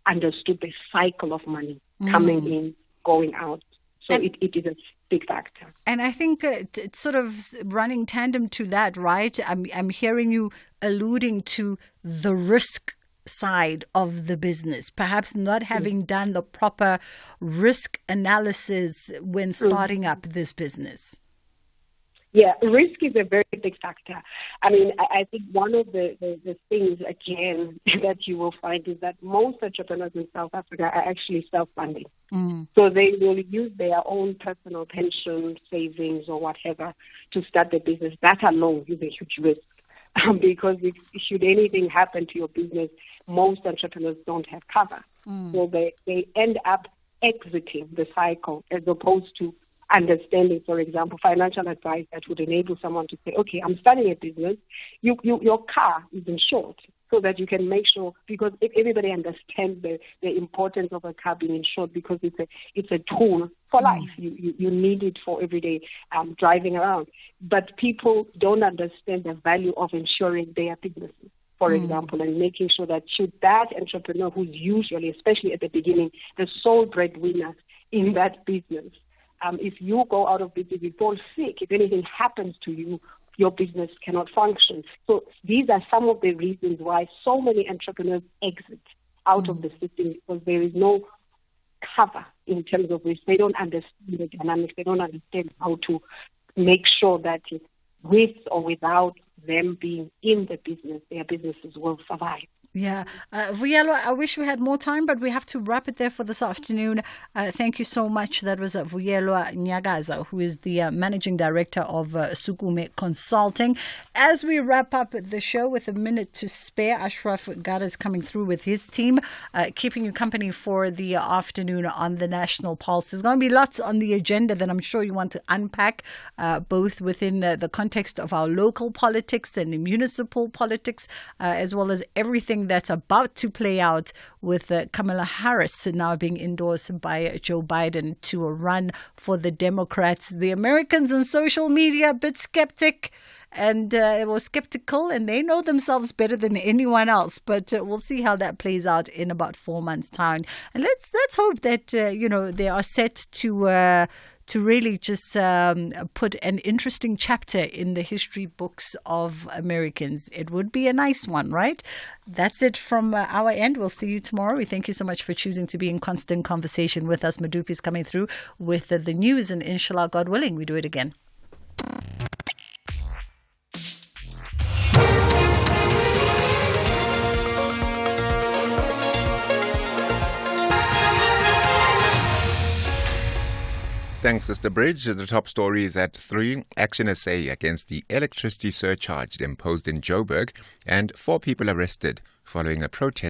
Speaker 4: understood the cycle of money. coming in, going out. So it is a big factor.
Speaker 16: And I think it's sort of running tandem to that, right? I'm hearing you alluding to the risk side of the business, perhaps not having done the proper risk analysis when starting up this business.
Speaker 4: Yeah, risk is a very big factor. I mean, I think one of the things, again, that you will find is that most entrepreneurs in South Africa are actually self-funding. So they will use their own personal pension savings or whatever to start the business. That alone is a huge risk. Because should anything happen to your business, most entrepreneurs don't have cover. So they end up exiting the cycle as opposed to understanding, for example, financial advice that would enable someone to say, okay, I'm starting a business. Your car is insured so that you can make sure, because if everybody understands the importance of a car being insured, because it's a tool for life. You need it for everyday driving around. But people don't understand the value of insuring their businesses, for example, and making sure that should that entrepreneur who's usually, especially at the beginning, the sole breadwinner in that business, if you go out of business, you fall sick, if anything happens to you, your business cannot function. So these are some of the reasons why so many entrepreneurs exit out of the system, because there is no cover in terms of risk. They don't understand the dynamics. They don't understand how to make sure that with or without them being in the business, their businesses will survive.
Speaker 16: Yeah. Vuyelwa, I wish we had more time, but we have to wrap it there for this afternoon. Thank you so much. That was Vuyelwa Nyagaza, who is the Managing Director of Sukume Consulting. As we wrap up the show with a minute to spare, Ashraf Gada is coming through with his team, keeping you company for the afternoon on the National Pulse. There's going to be lots on the agenda that I'm sure you want to unpack, both within the context of our local politics and municipal politics, as well as everything that's about to play out with Kamala Harris now being endorsed by Joe Biden to run for the Democrats. The Americans on social media a bit skeptic and were skeptical, and they know themselves better than anyone else. But we'll see how that plays out in about 4 months' time. And let's hope that they are set to really just put an interesting chapter in the history books of Americans. It would be a nice one, right? That's it from our end. We'll see you tomorrow. We thank you so much for choosing to be in constant conversation with us. Madupi is coming through with the news, and inshallah, God willing, we do it again.
Speaker 9: Thanks, Sister Bridge. The top story is at 3. Action essay against the electricity surcharge imposed in Joburg, and 4 people arrested following a protest